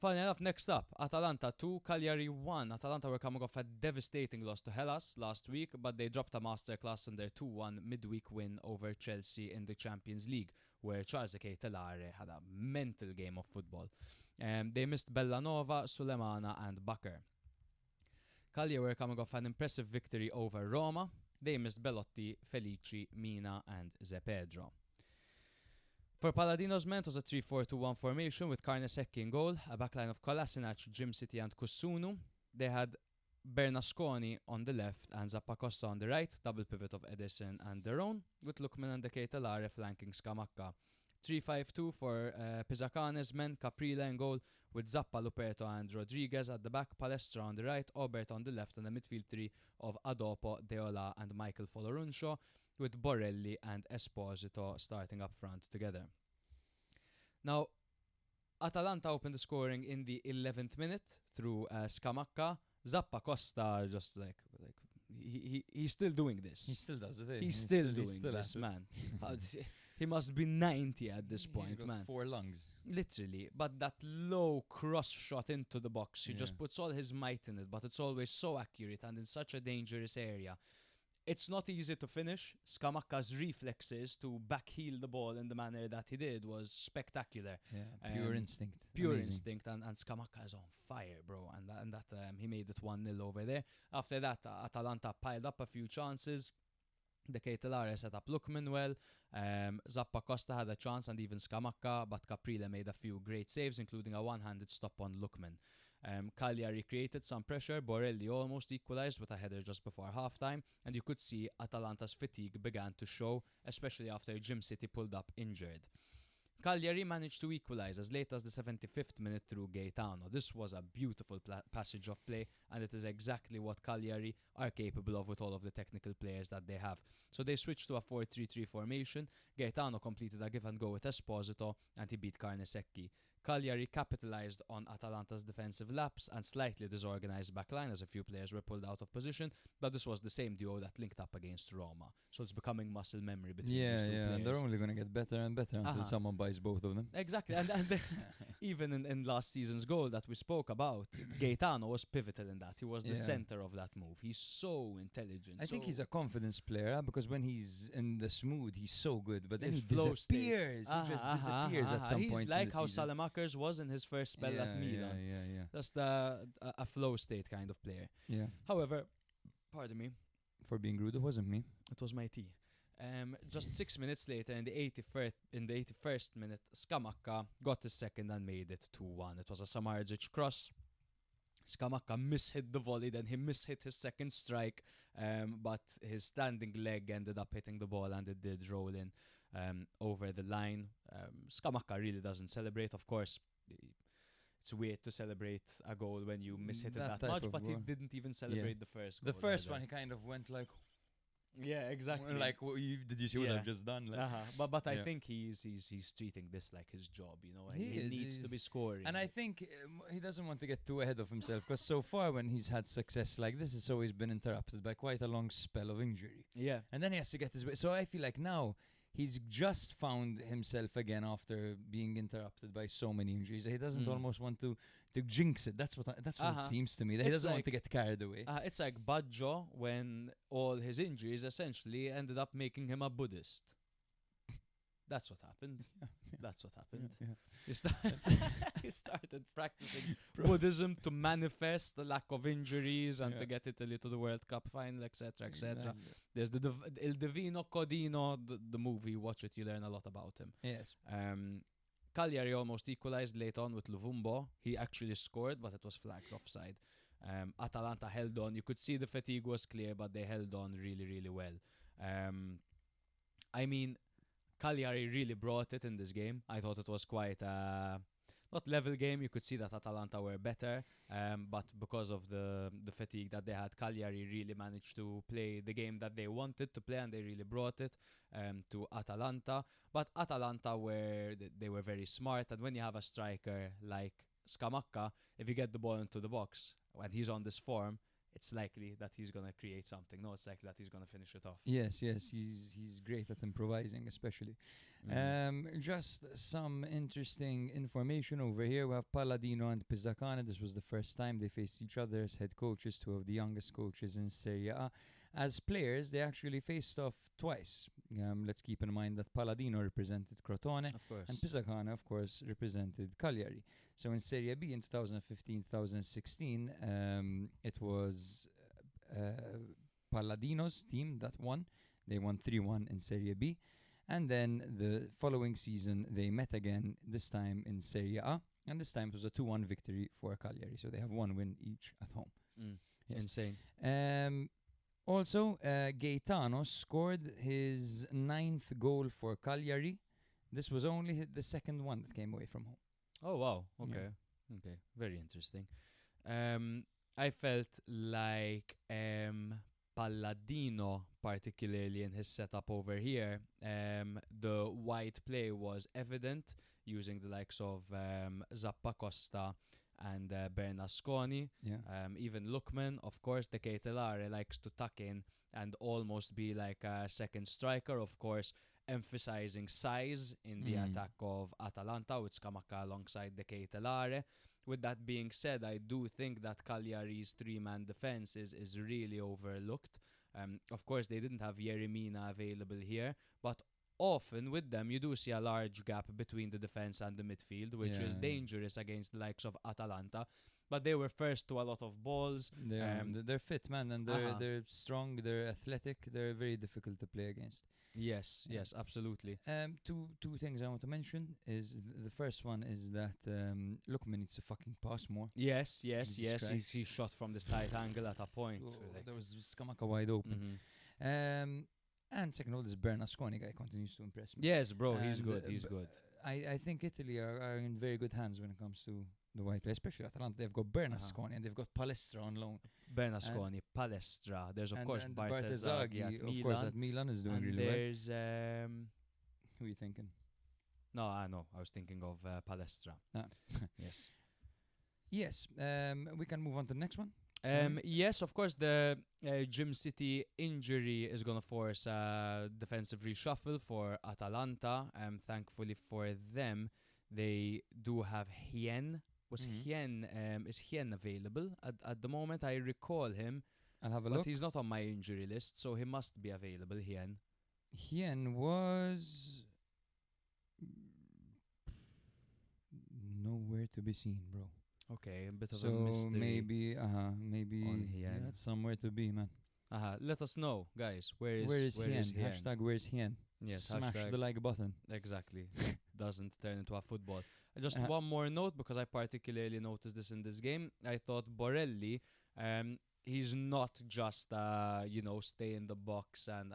Funny enough, next up, Atalanta 2, Cagliari 1. Atalanta were coming off a devastating loss to Hellas last week, but they dropped a masterclass in their 2-1 midweek win over Chelsea in the Champions League, where Charles Keitelare had a mental game of football. They missed Bellanova, Sulemana and Bakker. Cagliari were coming off an impressive victory over Roma. They missed Belotti, Felici, Mina and Zepedro. For Palladino's men, it was a 3-4-2-1 formation with Carnesecchi in goal, a backline of Kolasinac, Jim City and Kusunu. They had Bernasconi on the left and Zappacosta on the right, double pivot of Ederson and Deron, with Lukman and De Ketelare flanking Scamacca. 3-5-2 for Pizzacane's men, Caprile in goal, with Zappa, Luperto and Rodriguez at the back, Palestra on the right, Obert on the left, and the midfield three of Adopo, Deola and Michael Foloruncio, with Borelli and Esposito starting up front together. Now, Atalanta opened the scoring in the 11th minute through Scamacca. Zappa Costa just like he's still doing this. He still does it. Eh? He's still he's doing still this, at it. man. He must be 90 at this He's point, got man. 4 lungs. Literally, but that low cross shot into the box, he just Yeah. puts all his might in it, but it's always so accurate and in such a dangerous area. It's not easy to finish. Scamacca's reflexes to backheel the ball in the manner that he did was spectacular. Yeah, pure instinct. Pure Amazing. instinct, and Scamacca is on fire, bro. And that he made it 1-0 over there. After that, Atalanta piled up a few chances. De Ketelare set up Lukman well. Zappa Costa had a chance, and even Scamacca, but Caprile made a few great saves, including a one-handed stop on Lukman. Cagliari created some pressure. Borelli almost equalized with a header just before halftime, and you could see Atalanta's fatigue began to show, especially after Jim City pulled up injured. Cagliari managed to equalize as late as the 75th minute through Gaetano. This was a beautiful passage of play, and it is exactly what Cagliari are capable of with all of the technical players that they have. So they switched to a 4-3-3 formation. Gaetano completed a give and go with Esposito, and he beat Carnesecchi. Cagliari capitalized on Atalanta's defensive lapse and slightly disorganized backline as a few players were pulled out of position, but this was the same duo that linked up against Roma. So it's becoming muscle memory between these two players. And they're only going to get better and better until someone buys both of them. Exactly, and even in last season's goal that we spoke about, Gaetano was pivotal in that. He was the center of that move. He's so intelligent. I think he's a confidence player because when he's in the smooth, he's so good, but then he flow disappears. He just disappears at some point. He's like how Salamakers was in his first spell at Milan. Yeah. Just a flow state kind of player. Yeah. However, pardon me, for being rude, it wasn't me. it was my tea. Just 6 minutes later, in the 81st minute, Scamacca got his second and made it 2-1. It was a Samardzic cross. Scamacca mishit the volley, then he mishit his second strike, but his standing leg ended up hitting the ball and it did roll in over the line. Scamacca really doesn't celebrate, of course. It's weird to celebrate a goal when you mishit it that much, but he didn't even celebrate the first goal. The first one, he kind of went like... Yeah, exactly. Like, did you see what I've just done? Like, But I think he's treating this like his job, you know. He needs to be scoring. And I think he doesn't want to get too ahead of himself because so far when he's had success like this, it's always been interrupted by quite a long spell of injury. Yeah. And then he has to get his way. So I feel like now he's just found himself again after being interrupted by so many injuries. He doesn't almost want to jinx it. That's what it seems to me. That he doesn't want to get carried away. It's like Baggio when all his injuries essentially ended up making him a Buddhist. That's what happened. That's what happened. He started practicing Buddhism to manifest the lack of injuries and to get Italy to the World Cup final, etc., etc. There's the Il Divino Codino, the movie. Watch it, you learn a lot about him. Yes. Cagliari almost equalized late on with Luvumbo. He actually scored, but it was flagged offside. Atalanta held on. You could see the fatigue was clear, but they held on really, really well. I mean, Cagliari really brought it in this game. I thought it was quite not level game. You could see that Atalanta were better, but because of the fatigue that they had, Cagliari really managed to play the game that they wanted to play, and they really brought it to Atalanta. But Atalanta were very smart, and when you have a striker like Scamacca, if you get the ball into the box when he's on this form, it's likely that he's going to create something. No, it's likely that he's going to finish it off. Yes, he's great at improvising, especially. Just some interesting information over here. We have Palladino and Pizzacane. This was the first time they faced each other as head coaches, two of the youngest coaches in Serie A. As players, they actually faced off twice. Let's keep in mind that Palladino represented Crotone, of course, and Pizzacane, of course, represented Cagliari. So in Serie B in 2015-2016, it was Palladino's team that won. They won 3-1 in Serie B. And then the following season, they met again, this time in Serie A. And this time it was a 2-1 victory for Cagliari. So they have one win each at home. Yes. Insane. Also, Gaetano scored his 9th goal for Cagliari. This was only the second one that came away from home. Oh, wow. Okay. Very interesting. I felt like Palladino, particularly in his setup over here, the wide play was evident using the likes of Zappacosta and Bernasconi. Even Lookman, of course. De Ketelare likes to tuck in and almost be like a second striker, of course, emphasizing size in the attack of Atalanta with Scamacca alongside De Ketelare. With that being said, I do think that Cagliari's three-man defense is really overlooked. Of course, they didn't have Yeremina available here, but often with them, you do see a large gap between the defense and the midfield, which is dangerous against the likes of Atalanta. But they were first to a lot of balls. They're fit, man, and they're strong, they're athletic, they're very difficult to play against. Yes, absolutely. Two things I want to mention is the first one is that Lookman needs to fucking pass more. Yes. He shot from this tight angle at a point. There was Scamacca wide open. And second of all, this Bernasconi guy continues to impress me. Yes, bro, he's good. I think Italy are in very good hands when it comes to the white play, especially Atalanta. They've got Bernasconi and they've got Palestra on loan. Bernasconi, Palestra. There's of course Bartesaghi at Milan. Of course, at Milan is doing and really well. There's who are you thinking? No, I know. I was thinking of Palestra. Ah. Yes. Yes, we can move on to the next one. Sorry? Yes, of course, the Gym City injury is going to force a defensive reshuffle for Atalanta. Thankfully for them, they do have Hien. Is Hien available at the moment? I recall him, I'll have a but look. he's not on my injury list, so he must be available, Hien. Hien was nowhere to be seen, bro. Okay, a bit of a So mystery. maybe on yeah, Hien. it's somewhere to be, man. Let us know, guys. Where is Hien? Hien? Hashtag where's Hien? Yes, Smash hashtag the like button. Exactly. Doesn't turn into a football. Just Uh-huh. one more note, because I particularly noticed this in this game. I thought Borelli, he's not just stay in the box and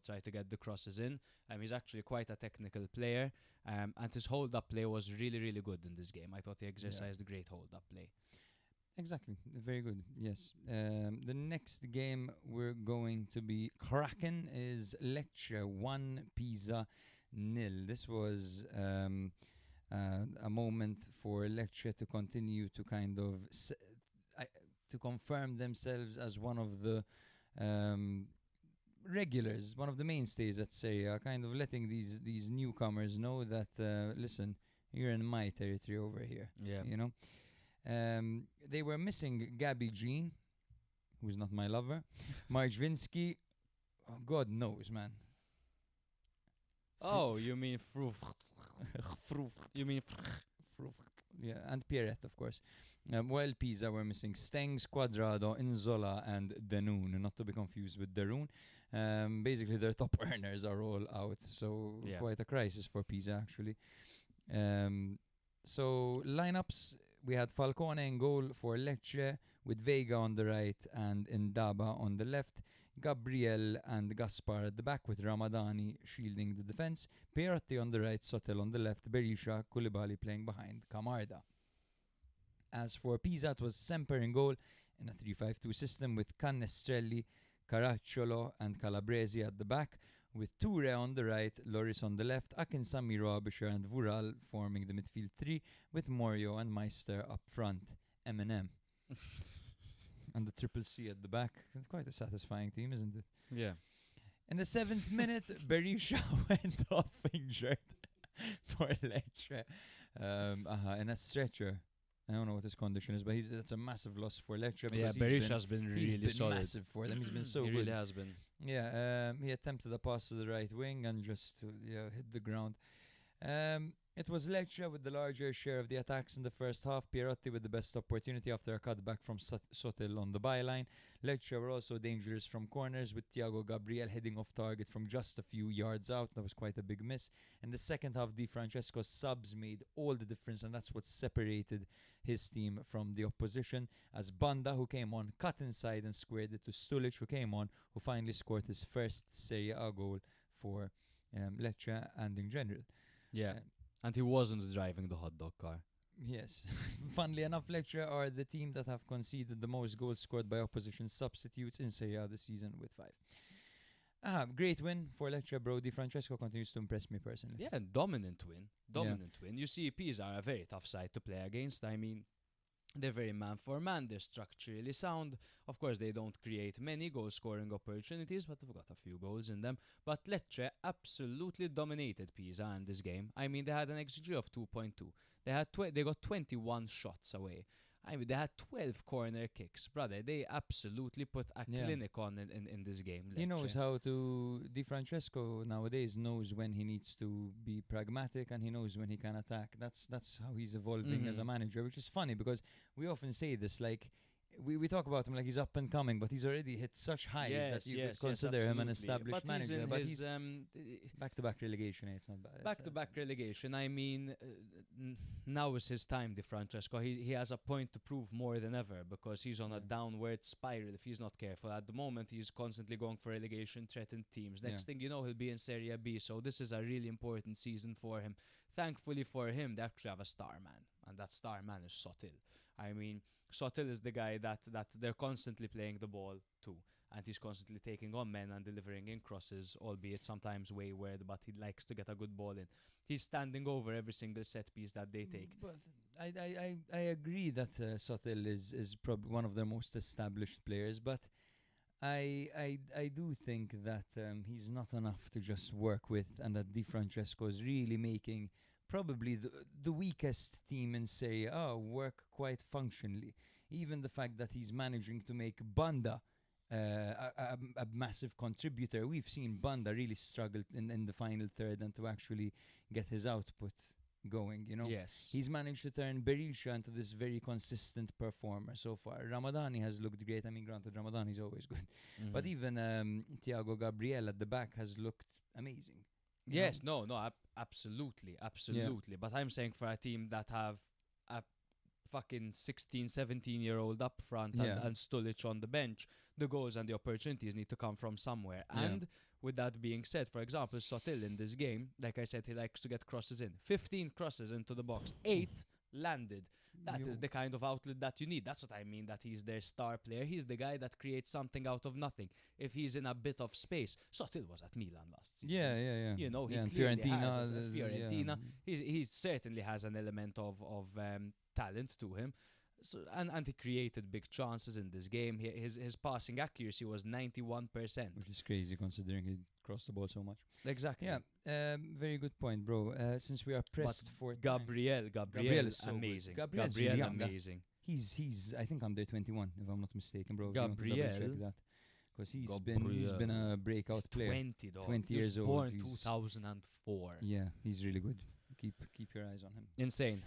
try to get the crosses in. He's actually quite a technical player. And his hold-up play was really, really good in this game. I thought he exercised a great hold-up play. Exactly. Very good. Yes. The next game we're going to be cracking is Lecce 1, Pisa 0. This was a moment for Lecce to continue to kind of to confirm themselves as one of the regulars, one of the mainstays at Serie A, kind of letting these newcomers know that listen, you're in my territory over here. Yeah. You know. They were missing Gabby Jean, who's not my lover. Marjvinsky, oh, God knows, man. Oh, you mean Fruf. You mean Yeah, and Pierrette, of course. While Pisa were missing Stengs, Quadrado, Inzola, and Denoon, not to be confused with Darun. Basically, their top earners are all out, so Yeah. quite a crisis for Pisa, actually. So lineups, we had Falcone in goal for Lecce, with Vega on the right and Indaba on the left. Gabriel and Gaspar at the back, with Ramadani shielding the defense. Perotti on the right, Sotel on the left, Berisha, Koulibaly playing behind Camarda. As for Pisa, it was Semper in goal in a 3-5-2 system, with Cannestrelli, Caracciolo and Calabresi at the back, with Toure on the right, Loris on the left, Akinsami, Robisher and Vural forming the midfield three, with Morio and Meister up front, Eminem. And the triple C at the back. It's quite a satisfying team, isn't it? Yeah. In the 7th minute, Berisha went off injured for Lecce in a stretcher. I don't know what his condition is, but that's a massive loss for Lecce. Yeah, Berisha's been He's really been solid. massive for them. He's been so he good. really has been. Yeah, he attempted a pass to the right wing and just hit the ground. It was Lecce with the larger share of the attacks in the first half. Pierotti with the best opportunity after a cutback from Sotil on the byline. Lecce were also dangerous from corners, with Thiago Gabriel heading off target from just a few yards out. That was quite a big miss. In the second half, Di Francesco's subs made all the difference, and that's what separated his team from the opposition, as Banda, who came on, cut inside and squared it to Stulic, who came on, who finally scored his first Serie A goal for Lecce and in general. Yeah. And he wasn't driving the hot dog car. Yes. Funnily enough, Lecce are the team that have conceded the most goals scored by opposition substitutes in Serie A this season, with 5. Great win for Lecce, bro. Di Francesco continues to impress me personally. Yeah, dominant win. Dominant win. You see, Pisa are a very tough side to play against. I mean, they're very man for man. They're structurally sound. Of course, they don't create many goal-scoring opportunities, but they've got a few goals in them. But Lecce absolutely dominated Pisa in this game. I mean, they had an XG of 2.2. They got 21 shots away. I mean, they had 12 corner kicks, brother. They absolutely put a clinic on in this game. He knows Lecce. how to. Di Francesco nowadays knows when he needs to be pragmatic, and he knows when he can attack. That's how he's evolving as a manager, which is funny because we often say this, like we talk about him like he's up and coming, but he's already hit such highs that you could consider him an established manager. But he's back-to-back relegation. It's not bad. Back-to-back relegation. I mean, now is his time, Di Francesco. He has a point to prove more than ever, because he's on a downward spiral if he's not careful. At the moment, he's constantly going for relegation-threatened teams. Next thing you know, he'll be in Serie B. So this is a really important season for him. Thankfully for him, they actually have a star man, and that star man is Sotil. I mean, Sotil is the guy that they're constantly playing the ball to. and he's constantly taking on men and delivering in crosses, albeit sometimes wayward, but he likes to get a good ball in. He's standing over every single set piece that they take. But I agree that Sotil is probably one of their most established players, but I do think that he's not enough to just work with, and that Di Francesco is really making probably the weakest team in Serie A work quite functionally. Even the fact that he's managing to make Banda a massive contributor. We've seen Banda really struggle in the final third and to actually get his output going, you know. Yes. He's managed to turn Berisha into this very consistent performer so far. Ramadani has looked great. I mean, granted, Ramadani's always good. But even Thiago Gabriel at the back has looked amazing. Yes, no, absolutely. But I'm saying for a team that have a fucking 16, 17-year-old up front and Stulic on the bench, the goals and the opportunities need to come from somewhere. And with that being said, for example, Sotil in this game, like I said, he likes to get crosses in. 15 crosses into the box, 8 landed. That is the kind of outlet that you need. That's what I mean, that he's their star player. He's the guy that creates something out of nothing. If he's in a bit of space, Sotil was at Milan last season. Yeah. You know, he and clearly Fiorentina, has Fiorentina. He certainly has an element of talent to him. So, and he created big chances in this game. His passing accuracy was 91%. Which is crazy considering he crossed the ball so much. Exactly. Yeah, very good point, bro. Since we are pressed for Gabriel is so amazing. Gabriel amazing. He's I think under 21 if I'm not mistaken, bro. Gabriel, check that, because he's been a breakout player. 20 years old. Born 2004. Yeah, he's really good. Keep your eyes on him. Insane.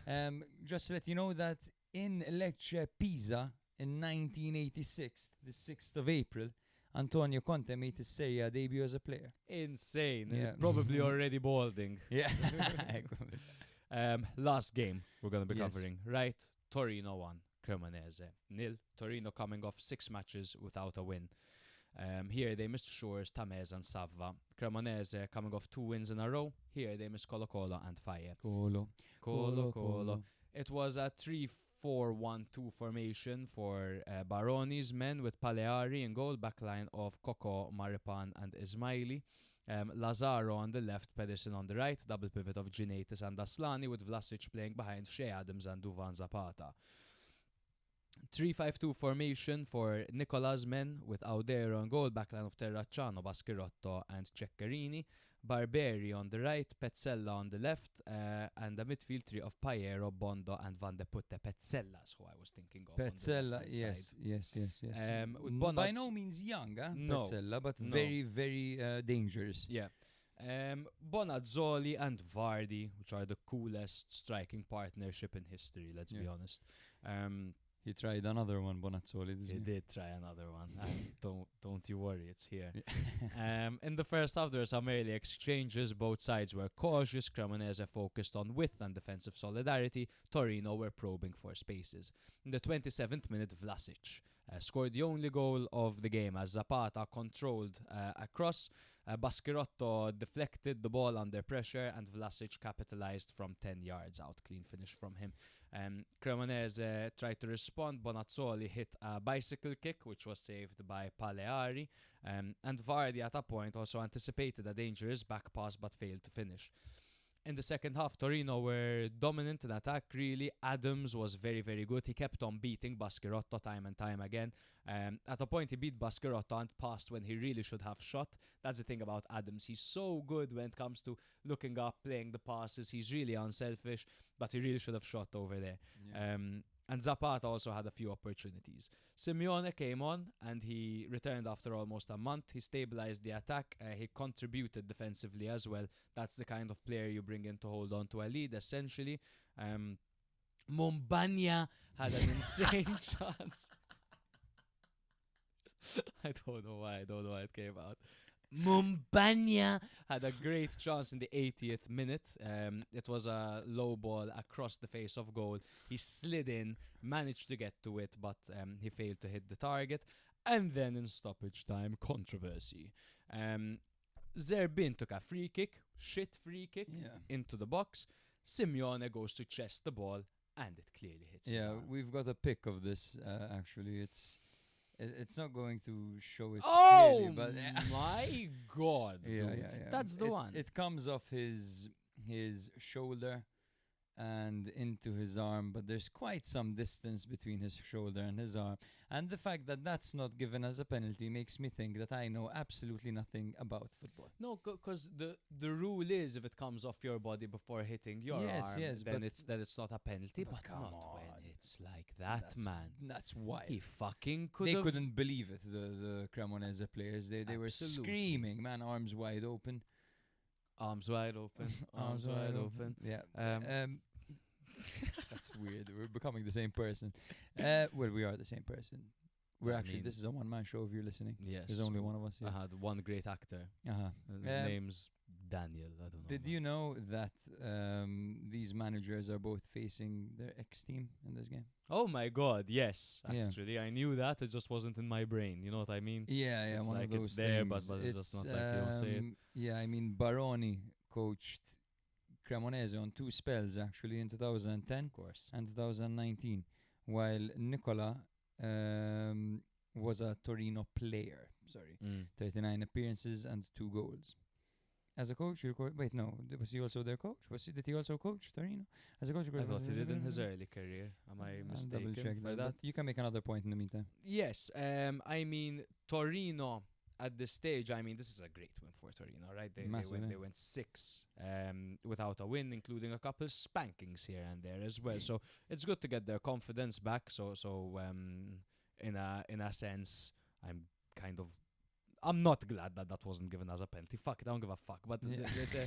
Just to let you know that in Lecce Pisa in 1986, the 6th of April, Antonio Conte made his Serie A debut as a player. Insane. Yeah. Probably already balding. Yeah. Last game we're going to be Yes. covering, right? Torino 1, Cremonese 0. Torino coming off 6 matches without a win. Here they missed Shores, Tamez and Savva. Cremonese coming off 2 wins in a row. Here they missed Colo Colo and Faye. Colo. It was a 3-4-1-2 formation for Baroni's men, with Paleari in goal, backline of Coco, Maripan and Ismaili. Lazaro on the left, Pedersen on the right, double pivot of Ginaitis and Aslani, with Vlasic playing behind Shea Adams and Duvan Zapata. 3-5-2 formation for Nicola's men, with Audero on goal, backline of Terracciano, Baschirotto and Ceccarini. Barberi on the right, Pezzella on the left, and a midfield three of Paiero, Bondo and Van de Putte. Pezzella's who I was thinking of. Pezzella, on the yes. with By no means young, No. Pezzella, but No. very, very dangerous. Yeah. Bonazzoli and Vardy, which are the coolest striking partnership in history, let's be honest. He tried another one, Bonazzoli. He did try another one. Don't you worry, it's here. In the first half, there were some early exchanges. Both sides were cautious. Cremonese focused on width and defensive solidarity. Torino were probing for spaces. In the 27th minute, Vlasic scored the only goal of the game as Zapata controlled a cross. Baschirotto deflected the ball under pressure, and Vlasic capitalized from 10 yards out. Clean finish from him. Cremonese tried to respond. Bonazzoli hit a bicycle kick, which was saved by Paleari. And Vardy at a point also anticipated a dangerous back pass but failed to finish. In the second half, Torino were dominant in attack, really. Adams was very, very good. He kept on beating Baschirotto time and time again. At a point, he beat Baschirotto and passed when he really should have shot. That's the thing about Adams. He's so good when it comes to looking up, playing the passes. He's really unselfish, but he really should have shot over there. Yeah. And Zapata also had a few opportunities. Simeone came on and he returned after almost a month. He stabilized the attack. He contributed defensively as well. That's the kind of player you bring in to hold on to a lead, essentially. Mombagna had an insane chance. I don't know why it came out. Mombagna had a great chance in the 80th minute. It was a low ball across the face of goal. He slid in, managed to get to it, but he failed to hit the target. And then in stoppage time, controversy. Zerbin took a free kick, into the box. Simeone goes to chest the ball, and it clearly hits his arm. We've got a pic of this, actually. It's It's not going to show it Oh clearly, but my god, dude. That's the one. It comes off his shoulder and into his arm, but there's quite some distance between his shoulder and his arm. And the fact that that's not given as a penalty makes me think that I know absolutely nothing about football. No, because the rule is if it comes off your body before hitting your arm, then it's not a penalty. But come not on. when it's like that, man. That's why He fucking could. they couldn't believe it. The Cremonese players, they were Absolutely. screaming, man, arms wide open. Arms wide open. Arms wide open. Yeah. That's weird. We're becoming the same person. Well, we are the same person. This is a one-man show if you're listening. Yes. There's only one of us. I Yeah. had one great actor. Uh-huh. His name's Daniel. I don't know. Did you know that these managers are both facing their ex-team in this game? Oh my god, yes. Yeah. Actually, I knew that. It just wasn't in my brain. You know what I mean? Yeah, It's one like of those it's there, things. but it's just not like you don't say it. Yeah, I mean, Baroni coached Cremonese on 2 spells, actually, in 2010 Of course. and 2019, while Nicola was a Torino player. Sorry. 39 appearances and 2 goals. As a coach, wait, no. Was he also their coach? Did he also coach Torino? As a coach, I thought he did in his early career. Am I I'll mistaken double-check for that? but you can make another point in the meantime. Yes. I mean, Torino at this stage, I mean, this is a great win for Torino, right? They Massive, they went 6 without a win, including a couple spankings here and there as well. So it's good to get their confidence back. So in a sense, I'm not glad that wasn't given as a penalty. Fuck it, I don't give a fuck. But Yeah.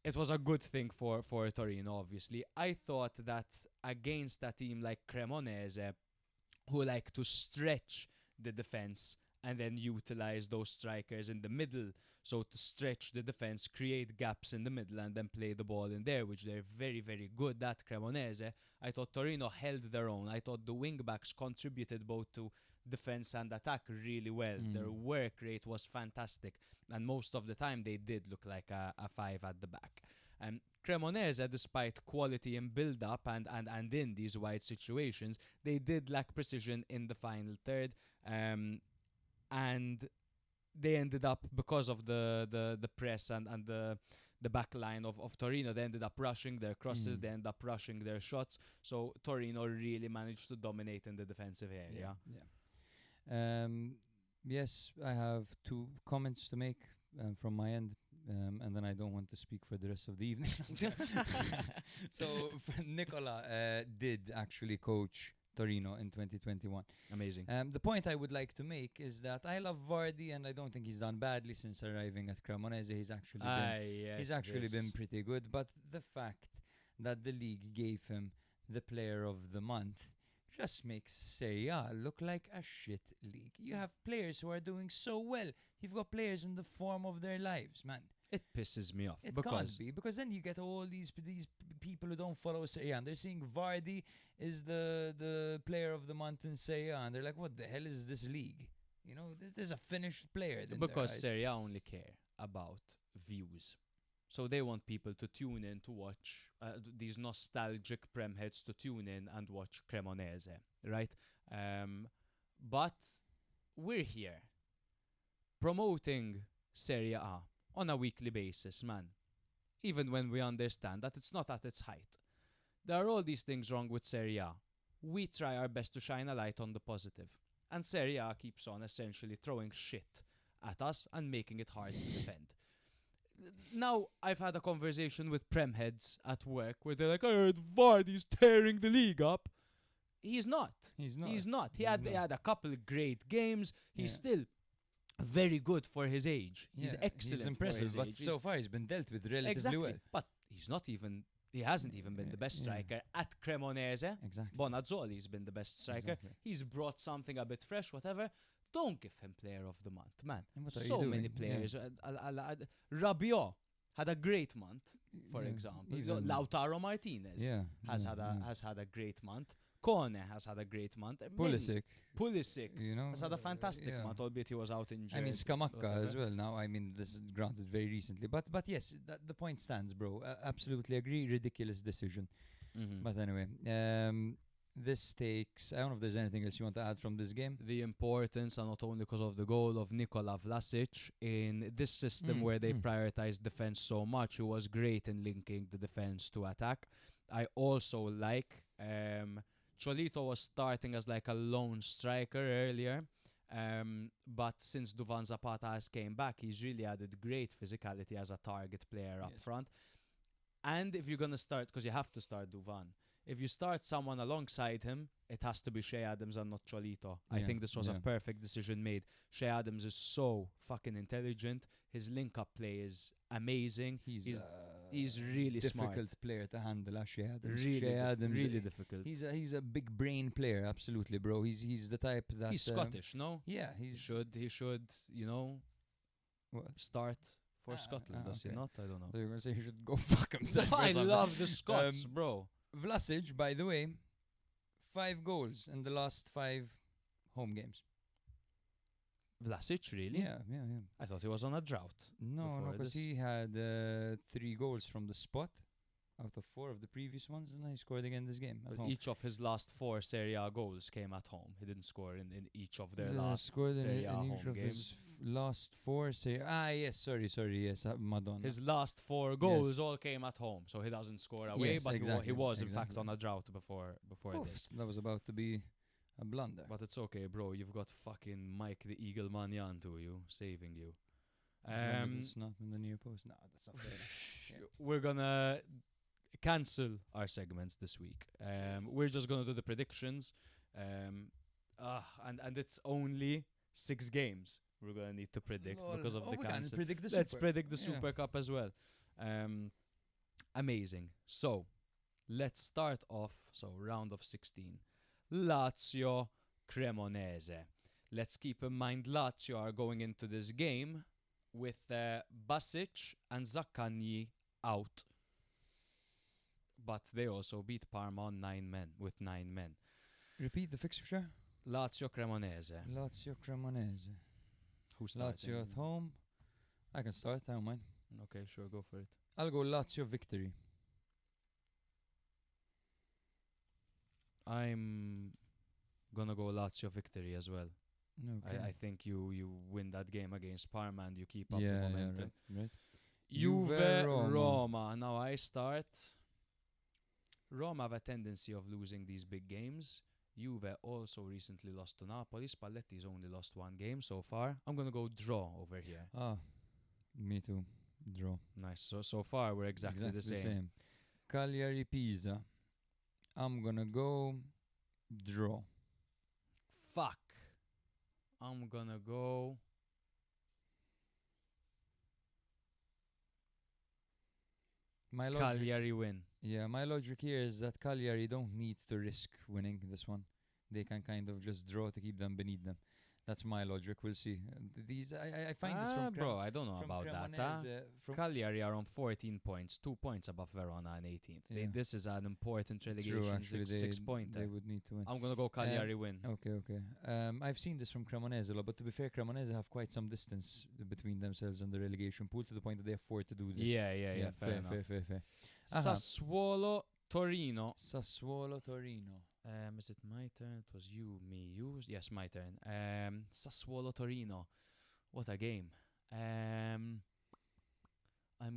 it was a good thing for Torino, obviously. I thought that against a team like Cremonese, who like to stretch the defense and then utilize those strikers in the middle, so to stretch the defense, create gaps in the middle, and then play the ball in there, which they're very, very good at, Cremonese. I thought Torino held their own. I thought the wing-backs contributed both to defense and attack really well. Their work rate was fantastic, and most of the time they did look like a 5 at the back. Cremonese, despite quality in build-up and in these wide situations, they did lack precision in the final third. And they ended up, because of the press and the back line of Torino, they ended up rushing their crosses, they ended up rushing their shots. So Torino really managed to dominate in the defensive area. Yeah. Yes, I have 2 comments to make from my end, and then I don't want to speak for the rest of the evening. So Nicola did actually coach Torino in 2021. Amazing. The point I would like to make is that I love Vardy, and I don't think he's done badly since arriving at Cremonese. He's actually been pretty good. But the fact that the league gave him the Player of the Month just makes Serie A look like a shit league. You have players who are doing so well. You've got players in the form of their lives, man. It pisses me off. It can't be, because then you get all these people who don't follow Serie A, and they're seeing Vardy is the Player of the Month in Serie A, and they're like, what the hell is this league? You know, there's a finished player. Because Serie A only care about views. So they want people to tune in to watch these nostalgic Prem heads to tune in and watch Cremonese, right? But we're here promoting Serie A on a weekly basis, man. Even when we understand that it's not at its height. There are all these things wrong with Serie A. We try our best to shine a light on the positive. And Serie A keeps on essentially throwing shit at us and making it hard to defend. Now, I've had a conversation with Prem heads at work where they're like, I heard Vardy's tearing the league up. He's not. He had a couple of great games. He's still very good for his age. He's excellent. He's impressive, for his but age. so far he's been dealt with relatively Exactly. well. But he hasn't even been the best striker at Cremonese. Exactly. Bonazzoli's been the best striker. Exactly. He's brought something a bit fresh, whatever. Don't give him Player of the Month, man. And what are you So doing? many players. Rabiot had a great month, for example. even- Lautaro Martinez has had a great month. Kone has had a great month. Pulisic you know, has had a fantastic month, albeit he was out injured. I mean, Scamacca whatever. as well. Now, I mean, this is granted very recently, but yes, the point stands, bro. Absolutely agree. Ridiculous decision. Mhm. But anyway, this takes. I don't know if there's anything else you want to add from this game. The importance, and not only because of the goal of Nikola Vlasic in this system where they prioritize defense so much, he was great in linking the defense to attack. I also like Cholito was starting as like a lone striker earlier, but since Duvan Zapata has came back, he's really added great physicality as a target player up front. And if you're gonna start, because you have to start Duvan, if you start someone alongside him, it has to be Shea Adams and not Cholito. I think this was a perfect decision made. Shea Adams is so fucking intelligent. His link-up play is amazing. He's really smart. Difficult player to handle, Shea Adams. Really, Shea Adams, really difficult. He's a big brain player, absolutely, bro. He's the type that He's Scottish, no? Yeah, He should, you know, start for Scotland. Does he okay. not? I don't know. So you're gonna say he should go fuck himself. No, or I something. love the Scots, bro. Vlasic, by the way, 5 goals in the last 5 home games. Vlasic, really? Yeah. I thought he was on a drought. No, before because this. he had 3 goals from the spot out of 4 of the previous ones, and he scored again this game at But home. each of his last 4 Serie A goals came at home. He didn't score in each of their last scored Serie A in each home of games. his last 4 yes, sorry, yes, Madonna. His last 4 goals all came at home, so he doesn't score away. Yes, but exactly, he was in fact exactly. on a drought before Oof, this. that was about to be a blunder. But it's okay, bro. You've got fucking Mike the Eagle Manyan to you, saving you. As long as it's not in the near post. No, that's not fair. Yeah. We're gonna cancel our segments this week. We're just gonna do the predictions. And it's only 6 games we're gonna need to predict because of the we can't cancel. predict the Let's Super. predict the Yeah. Super Cup as well. Amazing. So let's start off. So round of 16. Lazio Cremonese. Let's keep in mind Lazio are going into this game with Basic and Zaccagni out. But they also beat Parma on 9 men with 9 men. Repeat the fixture. Lazio Cremonese. Lazio Cremonese. Who's starting? Lazio at home. I can start, I don't mind. Okay, sure, go for it. I'll go Lazio victory. I'm gonna go Lazio victory as well. Okay. I think you win that game against Parma and you keep up the yeah, momentum. right. Juve Roma. Roma. Now I start. Roma have a tendency of losing these big games. Juve also recently lost to Napoli. Spalletti's only lost 1 game so far. I'm gonna go draw over here. Me too. Draw. Nice. So far we're exactly the same. Cagliari Pisa. I'm gonna go draw. Fuck. I'm gonna go. My logic, Cagliari win. yeah, my logic here is that Cagliari don't need to risk winning this one. They can kind of just draw to keep them beneath them. That's my logic. We'll see. These I find this from bro, I don't know from about that. Cremonese, from Cagliari are on 14 points, 2 points above Verona and 18th. Yeah. This is an important relegation true, actually, six pointer. they would need to win. I'm gonna go Cagliari win. Okay. I've seen this from Cremonese a lot, but to be fair, Cremonese have quite some distance between themselves and the relegation pool to the point that they afford to do this. Yeah, fair enough. Fair. Sassuolo Torino. Sassuolo Torino. Is it my turn? It was you. Yes, my turn. Sassuolo Torino. What a game. I'm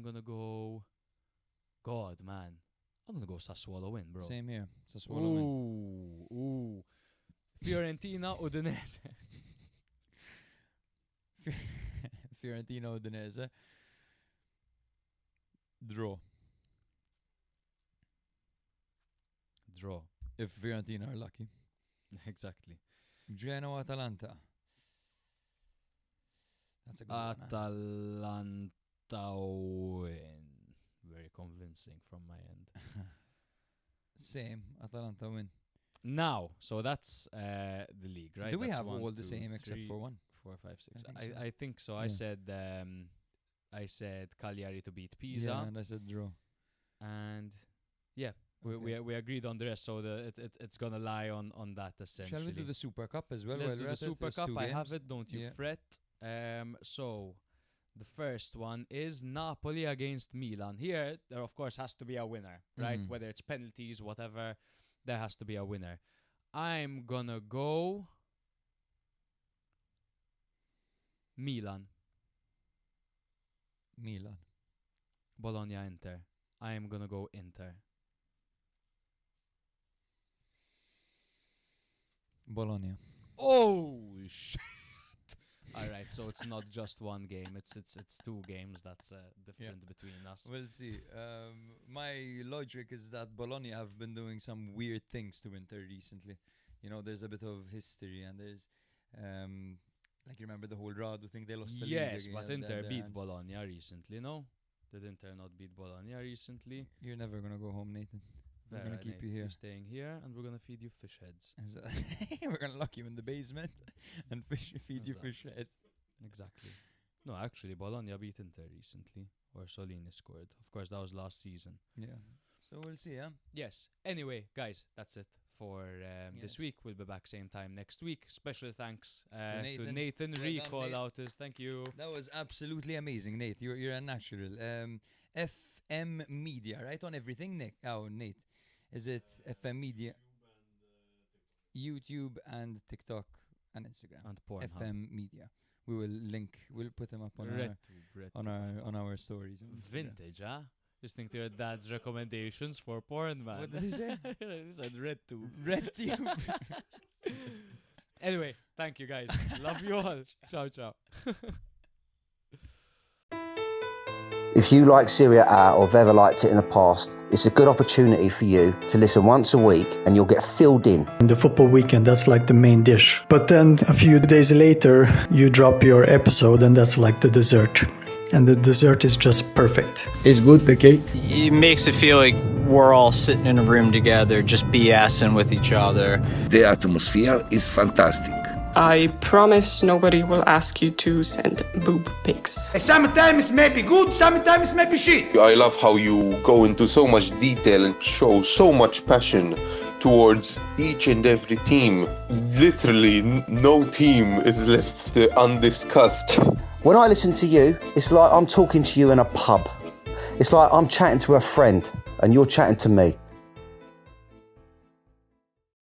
gonna go. God, man. I'm gonna go Sassuolo win, bro. Same here. Sassuolo win. Ooh. Fiorentina Udinese. Fiorentina Udinese. Draw. If Fiorentina are lucky. Exactly. Genoa Atalanta. That's a good one. Atalanta win. Very convincing from my end. Same. Atalanta win. Now, so that's the league, right? Do we That's have 1, all the 2, same except 3, for one? 4, 5, 6. I think so. I think so. Yeah. I said Cagliari to beat Pisa, Yeah, and I said draw. and yeah, Okay. we agreed on the rest. So it's gonna lie on that essentially. Shall we do the Super Cup as well? Let's while do we're the at it? Super There's Cup. 2 I games. have it. Don't you Yeah. fret. So the first one is Napoli against Milan. Here, there of course has to be a winner, right? Mhm. Whether it's penalties, whatever. there has to be a winner. I'm gonna go Milan. Bologna, Inter. I am gonna go Inter. Bologna. Oh shit! All right, so it's not just one game. It's 2 games. That's different between us. We'll see. My logic is that Bologna have been doing some weird things to Inter recently. You know, there's a bit of history, and there's like, you remember the whole Radu thing? They lost the league. Yes, but Inter beat Bologna recently. No, did Inter not beat Bologna recently? You're never gonna go home, Nathan. We're gonna keep you here. You're staying here, and we're gonna feed you fish heads. We're gonna lock you in the basement and feed you fish heads. Exactly. No, actually, Bologna beat Inter recently, or Solini scored. Of course, that was last season. Yeah. So we'll see, yeah? Yes. Anyway, guys, that's it for this week. We'll be back same time next week. Special thanks to Nathan. Recall outers. Thank you. That was absolutely amazing, Nate. You're a natural. FM Media, right? On everything, Nick. Oh, Nate. Is it FM Media? YouTube and TikTok and Instagram. And Pornhub. FM Media. We will link. We'll put them up on our stories. Vintage, huh? Listening to your dad's recommendations for porn, man. What did he say? He said RedTube. RedTube. Anyway, thank you guys. Love you all. Ciao, ciao. If you like Serie A or have ever liked it in the past, it's a good opportunity for you to listen once a week and you'll get filled in. In the football weekend, that's like the main dish. But then a few days later, you drop your episode and that's like the dessert. And the dessert is just perfect. It's good, the cake. It makes it feel like we're all sitting in a room together, just BSing with each other. The atmosphere is fantastic. I promise nobody will ask you to send boob pics. Sometimes maybe good, sometimes maybe shit. I love how you go into so much detail and show so much passion towards each and every team. Literally, no team is left undiscussed. When I listen to you, it's like I'm talking to you in a pub. It's like I'm chatting to a friend and you're chatting to me.